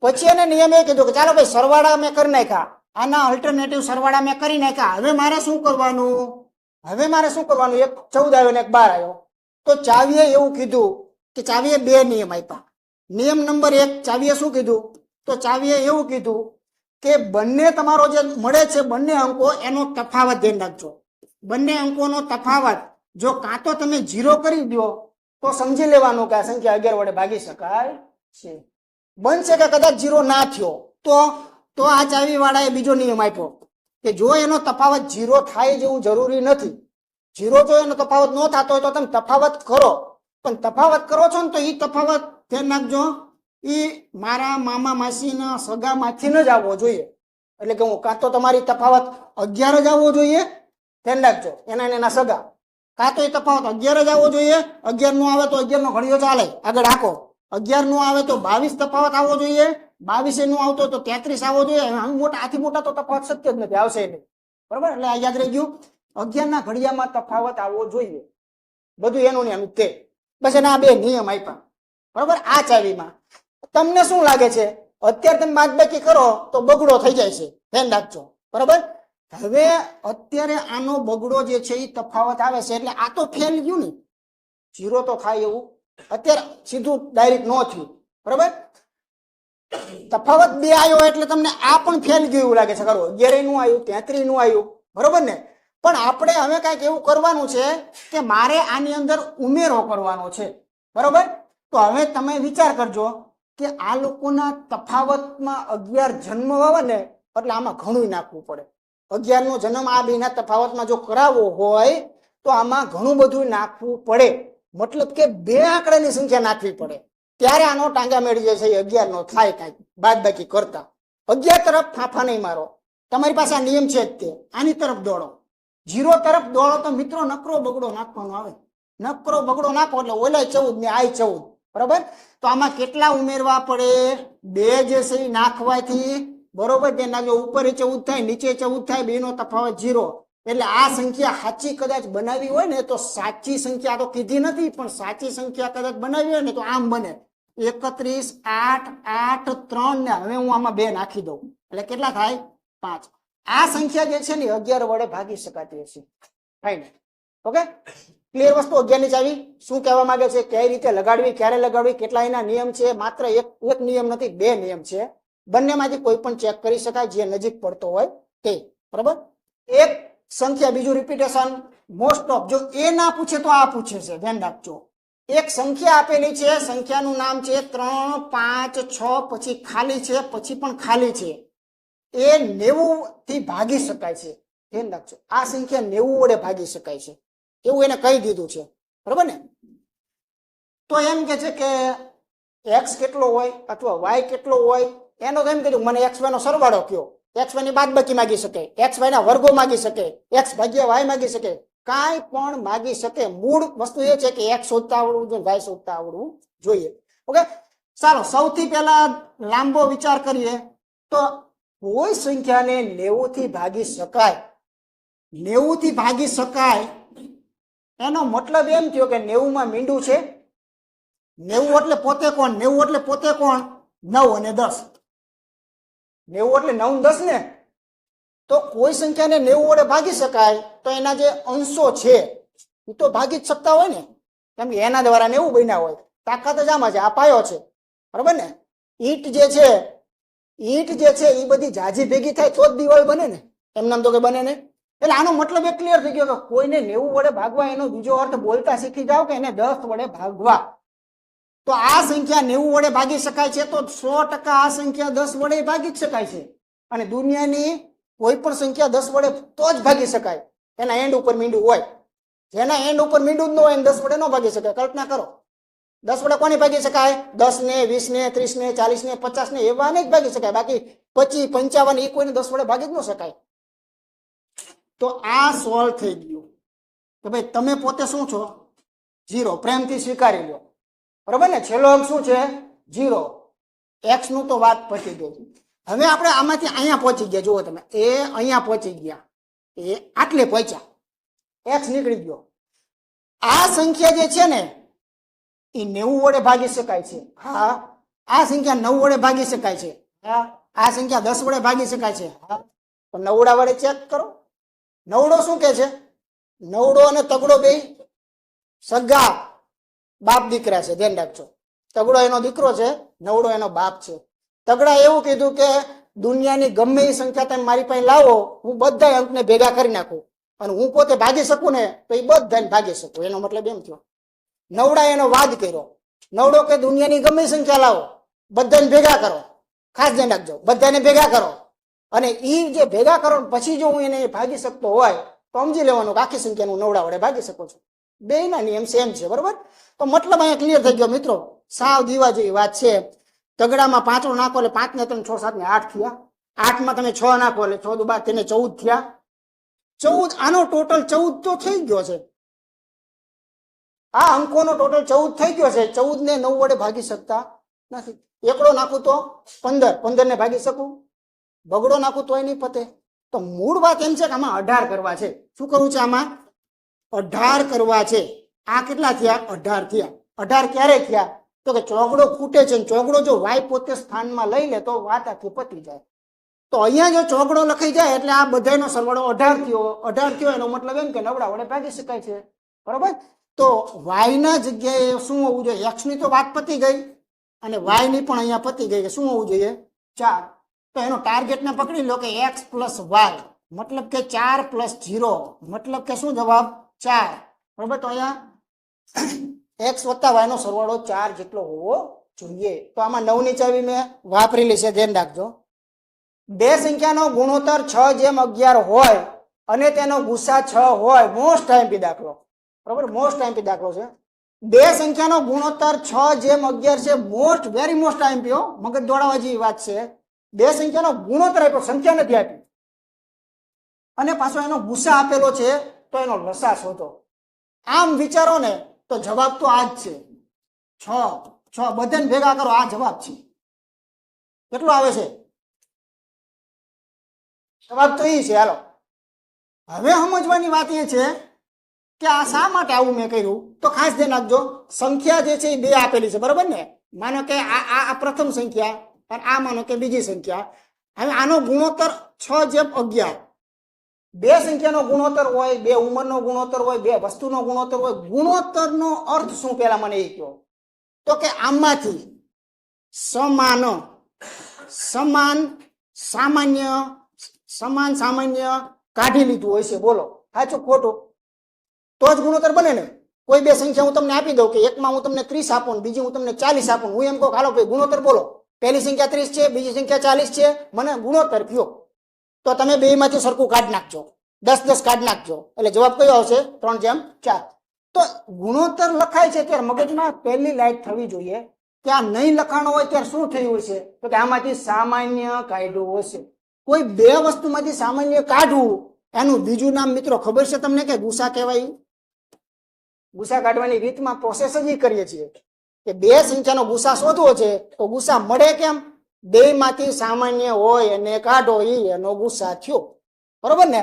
પછી એને નિયમ એ કીધું કે ચાલો ભાઈ સરવાળા મેં કરી નાખ્યા, આના અલ્ટરનેટિવ સરવાળા મેં કરી નાખ્યા. હવે મારે શું કરવાનું? એક 14 આવ્યો ને એક 12 આવ્યો. તો ચાવીએ એવું કીધું કે ચાવીએ બે નિયમ આપ્યા. નિયમ નંબર 1 ચાવીએ શું કીધું? તો ચાવીએ એવું કીધું કે બંને તમારો જે મળે છે બંને અંકો એનો તફાવત ધ્યાન રાખજો. બંને અંકોનો તફાવત જો કાં તો તમે 0 કરી દો તો સમજી લેવાનું કે આ સંખ્યા 11 વડે ભાગી શકાય છે. બનશે કે કદાચ 0 ના થયો તો આ ચાવી વાળાએ બીજો નિયમ આપ્યો કે જો એનો તફાવત 0 થાય જેવું જરૂરી નથી. 0 જો એનો તફાવત ન થતો હોય તો તમે તફાવત કરો, પણ તફાવત કરો છો ને તો એ તફાવત ધ્યાન રાખજો એ મારા મામા માસીના સગામાંથી જ આવવો જોઈએ. એટલે કે હું કાં તો તમારી તફાવત 11 જ આવવો જોઈએ, ધ્યાન રાખજો, એના સગા. કાં તો એ તફાવત 11 જ આવવો જોઈએ. 11 નો આવે તો 11 નો ઘડિયો ચાલે, આગળ હાકો. 11 નો આવે તો 22 તફાવત આવવો જોઈએ. 22 નો આવતો તો 33 આવવો જોઈએ. આથી મોટા તો તફાવત શક્ય જ નથી, આવશે નહીં, બરાબર. એટલે આ યાદ રહી ગયું, 11 ના ઘડિયામાં તફાવત આવવો જોઈએ. બધું એનું નિયમ તે. બસ એના આ બે નિયમ આપ્યા, બરાબર. આ ચાવીમાં તમને શું લાગે છે? અત્યારે તમે બાદબાકી કરો તો બગડો થઈ જાય છે, ધ્યાન રાખજો, બરાબર. હવે અત્યારે આનો બગડો જે છે એ તફાવત આવે છે એટલે આ તો ફેલ ગયું ને, 0 તો થાય એવું અત્યારે સીધું ડાયરેક્ટ ન થયું, બરાબર. તફાવત 2 આવ્યો એટલે તમને આ પણ ફેલ ગયું એવું લાગે છે. ખરું 11 નું આવ્યું, 33 નું આવ્યું, બરોબર ને. પણ આપણે હવે કઈક એવું કરવાનું છે કે મારે આની અંદર ઉમેરો કરવાનો છે, બરોબર. તો હવે તમે વિચાર કરજો કે આ લોકોના તફાવતમાં 11 જન્મ આવે ને એટલે આમાં ઘણું નાખવું પડે. 11 નો જન્મ આ બેના તફાવતમાં જો કરાવવો હોય તો આમાં ઘણું બધું નાખવું પડે. મતલબ કે 2 આંકડાની સંખ્યા નાખવી પડે ત્યારે આનો ટાંગા મેળી જાય છે. 11 નો થાય કાંઈક બાદબાકી કરતા. 11 તરફ ફાંફા નહીં મારો, તમારી પાસે આ નિયમ છે જ તે, આની તરફ દોડો. 0 તરફ દોડો તો મિત્રો નકરો બગડો નાખવાનો આવે. નકરો બગડો નાખો એટલે ઓલા 14 ને આ 14, બરોબર. તો આમાં કેટલા ઉમેરવા પડે? 2 જે છે એ નાખવાથી, બરોબર. તેના જો ઉપર 14 થાય નીચે 14 થાય, બેનો તફાવત 0. એટલે આ સંખ્યા સાચી કદાચ બનાવી હોય ને તો સાચી સંખ્યા તો કીધી નથી, પણ સાચી સંખ્યા કદાચ બનાવી હોય ને તો આમ બને 31 8 8 3 ને હવે હું આમાં 2 નાખી દઉં એટલે કેટલા થાય? 5. આ સંખ્યા જે છે ને 11 વડે ભાગી શકાતી હશે. Fine, okay. ક્લિયર વસ્તુ. 11 ની ચાવી શું કહેવા માંગે છે, કઈ રીતે લગાડવી, ક્યારે લગાડવી, કેટલા એના નિયમ છે? માત્ર એક નિયમ નથી, 2 નિયમ છે. બંનેમાંથી કોઈ પણ ચેક કરી શકાય જે નજીક પડતો હોય તે, બરાબર. એક સંખ્યા, બીજું રિપીટેશન. મોસ્ટ ઓફ જો એ ના પૂછે તો આ પૂછે છે, ધ્યાન રાખજો. એક સંખ્યા આપેલી છે, સંખ્યાનું નામ છે 3 5 6, પછી ખાલી છે, પછી પણ ખાલી છે. એ 90 થી ભાગી શકાય છે, ધ્યાન રાખજો. આ સંખ્યા 90 વડે ભાગી શકાય છે એવું એને કહી દીધું છે, બરાબર ને. તો એમ કે છે કે x કેટલો હોય અથવા y કેટલો હોય એનો તો એમ કીધું મને x y નો સરવાળો કયો. એક્સ વાય ની બાદબાકી માગી શકે, એક્સ વાય ના વર્ગો માગી શકે, એક્સ ભાગ્યા વાય માગી શકે, કાંઈ પણ માગી શકે. મૂળ વસ્તુ એ છે કે એક્સ શોધતા આવડવું જોઈએ, વાય શોધતા આવડવું જોઈએ. ઓકે, ચાલો સૌથી પહેલા લાંબો વિચાર કરીએ તો કોઈ સંખ્યાને 90 થી ભાગી શકાય. 90 થી ભાગી શકાય એનો મતલબ એમ થયો કે 90 માં મીંડું છે. 90 એટલે પોતે કોણ? 90 એટલે પોતે કોણ? 9 અને 10. 90 એટલે 9 અને 10 ને. તો કોઈ સંખ્યાને 90 વડે ભાગી શકાય તો એના જે અંશો છે એ તો ભાગી જ શકતા હોય ને, કેમ કે એના દ્વારા 90 બન્યા હોય. તાકાત જ આમાં છે, આ પાયો છે, બરોબર ને. ઈંટ જે છે એ બધી જાજી ભેગી થાય તો જ દિવાલ બને ને, એમનામ તો કે બને ને. એટલે આનો મતલબ એ ક્લિયર થઈ ગયો કે કોઈને 90 વડે ભાગવા એનો બીજો અર્થ બોલતા શીખી જાઓ કે એને 10 વડે ભાગવા. તો આ સંખ્યા 90 વડે ભાગી શકાય છે તો 100% આ સંખ્યા 10 વડે ભાગી જ શકાય છે. અને દુનિયાની કોઈ પણ સંખ્યા 10 વડે તો જ ભાગી શકાય એના એન્ડ ઉપર મીંડું હોય. જેના એન્ડ ઉપર મીંડું જ ન હોય એને 10 વડે ન ભાગી શકાય. કલ્પના કરો, 10 વડે કોને ભાગી શકાય? 10 ને 20 ને 30 ને 40 ને 50 ને એવા ને જ ભાગી શકાય. બાકી 25 55 એ કોઈને 10 વડે ભાગી જ ન શકાય. તો આ સોલ્વ થઈ ગયું કે ભાઈ તમે પોતે શું છો? 0. પ્રેમથી સ્વીકારી લો, બરોબર ને. છેલ્લો અંક શું છે? 0. એક્સ નું તો વાત પતી ગઈ. હવે આપણે આમાંથી અહીંયા પહોંચી ગયા. જુઓ તમે, એ અહીંયા પહોંચી ગયા, એ આટલે પહોંચ્યા, એક્સ નીકળી ગયો. આ સંખ્યા જે છે ને એ 90 વડે ભાગી શકાય છે. હા, આ સંખ્યા 9 વડે ભાગી શકાય છે. હા, આ સંખ્યા 10 વડે ભાગી શકાય છે. હા, તો નવડા વડે ચેક કરો. નવડો શું કે છે? નવડો અને તગડો બે સગા બાપ દીકરા છે, ધ્યાન રાખજો. તગડો એનો દીકરો છે, નવડો એનો બાપ છે. તગડા એવું કીધું કે દુનિયાની ગમે એ સંખ્યા તમે મારી પાસે લાવો, હું બધા અંકને ભેગા કરી નાખું અને હું પોતે ભાગી શકું ને તો એ બધાને ભાગી શકું. એનો મતલબ એમ થયો. નવડા એનો વાદ કર્યો. નવડો કે દુનિયાની ગમે એ સંખ્યા લાવો, બધાને ભેગા કરો. ખાસ ધ્યાન રાખજો, બધાને ભેગા કરો. અને એ જે ભેગા કરો પછી જો હું એને ભાગી શકતો હોય તો સમજી લેવાનું કે આખી સંખ્યાનું નવડા વડે ભાગી શકું છું. બેયના નિયમ સેમ છે, બરોબર. તો મતલબ અહીંયા ક્લિયર થઈ ગયો મિત્રો. સાવ દીવા જેવી વાત છે. તગડામાં 5 નાખો એટલે 5 ને 3 6 7 ને 8 થયા. 8 માં તમે 6 નાખો એટલે 6 × 12 તેને 14 થયા. 14 આનો ટોટલ 14 તો થઈ ગયો છે. આ અંકોનો ટોટલ 14 થઈ ગયો છે. 14 ને 9 વડે ભાગી શકતા નથી. એકડો નાખું તો 15 ને ભાગી શકું. બગડો નાખું તોય નહીં પતે. તો મૂળ વાત એમ છે કે આમાં 18 કરવા છે. શું કરવું છે? આમાં 18 કરવા છે. આ કેટલા થયા? 18 થયા. 18 ક્યારે થયા? તો કે ચોગડો ખૂટે છે. ચોગડો જો વાય પોતે સ્થાનમાં લઈ લે તો વાત આખી પતી જાય. તો અહીંયા જો ચોગડો લખાઈ જાય એટલે આ બધાનો સરવાળો 18 થયો. 18 થયો એનો મતલબ એમ કે નવડા વડે ભાગી શકાય છે, બરોબર. તો વાય ના જગ્યાએ શું હોવું જોઈએ? એક્સ ની તો વાત પતી ગઈ અને વાય ની પણ અહીંયા પતી ગઈ કે શું હોવું જોઈએ? 4. તો એનો ટાર્ગેટ ને પકડી લો કે x + y મતલબ કે 4 + 0 મતલબ કે શું જવાબ? 4, બરોબર. તો અહીંયા x + y નો સરવાળો 4 જેટલો હોવો જોઈએ. તો આમાં 9 ની ચાવી મેં વાપરેલી છે, ધ્યાન રાખજો. બે સંખ્યાનો ગુણોત્તર 6/11 હોય અને તેનો ગુસા 6 હોય. મોસ્ટ આઈએમપી દાખલો, બરોબર. મોસ્ટ આઈએમપી દાખલો છે. બે સંખ્યાનો ગુણોત્તર 6/11 છે. મોસ્ટ વેરી મોસ્ટ આઈએમપી, મગજ દોડાવવા જેવી વાત છે. બે સંખ્યાનો ગુણોત્તર આપ્યો, સંખ્યા નથી આપી, અને પાછો એનો ગુસા આપેલો છે તો એનો લસા શોધો. આમ વિચારો ને તો જવાબ તો આ જ છે. 6 બધાને ભેગા કરો, આ જવાબ છે. કેટલો આવે છે? જવાબ તો એ છે. હાલો, હવે સમજવાની વાત એ છે કે આ શા માટે આવું મેં કર્યું. તો ખાસ ધ્યાન રાખજો, સંખ્યા જે છે એ બે આપેલી છે, બરોબર ને. માનો કે આ પ્રથમ સંખ્યા અને આ માનો કે બીજી સંખ્યા. હવે આનો ગુણોત્તર 6/11. બે સંખ્યાનો ગુણોત્તર હોય, બે ઉંમરનો ગુણોત્તર હોય, બે વસ્તુનો ગુણોત્તર હોય. ગુણોત્તરનો અર્થ શું પેલા મને એ કહો. તો કે આમાંથી સામાન્ય કાઢી લીધું હોય છે. બોલો સાચું ખોટું? તો જ ગુણોત્તર બને ને. કોઈ બે સંખ્યા હું તમને આપી દઉં કે એકમાં હું તમને 30 આપું ને બીજી હું તમને 40 આપું. હું એમ કહું હાલો ભાઈ ગુણોત્તર બોલો. પહેલી સંખ્યા 30 છે, બીજી સંખ્યા 40 છે, મને ગુણોત્તર કયો. તો તમે બેમાંથી સરખું કાઢી નાખજો, 10 કાઢી નાખજો, એટલે જવાબ કયો આવશે? 3/4. તો ગુણોત્તર લખાય છે ત્યારે મગજમાં પહેલી લાઈટ થવી જોઈએ કે આ નહીં લખાણો હોય ત્યારે શું થયું હશે? તો કે આમાંથી સામાન્ય કાઢ્યું હશે. કોઈ બે વસ્તુમાંથી સામાન્ય કાઢવું એનું બીજું નામ મિત્રો ખબર છે તમને કે ગુસા કહેવાય. ગુસા કાઢવાની રીતમાં પ્રોસેસ જ ઈ કરીએ છીએ કે બે સંખ્યાનો ગુસા શોધવો છે તો ગુસા મળે કેમ? બે માંથી સામાન્ય હોય અને કાઢો એ એનો ગુસા થયો. બરોબર ને?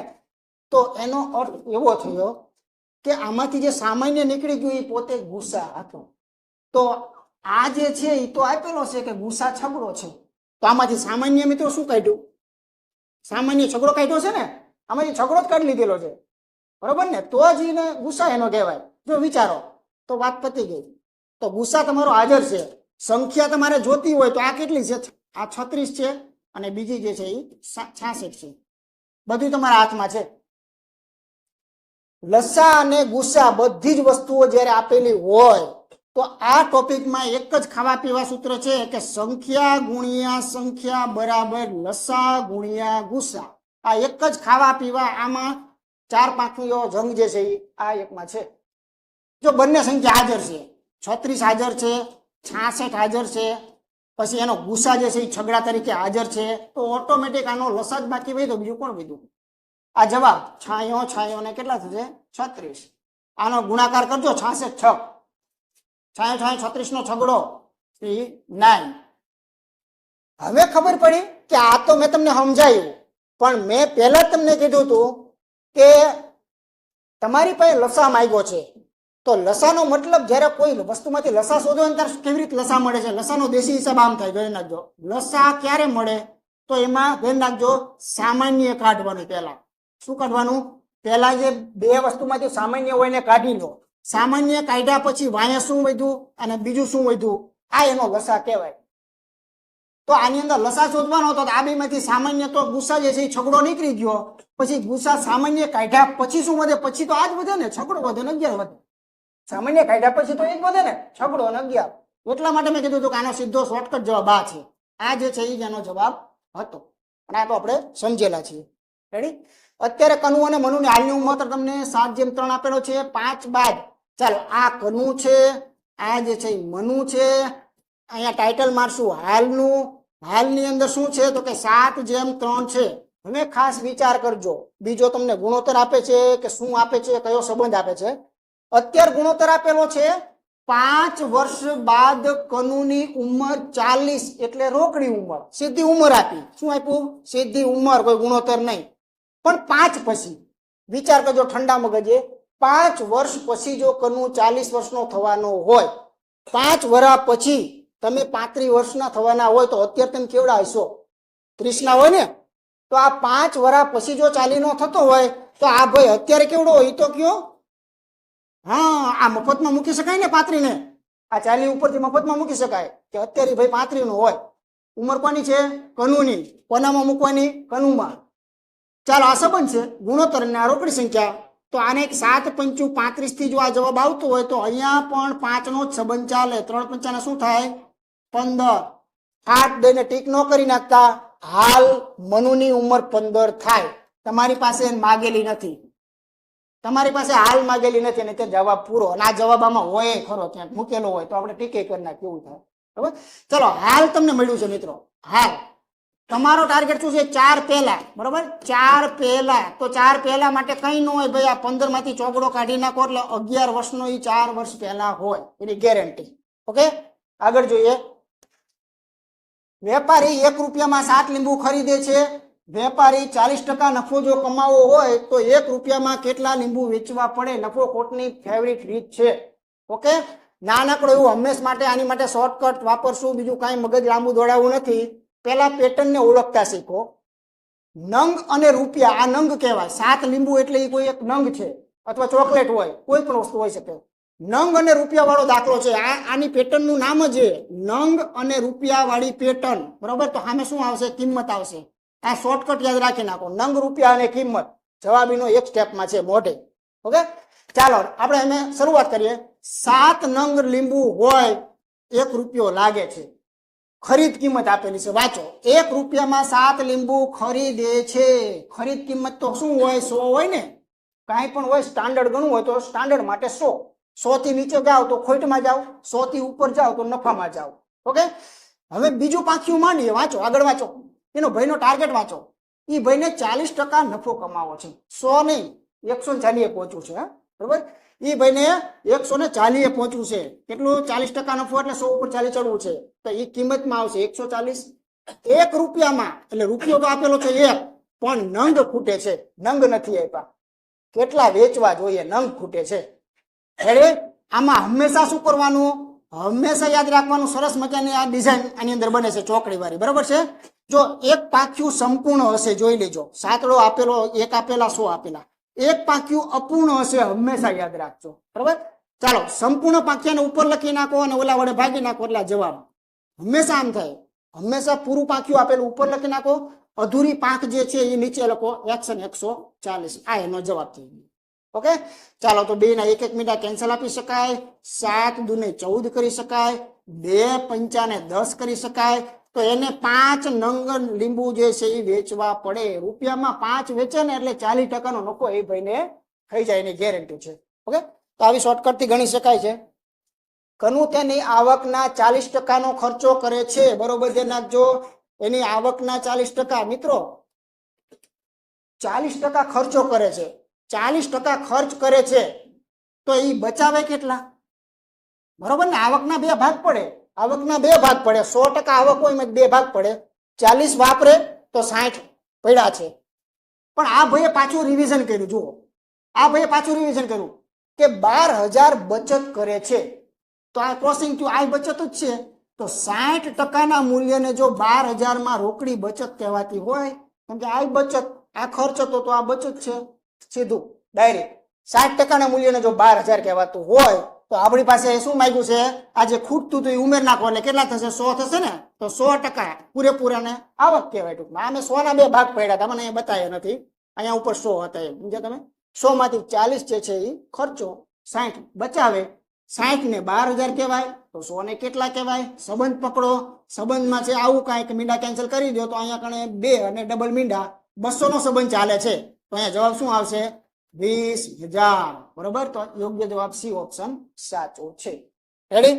તો એનો અર્થ એવો થયો કે આમાંથી જે સામાન્ય નીકળી ગયું એ પોતે ગુસા હતો. તો આ જે છે એ તો આપેલો છે કે ગુસા છગડો છે. તો આમાંથી સામાન્ય મિત્રો શું કાઢ્યું? સામાન્ય છગડો કાઢ્યો છે ને, આમાંથી છગડો જ કાઢી લીધેલો છે. બરોબર ને? તો જ એને ગુસા એનો કહેવાય. જો વિચારો તો વાત પતી ગઈ. તો ગુસા તમારો હાજર છે. સંખ્યા તમારે જોતી હોય તો આ કેટલી છે? આ 36 છે અને બીજી જે છે એ 66 છે. બધું તમારા હાથમાં છે. લસા અને ગુસા બધી જ વસ્તુઓ જ્યારે આપેલી હોય તો આ ટોપિકમાં એક જ ખાવા પીવા સૂત્ર છે કે સંખ્યા ગુણ્યા સંખ્યા બરાબર લસા ગુણ્યા ગુસા. આ એક જ ખાવા પીવા. આમાં 4-5નો જંગ જે છે એ આ એકમાં છે. જો બંને સંખ્યા હાજર છે, 36 હાજર છે, 66 હાજર છે, પછી એનો ગુસા જે છે એ છગડા તરીકે હાજર છે, તો ઓટોમેટિક આનો લસા જ બાકી હોય તો બીજું કોણ વધ્યું? આ જવાબ છાયો ને કેટલા થશે? 36. આનો ગુણાકાર કરજો 66 6 36 નો છગડો 9. હવે ખબર પડી કે આ તો મેં તમને સમજાયું, પણ મેં પહેલા તમને કીધું હતું કે તમારી પાસે લસા માંગ્યો છે. તો લસાનો મતલબ જ્યારે કોઈ વસ્તુમાંથી લસા શોધો ત્યારે કેવી રીતે લસા મળે છે? લસાનો દેશી હિસાબ આમ થાય. જોઈ નાખજો. લસા ક્યારે મળે? તો એમાં ધ્યાન રાખજો, સામાન્ય કાઢવાનું. પહેલા શું કાઢવાનું? પહેલા જે બે વસ્તુમાંથી સામાન્ય હોય ને કાઢી લો. સામાન્ય કાઢ્યા પછી વાયા શું વધ્યું અને બીજું શું વધ્યું, આ એનો લસા કહેવાય. તો આની અંદર લસા શોધવાનો હતો. આ બેમાંથી સામાન્ય તો ગુસા જે છે એ છગડો નીકળી ગયો. પછી ગુસા સામાન્ય કાઢ્યા પછી શું વધે? પછી તો આ જ વધે ને, છગડો વધે ને 11 વધે. સામાન્ય કાઢ્યા પછી તો એ જ વધે ને, છગડો અને 11. એટલા માટે મેં કીધું હતું કે આનો સીધો શોર્ટકટ જવાબ આ છે. આ જે છે એ એનો જવાબ હતો અને આ તો આપણે સમજેલા છીએ. રેડી? અત્યારે કનુ અને મનુની હાલની ઉંમર તમને 7:3 આપેલો છે. 5 બાદ ચાલો આ કનુ છે, આ જે છે મનુ છે. અહીંયા ટાઇટલ મારશું હાલનું. હાલની અંદર શું છે તો કે 7:3 છે. હવે ખાસ વિચાર કરજો, બીજો તમને ગુણોત્તર આપે છે કે શું આપે છે, કયો સંબંધ આપે છે? અત્યારે ગુણોત્તર આપેલો છે 5 વર્ષ બાદ કનુની ઉંમર 40 એટલે રોકડી ઉંમર. સીધી ઉંમર આપી. શું આપ્યું? સીધી ઉંમર, કોઈ ગુણોત્તર નહીં. પણ 5 પછી વિચાર કરજો ઠંડા મગજે. 5 વર્ષ પછી જો કનુ 40 વર્ષનો થવાનો હોય, 5 વર્ષ પછી તમે 35 વર્ષના થવાના હોય તો અત્યારે તમે કેવડા હશો? 30 ના હોય ને? તો આ 5 વર્ષ પછી જો 40 નો થતો હોય તો આ ભાઈ અત્યારે કેવડો હોય તો કયો? હા, આ મફતમાં મૂકી શકાય ને 35 ને? આ 40 ઉપરથી મફતમાં મૂકી શકાય કે અત્યારે ભાઈ 35 નો હોય. ઉંમર કોની છે? કનુની. કોનામાં મૂકવાની? કનુમાં. ચાલો આ સંબંધ છે ગુણોત્તર અને આ રોકડી સંખ્યા. તો આને 7 × 5 = 35 થી જો આ જવાબ આવતો હોય તો અહીંયા પણ 5 નો જ સંબંધ ચાલે. 3 × 5 શું થાય? 15. 8 દઈને ટીક ન કરી નાખતા. હાલ મનુની ઉંમર 15 થાય. તમારી પાસે માગેલી નથી. તમારી પાસે હાલ માગેલી નથી અને તે જવાબ પૂરો. અને આ જવાબ આમાં હોય ખરો, ક્યાંક મૂકેલો હોય તો આપણે ટીકે કરી નાખીએ, એવું થાય. બરાબર? ચલો હાલ તમને મળ્યું છે મિત્રો. હાલ તમારો ટાર્ગેટ શું છે? 4 પહેલા. બરોબર? 4 પહેલા. તો 4 પહેલા માટે કઈ ન હોય ભાઈ, આ 15 માંથી ચોગડો કાઢી નાખો એટલે 11 વર્ષનો એ 4 વર્ષ પહેલા હોય, એની ગેરંટી. ઓકે, આગળ જોઈએ. વેપારી 1 રૂપિયામાં 7 લીંબુ ખરીદે છે. વેપારી 40% નફો જો કમાવો હોય તો 1 રૂપિયામાં કેટલા લીંબુ વેચવા પડે? નફો ખોટની ફેવરિટ રીત છે. ઓકે, નાનકડો એવું હંમેશ માટે આની માટે શોર્ટકટ વાપરશું, બીજું કાંઈ મગજ લાંબુ દોડાવવું નથી. પહેલા પેટર્નને ઓળખતા શીખો. નંગ અને રૂપિયા, આ નંગ કહેવાય. 7 લીંબુ એટલે એ કોઈ એક નંગ છે, અથવા ચોકલેટ હોય, કોઈ પણ વસ્તુ હોઈ શકે. નંગ અને રૂપિયા વાળો દાખલો છે. આની પેટર્નનું નામ જ છે નંગ અને રૂપિયા વાળી પેટર્ન. બરોબર? તો સામે શું આવશે? કિંમત આવશે. આ શોર્ટકટ યાદ રાખી નાખો. નંગ, રૂપિયા અને કિંમત જવાબીનો એક સ્ટેપમાં છે મોઢે. ઓકે, ચાલો આપણે અમે શરૂઆત કરીએ. 7 નંગ લીંબુ હોય 1 રૂપિયો લાગે છે. ખરીદ કિંમત આપેલી છે, વાંચો. 1 રૂપિયામાં 7 લીંબુ ખરીદે છે. ખરીદ કિંમત તો શું હોય? 100 હોય ને? કાંઈ પણ હોય, સ્ટાન્ડર્ડ ગણવું હોય તો સ્ટાન્ડર્ડ માટે 100. 100 થી નીચે જાઓ તો ખોટમાં જાઓ, 100 થી ઉપર જાઓ તો નફામાં જાઓ. ઓકે, હવે બીજું પાંખિયું માંડીએ. વાંચો, આગળ વાંચો. એનો ભાઈનો ટાર્ગેટ વાંચો. એ ભાઈને 40% નફો કમાવો છે. 100 નહીં, 140 પહોંચવું છે. હા, બરોબર. એ ભાઈને 140 પહોંચવું છે. કેટલું? 40% નફો એટલે 100 ઉપર 40 ચડવું છે. તો એ કિંમતમાં આવશે 140. 1 રૂપિયામાં, એટલે રૂપિયો તો આપેલો છે 1, પણ નંગ ખૂટે છે. નંગ નથી આપ્યા. કેટલા વેચવા જોઈએ? નંગ ખૂટે છે. એટલે આમાં હંમેશા શું કરવાનું? હંમેશા યાદ રાખવાનું, સરસ મજાની આ ડિઝાઇન આની અંદર બને છે ચોકડી વાળી, બરોબર છે. જો એક પાંખ્યું સંપૂર્ણ હશે, જોઈ લેજો. સાતડો આપેલો, 1 આપેલા, 100 આપેલા. એક પાંખ્યું અપૂર્ણ હશે, હંમેશા યાદ રાખજો, બરોબર. ચાલો, સંપૂર્ણ પાંખ્યાને ઉપર લખી નાખો અને ઓલા વડે ભાગી નાખો એટલે જવાબ. હંમેશા આમ થાય. હંમેશા પૂરું પાંખ્યું આપેલું ઉપર લખી નાખો, અધૂરી પાંખ જે છે એ નીચે લખો, એક્શન 140. આ એનો જવાબ થઈ ગયો. ઓકે, ચાલો તો 2 ના 1 મીંડા કેન્સલ આપી શકાય. 7 દુને 14 કરી શકાય. 2 પંચાને 10 કરી શકાય. તો એને 5 નંગ લીંબુ જે છે એ વેચવા પડે. રૂપિયામાં 5 વેચે ને એટલે 40% નો નફો એ ભાઈને થઈ જાય, એની ગેરંટી છે. ઓકે, તો આવી શોર્ટકટ થી ગણી શકાય છે. કનુ તેની આવકના 40% નો ખર્ચો કરે છે, બરોબર ધ્યાન રાખજો. એની આવકના 40%, મિત્રો 40% ખર્ચો કરે છે. 40% ખર્ચ કરે છે તો એ બચાવે કેટલા? બરોબર ને? આવકના 2 ભાગ પડે. આવકના 2 ભાગ પડે. 100% આવક હોય એમાં 2 ભાગ પડે. 40 વાપરે તો 60 પડ્યા છે. પણ આ ભાઈએ પાછું રિવિઝન કર્યું. જુઓ, આ ભાઈએ પાછું રિવિઝન કર્યું કે 12,000 બચત કરે છે. તો આ ક્રોસિંગ થયું, આ બચત જ છે. તો 60% ના મૂલ્યને જો 12,000 માં રોકડી બચત કહેવાતી હોય, કેમ કે આ બચત, આ ખર્ચ હતો તો આ બચત છે. સીધું ડાયરેક્ટ 60% ના મૂલ્યને જો 12,000 કહેવાતું હોય તો આપણી પાસે શું માંગ્યું છે? આ જે ખૂટતું હતું એ ઉમેર નાખો એટલે કેટલા થશે? 100 થશે ને. તો 100% પૂરેપૂરાને આવક કહેવાય. ટૂંકમાં આમે 100 ના 2 ભાગ પડ્યા. તમને અહીંયા બતાવ્યા નથી. અહીંયા ઉપર 100 હતા એમ, સમજ્યા તમે? 100 માંથી 40 જે છે એ ખર્ચો, 60 બચાવે. 60 ને 12,000 કહેવાય તો 100 ને કેટલા કહેવાય? સંબંધ પકડો. સંબંધમાં છે આવું કાંઈક, મીંડા કેન્સલ કરી દો તો અહીંયા કણે 2 અને ડબલ મીંડા 200 નો સંબંધ ચાલે છે. તો અહીંયા જવાબ શું આવશે? 20,000. બરોબર. તો યોગ્ય જવાબ સી ઓપ્શન સાચો છે. રેડી?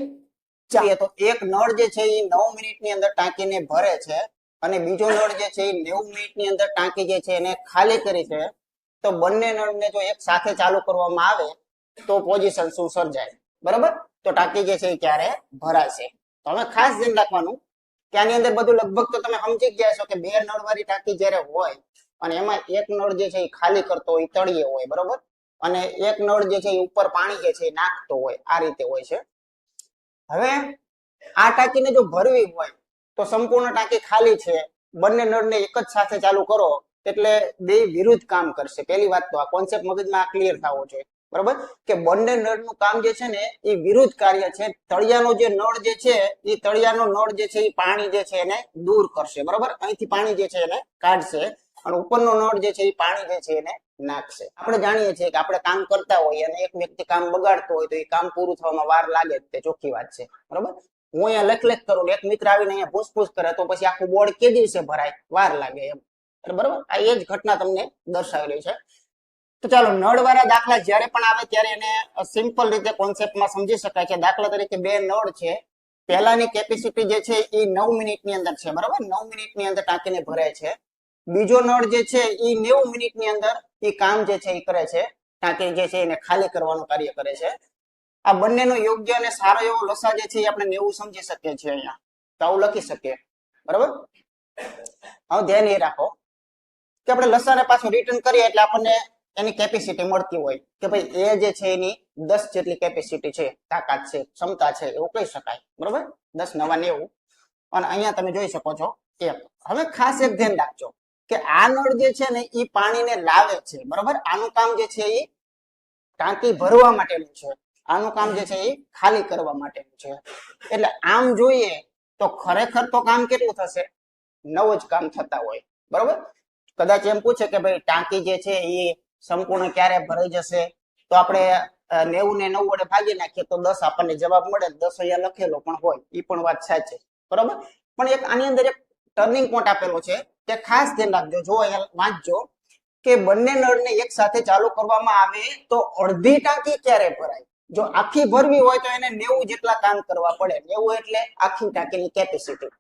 તો એક નળ જે છે એ 9 મિનિટની અંદર ટાંકીને ભરે છે અને બીજો નળ જે છે એ 90 મિનિટની અંદર ટાંકી જે છે એને ખાલી કરી છે. તો બંને નળને જો એક સાથે ચાલુ કરવામાં આવે તો પોઝિશન શું સર્જાય? બરાબર. તો ટાંકી જે છે એ ક્યારે ભરાશે? તો હવે ખાસ ધ્યાન રાખવાનું કે આની અંદર બધું લગભગ તો તમે સમજી ગયા છો કે 2 નળ વાળી ટાંકી જ્યારે હોય અને એમાં એક નળ જે છે એ ખાલી કરતો હોય, તળિયે હોય, બરોબર, અને એક નળ જે છે એ ઉપર પાણી જે છે એ નાખતો હોય. આ રીતે હોય છે. હવે આ ટાંકીને જો ભરવી હોય તો સંપૂર્ણ ટાંકી ખાલી છે, બંને નળને એક જ સાથે ચાલુ કરો એટલે 2 વિરુદ્ધ કામ કરશે. પહેલી વાત તો આ કોન્સેપ્ટ મગજમાં આ ક્લિયર થવો જોઈએ, બરોબર, કે બંને નળનું કામ જે છે ને એ વિરુદ્ધ કાર્ય છે. તળિયાનો જે નળ જે છે એ તળિયાનો નળ જે છે એ પાણી જે છે એને દૂર કરશે, બરોબર, અહીંથી પાણી જે છે એને કાઢશે અને ઉપરનો નળ જે છે એ પાણી જે છે એને નાખશે. આપણે જાણીએ છીએ કે આપણે કામ કરતા હોઈએ અને એક વ્યક્તિ કામ બગાડતો હોય તો એ કામ પૂરું થવામાં વાર લાગે, તે ચોખ્ખી વાત છે, બરોબર. હું અહીંયા લખ કરું, એક મિત્ર આવીને અહીંયા ભૂસફૂસ કરે તો પછી આખું બોર્ડ કે દિવસે ભરાય? વાર લાગે એમ, બરોબર. આ એ જ ઘટના તમને દર્શાવેલી છે. તો ચાલો, નળ વાળા દાખલા જ્યારે પણ આવે ત્યારે એને સિમ્પલ રીતે કોન્સેપ્ટમાં સમજી શકાય છે. દાખલા તરીકે 2 નળ છે, પહેલાની કેપેસિટી જે છે એ 9 મિનિટની અંદર છે, બરોબર. 9 મિનિટની અંદર ટાંકીને ભરાય છે. બીજો નળ જે છે એ 90 મિનિટની અંદર એ કામ જે છે એ કરે છે, ટાંકી જે છે એને ખાલી કરવાનું કાર્ય કરે છે. આ બંનેનો યોગ્ય અને સારો એવો લસા જે છે એ આપણે 90 સમજી શકીએ છીએ. અહીંયા તો આવું લખી શકીએ, બરોબર. હવે ધ્યાન એ રાખો કે આપણે લસાને પાછું રિટર્ન કરીએ એટલે આપણને એની કેપેસિટી મળતી હોય કે ભાઈ એ જે છે એની 10 જેટલી કેપેસિટી છે, તાકાત છે, ક્ષમતા છે, એવું કહી શકાય, બરોબર. 10 નવા 90. અને અહીંયા તમે જોઈ શકો છો 1. હવે ખાસ એક ધ્યાન રાખજો કે આ નળ જે છે ને એ પાણીને લાવે છે, બરોબર. આનું કામ જે છે એ ટાંકી ભરવા માટેનું છે, આનું કામ જે છે એ ખાલી કરવા માટેનું છે. એટલે આમ જોઈએ તો ખરેખર તો કામ કેટલું થશે? 9 જ કામ થતા હોય, બરોબર. કદાચ એમ પૂછે કે ભાઈ ટાંકી જે છે એ સંપૂર્ણ ક્યારે ભરાઈ જશે, તો આપણે 90 ને 9 વડે ભાગી નાખીએ તો 10 આપણને જવાબ મળે. 10 અહીંયા લખેલો પણ હોય, એ પણ વાત સાચી, બરોબર. પણ એક આની અંદર એક ટર્નિંગ પોઈન્ટ આપેલો છે કે ખાસ ધ્યાન રાખજો. જો અહીંયા વાંચજો કે બંને નળને એક સાથે ચાલુ કરવામાં આવે તો અડધી ટાંકી ક્યારે ભરાય? જો આખી ભરવી હોય તો એને 90 જેટલા કામ કરવા પડે. 90 એટલે આખી ટાંકીની કેપેસિટી.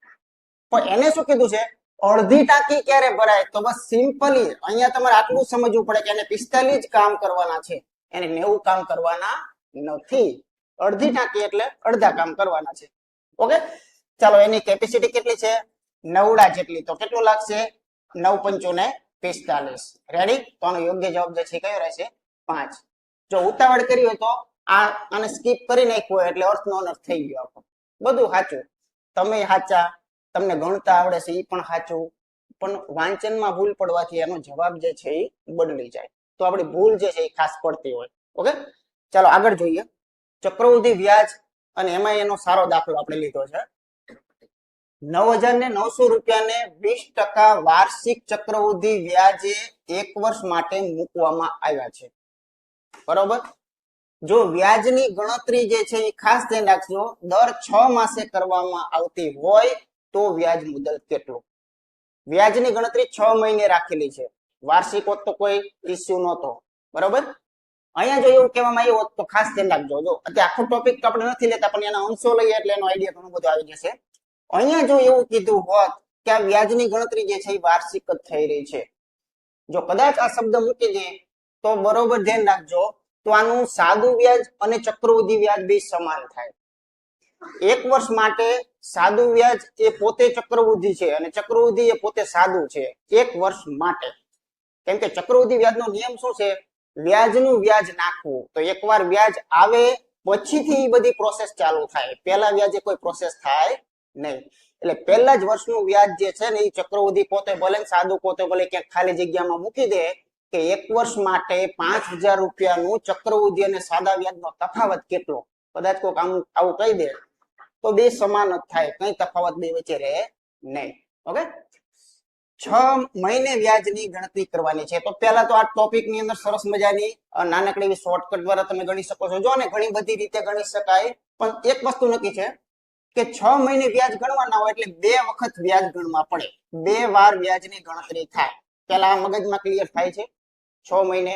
પણ એને શું કીધું છે અડધી ટાંકી ક્યારે ભરાય? તો બસ સિમ્પલી અહીંયા તમારે આટલું સમજવું પડે કે એને 45 જ કામ કરવાના છે, એને 90 કામ કરવાના નથી. અડધી ટાંકી એટલે અડધા કામ કરવાના છે. ઓકે, ચાલો એની કેપેસિટી કેટલી છે? 9 જેટલી. તો કેટલું લાગશે? 9 પંચું ને 45. રેડી? તો આનો યોગ્ય જવાબ જે છે કયો રહેશે? 5. જો ઉતાવળ કરી હોય તો આને સ્કીપ કરી નાખ્યો હોય એટલે અર્થ નો અનર્થ થઈ ગયો આપણો. બધું સાચું, તમે સાચા, તમને ગણતા આવડે છે એ પણ સાચું, પણ વાંચનમાં ભૂલ પડવાથી એનો જવાબ જે છે એ બદલી જાય. તો આપણી ભૂલ જે છે એ ખાસ પડતી હોય. ઓકે, ચાલો આગળ જોઈએ. ચક્રવૃદ્ધિ વ્યાજ અને એમાં એનો સારો દાખલો આપણે લીધો છે. 9,900 રૂપિયાને 20% વાર્ષિક ચક્રવૃદ્ધિ વ્યાજે 1 વર્ષ માટે મૂકવામાં આવ્યા છે. બરોબર? જો વ્યાજની ગણતરી જે છે એ ખાસ ધ્યાન રાખજો, દર 6 માસે કરવામાં આવતી હોય તો વ્યાજ મુદત કેટલું? વ્યાજની ગણતરી 6 મહિને રાખેલી છે, વાર્ષિક હોત તો કોઈ ઇસ્યુ નહોતો. બરોબર? અહીંયા જો એવું કહેવામાં આવ્યું હોત તો ખાસ ધ્યાન રાખજો. જો અત્યારે આખો ટોપિક તો આપણે નથી લેતા, પણ એના અંશો લઈએ એટલે એનો આઈડિયા ઘણો બધો આવી જશે. અહીંયા જો એવું કીધું હોત કે આ વ્યાજની ગણતરી જે છે એ વાર્ષિક જ થઈ રહી છે, જો કદાચ આ શબ્દ મૂકી દે તો બરોબર ધ્યાન રાખજો, તો આનું સાદું વ્યાજ અને ચક્રવૃદ્ધિ વ્યાજ બે સમાન થાય. 1 વર્ષ માટે સાદું વ્યાજ એ પોતે ચક્રવૃદ્ધિ છે અને ચક્રવૃદ્ધિ એ પોતે સાદું છે 1 વર્ષ માટે. કેમ કે ચક્રવૃદ્ધિ વ્યાજનો નિયમ શું છે? વ્યાજનું વ્યાજ નાખવું. તો એકવાર વ્યાજ આવે પછીથી બધી પ્રોસેસ ચાલુ થાય, પહેલા વ્યાજે કોઈ પ્રોસેસ થાય નહીં. એટલે પહેલા જ વર્ષનું વ્યાજ જે છે ને એ ચક્રવૃદ્ધિ પોતે ભલે સાદું પોતે ભલે ક્યાંક ખાલી જગ્યામાં મૂકી દે કે 1 વર્ષ માટે 5,000 રૂપિયાનું ચક્રવૃદ્ધિ અને સાદા વ્યાજનો તફાવત કેટલો? કદાચ કોઈક આવું કહી દે તો બે સમાન જ થાય, કઈ તફાવત બે વચ્ચે રહે નહીં. ઓકે, 6 મહિને વ્યાજની ગણતરી કરવાની છે. તો પહેલા તો આ ટોપિક ની અંદર સરસ મજાની નાનકડી એવી શોર્ટકટ દ્વારા તમે ગણી શકો છો. જો ને ઘણી બધી રીતે ગણી શકાય, પણ એક વસ્તુ નક્કી છે કે 6 મહિને વ્યાજ ગણવાના હોય એટલે 2 વખત વ્યાજ ગણવા પડે, 2 વાર વ્યાજની ગણતરી થાય. પેલા આ મગજમાં ક્લિયર થાય છે? 6 મહિને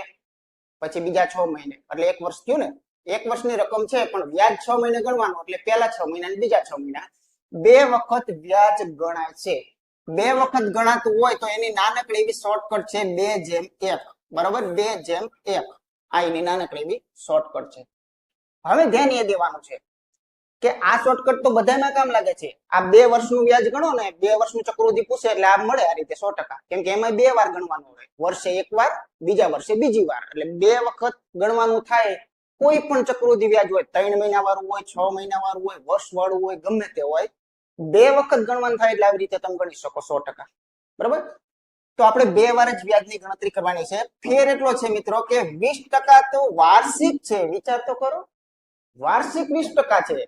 પછી બીજા 6 મહિને એટલે 1 વર્ષ થયું ને. 1 વર્ષની રકમ છે પણ વ્યાજ 6 મહિને ગણવાનું એટલે પહેલા 6 મહિના અને બીજા 6 મહિના 2 વખત વ્યાજ ગણાય છે. 2 વખત ગણાતું હોય તો એની નાનકડી એવી શોર્ટકટ છે 2/1. બરોબર? 2/1 આ એની નાનકડી એવી શોર્ટકટ છે. હવે ધ્યાન એ દેવાનું છે કે આ શોર્ટકટ તો બધામાં કામ લાગે છે. આ 2 વર્ષનું વ્યાજ ગણો ને, 2 વર્ષનું ચક્રવૃદ્ધિ પૂછે એટલે આ મળે આ રીતે 100%. કેમ કે એમાં 2 વાર ગણવાનું હોય, વર્ષે 1 વાર, બીજા વર્ષે બીજી વાર, એટલે 2 વખત ગણવાનું થાય. કોઈ પણ ચક્રવૃદ્ધિ વ્યાજ હોય, 3 મહિના વાળું હોય, 6 મહિના વાળું હોય, વર્ષ વાળું હોય, ગમે તે હોય, 2 વખત ગણવાનું થાય એટલે આવી રીતે તમે ગણી શકો 100%. બરોબર? તો આપણે 2 વાર જ વ્યાજની ગણતરી કરવાની છે. ફેર એટલો છે મિત્રો કે 20% તો વાર્ષિક છે. વિચાર તો કરો, વાર્ષિક 20% છે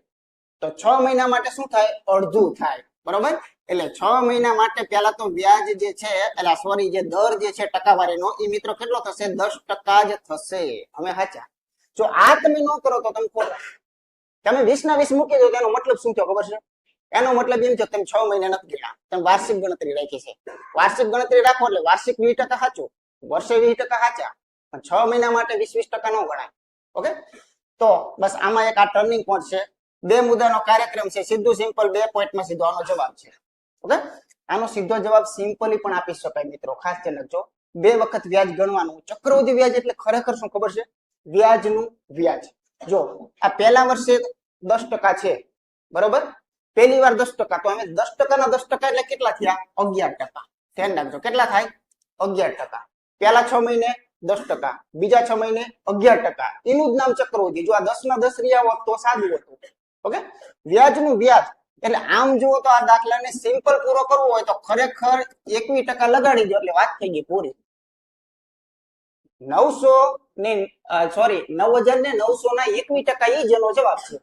તો 6 મહિના માટે શું થાય? અડધું થાય. બરોબર? એટલે 6 મહિના માટે પહેલા તો વ્યાજ જે છે એટલે સોરી જે દર જે છે ટકાવારીનો એ મિત્રો કેટલો થશે? 10% જ થશે. અમે સાચા. જો આ તમે ન કરો તો તમે ખોટા. તમે 20 ના 20 મૂકી દો તેનો મતલબ શું થયો ખબર છે? એનો મતલબ એમ છે તમે 6 મહિના નથી ગણ્યા, તમે વાર્ષિક ગણતરી રાખી છે. વાર્ષિક ગણતરી રાખો એટલે વાર્ષિક 20% સાચું, વર્ષે 20% સાચા, પણ 6 મહિના માટે 20% ન ગણાય. ઓકે, તો બસ આમાં એક આ ટર્નિંગ પોઈન્ટ છે. 2 મુદ્દાનો કાર્યક્રમ છે, સીધું સિમ્પલ 2 પોઈન્ટમાં સીધો આનો જવાબ છે. ઓકે, આનો સીધો જવાબ સિમ્પલી પણ આપી શકાય મિત્રો, ખાસ ધ્યાન રાખજો. 2 વખત વ્યાજ ગણવાનું. ચક્રવૃદ્ધિ વ્યાજ એટલે ખરેખર શું ખબર છે? વ્યાજનું વ્યાજ. જો આ પહેલા વર્ષે 10% છે, બરોબર? પહેલી વાર 10%, તો અમે 10% ના 10% એટલે કેટલા થયા? 11%. ધ્યાન રાખજો કેટલા થાય? 11%. પહેલા 6 મહિને 10%, બીજા 6 મહિને 11%. એનું જ નામ ચક્રવૃદ્ધિ. જો આ 10 ના 10 રહ્યા હોત તો સાદું હતું. ઓકે, વ્યાજનું વ્યાજ એટલે આમ જુઓ તો આ દાખલાને સિમ્પલ પૂરો કરવો હોય તો ખરેખર 21% લગાડી દો એટલે વાત થઈ ગઈ પૂરી. 9,900 ના 21% એ જ એનો જવાબ છે.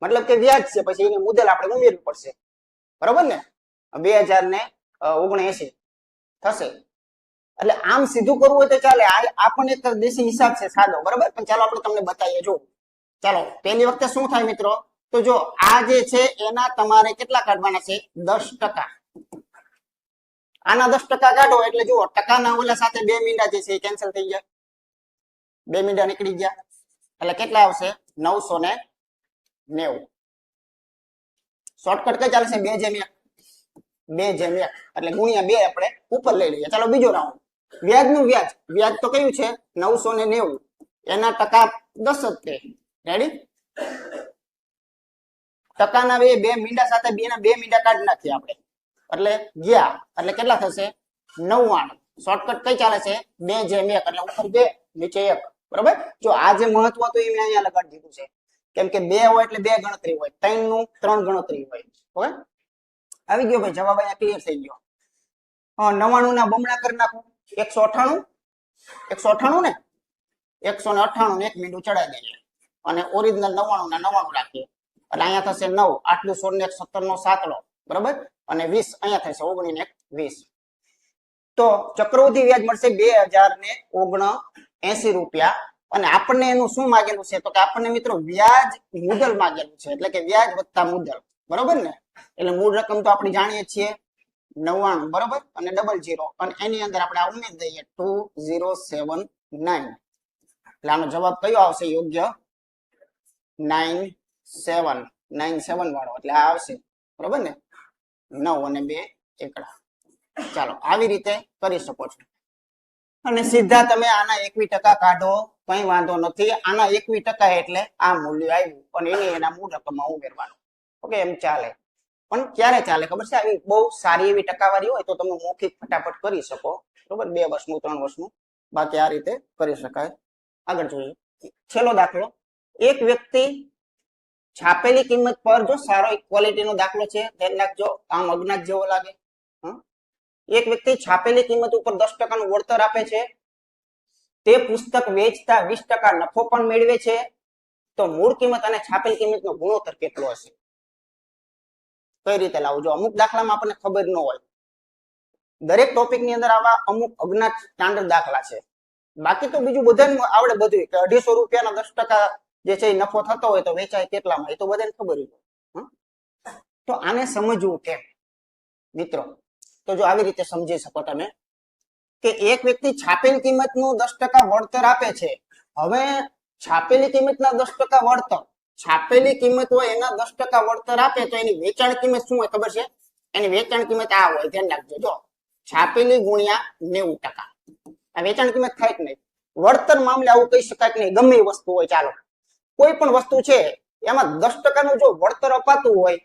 મતલબ કે વ્યાજ છે, પછી એની મુદલ આપણે ઉમેરવી પડશે. બરોબર ને? 2079 થશે. એટલે આમ સીધું કરવું હોય તો ચાલે. આ પણ એક દેશી હિસાબ છે સાદો. બરોબર? પણ ચાલો આપણે તમને બતાવીએ. જો ચાલો પહેલી વખતે શું થાય મિત્રો? તો જો આ જે છે એના તમારે કેટલા કાઢવાના છે? 10%. આના 10% કાઢો એટલે જુઓ ટકાના ઓલા સાથે 2 મીંડા જે છે એ કેન્સલ થઈ ગયા, 2 મીંડા નીકળી ગયા એટલે કેટલા આવશે? 990. શોર્ટકટ કઈ ચાલશે? 2/1. 2/1 એટલે ગુણ્યા 2 આપણે ઉપર લઈ લઈએ. ચાલો બીજો રાઉન્ડ. વ્યાજનું વ્યાજ. વ્યાજ તો કયું છે 990. એના ટકા 10 જ છે. રેડી? ટકાના બે મીંડા સાથે બે ના 2 મીંડા કાઢી નાખીએ આપણે. એટલે ગયા એટલે કેટલા થશે 99. શોર્ટકટ કઈ ચાલે છે 2/1 એટલે ઉપર 2 નીચે 1. બરોબર? જો આ જે મહત્વ હતું એ મેં અહીંયા લગાડી દીધું છે. કેમ કે 2 હોય એટલે 2 ગણતરી હોય, 3 નું 3 ગણતરી હોય. ઓકે, આવી ગયો ભાઈ, જવાબ અહીંયા ક્લિયર થઈ ગયો. 99 ના બમણા કરી નાખો. 198 ને 198 ને 1 મીંડું ચડાવી દઈએ અને ઓરિજિનલ 99 ના 99 રાખીએ એટલે અહીંયા થશે 9. 8 16 ને 17 નો 7. બરાબર? અને 20 અહીંયા થશે 19 ને 20. તો ચક્રવૃદ્ધિ વ્યાજ મળશે 2079 રૂપિયા. અને આપણને એનું શું માંગેલું છે તો કે આપણને મિત્રો વ્યાજ મુદ્દલ માંગેલું છે, એટલે કે વ્યાજ વત્તા મુદ્દલ. બરોબર ને? એટલે મૂળ રકમ તો આપણે જાણીએ છીએ 99. બરોબર? અને 00 અને એની અંદર આપણે આ ઉમેરી દઈએ 2079. એટલે આનો જવાબ કયો આવશે યોગ્ય 97 વાળો. એટલે આ આવશે. બરોબર ને? 9 અને 2 એકડા. ચાલો આવી રીતે કરી શકો છો. અને સીધા તમે આના 21% કાઢો, કઈ વાંધો નથી. આના 21% એટલે આ મૂલ્ય આવ્યું અને એને એના મૂળ રકમમાં ઉમેરવાનું. ઓકે, એમ ચાલે. પણ ક્યારે ચાલે ખબર છે? આવી બહુ સારી એવી ટકાવારી હોય તો તમે મૌખિક ફટાફટ કરી શકો. બરોબર? 2 વર્ષનું 3 વર્ષનું. બાકી આ રીતે કરી શકાય. આગળ જોઈએ છેલ્લો દાખલો. એક વ્યક્તિ છાપેલી કિંમત પર, જો સારો ક્વોલિટીનો દાખલો છે, ધ્યાન રાખજો, આમ અજ્ઞાત જેવો લાગે. એક વ્યક્તિ છાપેલી કિંમત ઉપર 10% નું વળતર આપે છે. તે પુસ્તક વેચતા 20% નફો પણ મેળવે છે. તો મૂળ કિંમત અને છાપેલી કિંમતનો ગુણોત્તર કેટલો હશે? કઈ રીતે લાવવું? જો અમુક દાખલામાં આપણને ખબર ન હોય. દરેક ટોપિક ની અંદર આવા અમુક અજ્ઞાત સ્ટાન્ડર્ડ દાખલા છે. બાકી તો બીજું બધાને આવડે બધું કે 250 રૂપિયાના 10% જે છે નફો થતો હોય તો વેચાય કેટલામાં, એ તો બધાને ખબર હોય. તો આને સમજવું કેમ મિત્રો? તો જો આવી રીતે સમજી શકો તમે કે એક વ્યક્તિ છાપેલી કિંમતનું 10% વળતર આપે છે. હવે છાપેલી કિંમતના 10% વળતર, છાપેલી કિંમત હોય એના 10% વળતર આપે તો એની વેચાણ કિંમત શું હોય ખબર છે? એની વેચાણ કિંમત આ હોય, ધ્યાન રાખજો. જો છાપેલી ગુણ્યા 90%. આ વેચાણ કિંમત થાય કે નહીં? વળતર મામલે આવું કહી શકાય કે નહીં? ગમે એ વસ્તુ હોય, ચાલો કોઈ પણ વસ્તુ છે એમાં 10% નું જો વળતર અપાતું હોય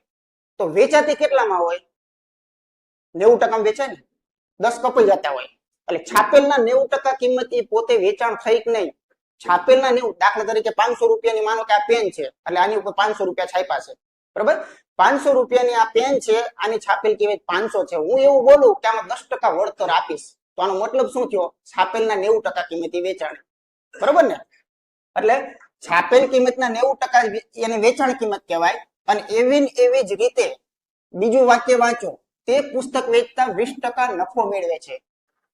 તો વેચાતી કેટલામાં હોય? 90% વેચાય ને, 10 કપાઈ જતા હોય. એટલે છાપેલના 90% કિંમત એ પોતે વેચાણ થઈ કે નહીં? છાપેલના 90, દાખલા તરીકે 500 રૂપિયાની માનો કે આ પેન છે, એટલે આની ઉપર 500 રૂપિયા છાપ્યા છે. બરોબર? 500 રૂપિયાની આ પેન છે, આની છાપેલ કિંમત 500 છે. હું એવું બોલું કે આમાં 10% વળતર આપીશ તો આનો મતલબ શું થયો? છાપેલના 90% કિંમત વેચાણ. બરોબર ને? એટલે છાપેલ કિંમતના 90% એને વેચાણ કિંમત કહેવાય. અને એવી જ રીતે બીજું વાક્ય વાંચો. તે પુસ્તક વેચતા 20% નફો મેળવે છે.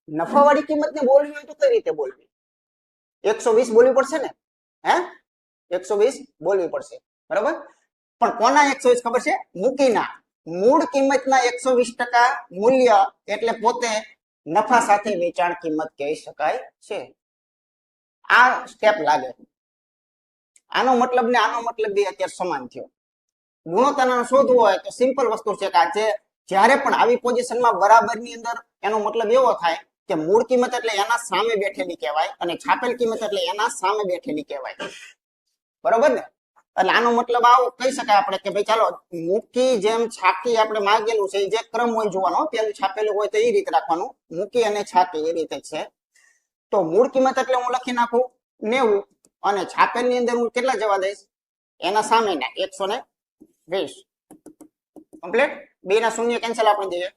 નફાવાળી કિંમતને બોલવી હોય તો કઈ રીતે બોલવી? 120 બોલવી પડશે ને? હે? 120 બોલવી પડશે. બરોબર? પણ કોના 120 ખબર છે? મૂકીના. મૂળ કિંમતના 120% મૂલ્ય એટલે પોતે નફા સાથે વેચાણ કિંમત કહી શકાય છે. આ સ્ટેપ લાગે. આનો મતલબ ને આનો મતલબ બે અત્યારે સમાન થયો. ગુણોત્તરનો શોધવું હોય તો સિમ્પલ વસ્તુ છે કે આજે જ્યારે પણ આવી પોઝિશનમાં બરાબરની અંદર એનો મતલબ એવો થાય કે મૂળ કિંમત એટલે એના સામે બેઠેલી કહેવાય અને છાપેલ કિંમત એટલે એના સામે બેઠેલી કહેવાય. બરોબર ને? એટલે આનો મતલબ આવો કહી શકાય આપણે કે ભાઈ ચાલો મૂકી જેમ છાકી આપણે માંગેલું છે, જે ક્રમ હોય જોવાનો, પેલું છાપેલું હોય તો એ રીતે રાખવાનું, મૂકી અને છાકી એ રીતે છે. તો મૂળ કિંમત એટલે હું લખી નાખું 90 અને છાપેલ ની અંદર હું કેટલા જવા દઈશ? એના સામેના 120. કમ્પ્લીટ. 2 ના શૂન્ય કેન્સલ આપી દઈએ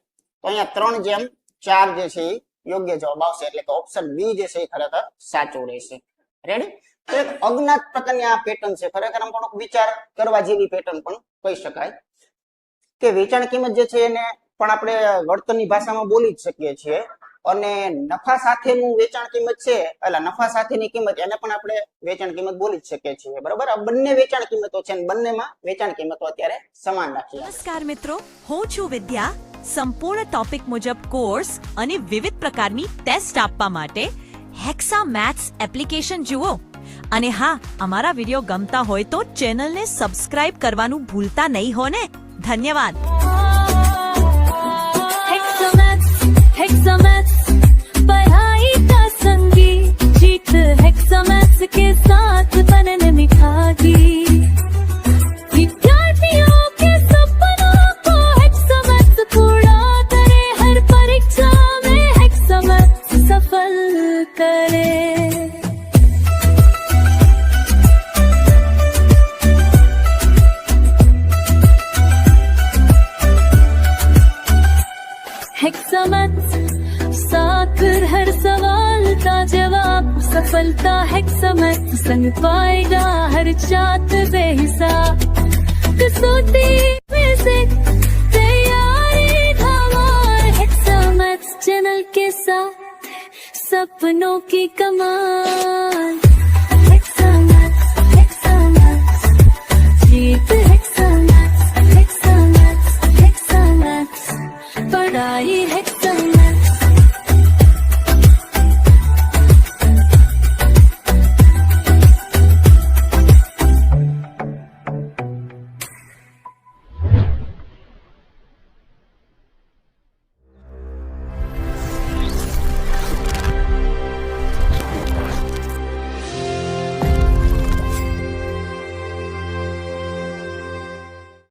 તો અહીંયા 3/4 જે છે એ યોગ્ય જવાબ આવશે. એટલે કે ઓપ્શન બી જે છે એ ખરેખર સાચું રહેશે. રેડી? તો એક અજ્ઞાત પ્રકારની આ પેટર્ન છે. ખરેખર આમ થોડોક વિચાર કરવા જેવી પેટર્ન પણ કહી શકાય કે વેચાણ કિંમત જે છે એને પણ આપણે વળતરની ભાષામાં બોલી જ શકીએ છીએ અને નફા સાથેનું વેચાણ કિંમત છે એટલે નફા સાથેની કિંમત એને પણ આપણે વેચાણ કિંમત બોલી જ શકીએ છીએ. બરાબર? આ બંને વેચાણ કિંમતો છે અને બંનેમાં વેચાણ કિંમતો અત્યારે સમાન રાખીએ. નમસ્કાર મિત્રો, હું છું વિદ્યા. સંપૂર્ણ ટોપિક મુજબ કોર્સ અને વિવિધ પ્રકારની ટેસ્ટ આપવા માટે હેક્સા મેથ્સ એપ્લિકેશન જુઓ. અને હા, અમારા વિડીયો ગમતા હોય તો ચેનલને સબસ્ક્રાઇબ કરવાનું ભૂલતા નહીં હો ને. ધન્યવાદ. हेक्सामैथ्स, साथ हर सवाल का जवाब, सफलता हेक्सामैथ्स संग पाएगा हर चात बेहिसाब। कसौटी में से तैयारी धमाल, हेक्सामैथ्स चैनल के साथ सपनों की कमाल। हेक्सामैथ्स, हेक्सामैथ्स, जीत हेक्सामैथ्स, हेक्सामैथ्स, हेक्सामैथ्स, पढ़ाई हेक्सामैथ्स।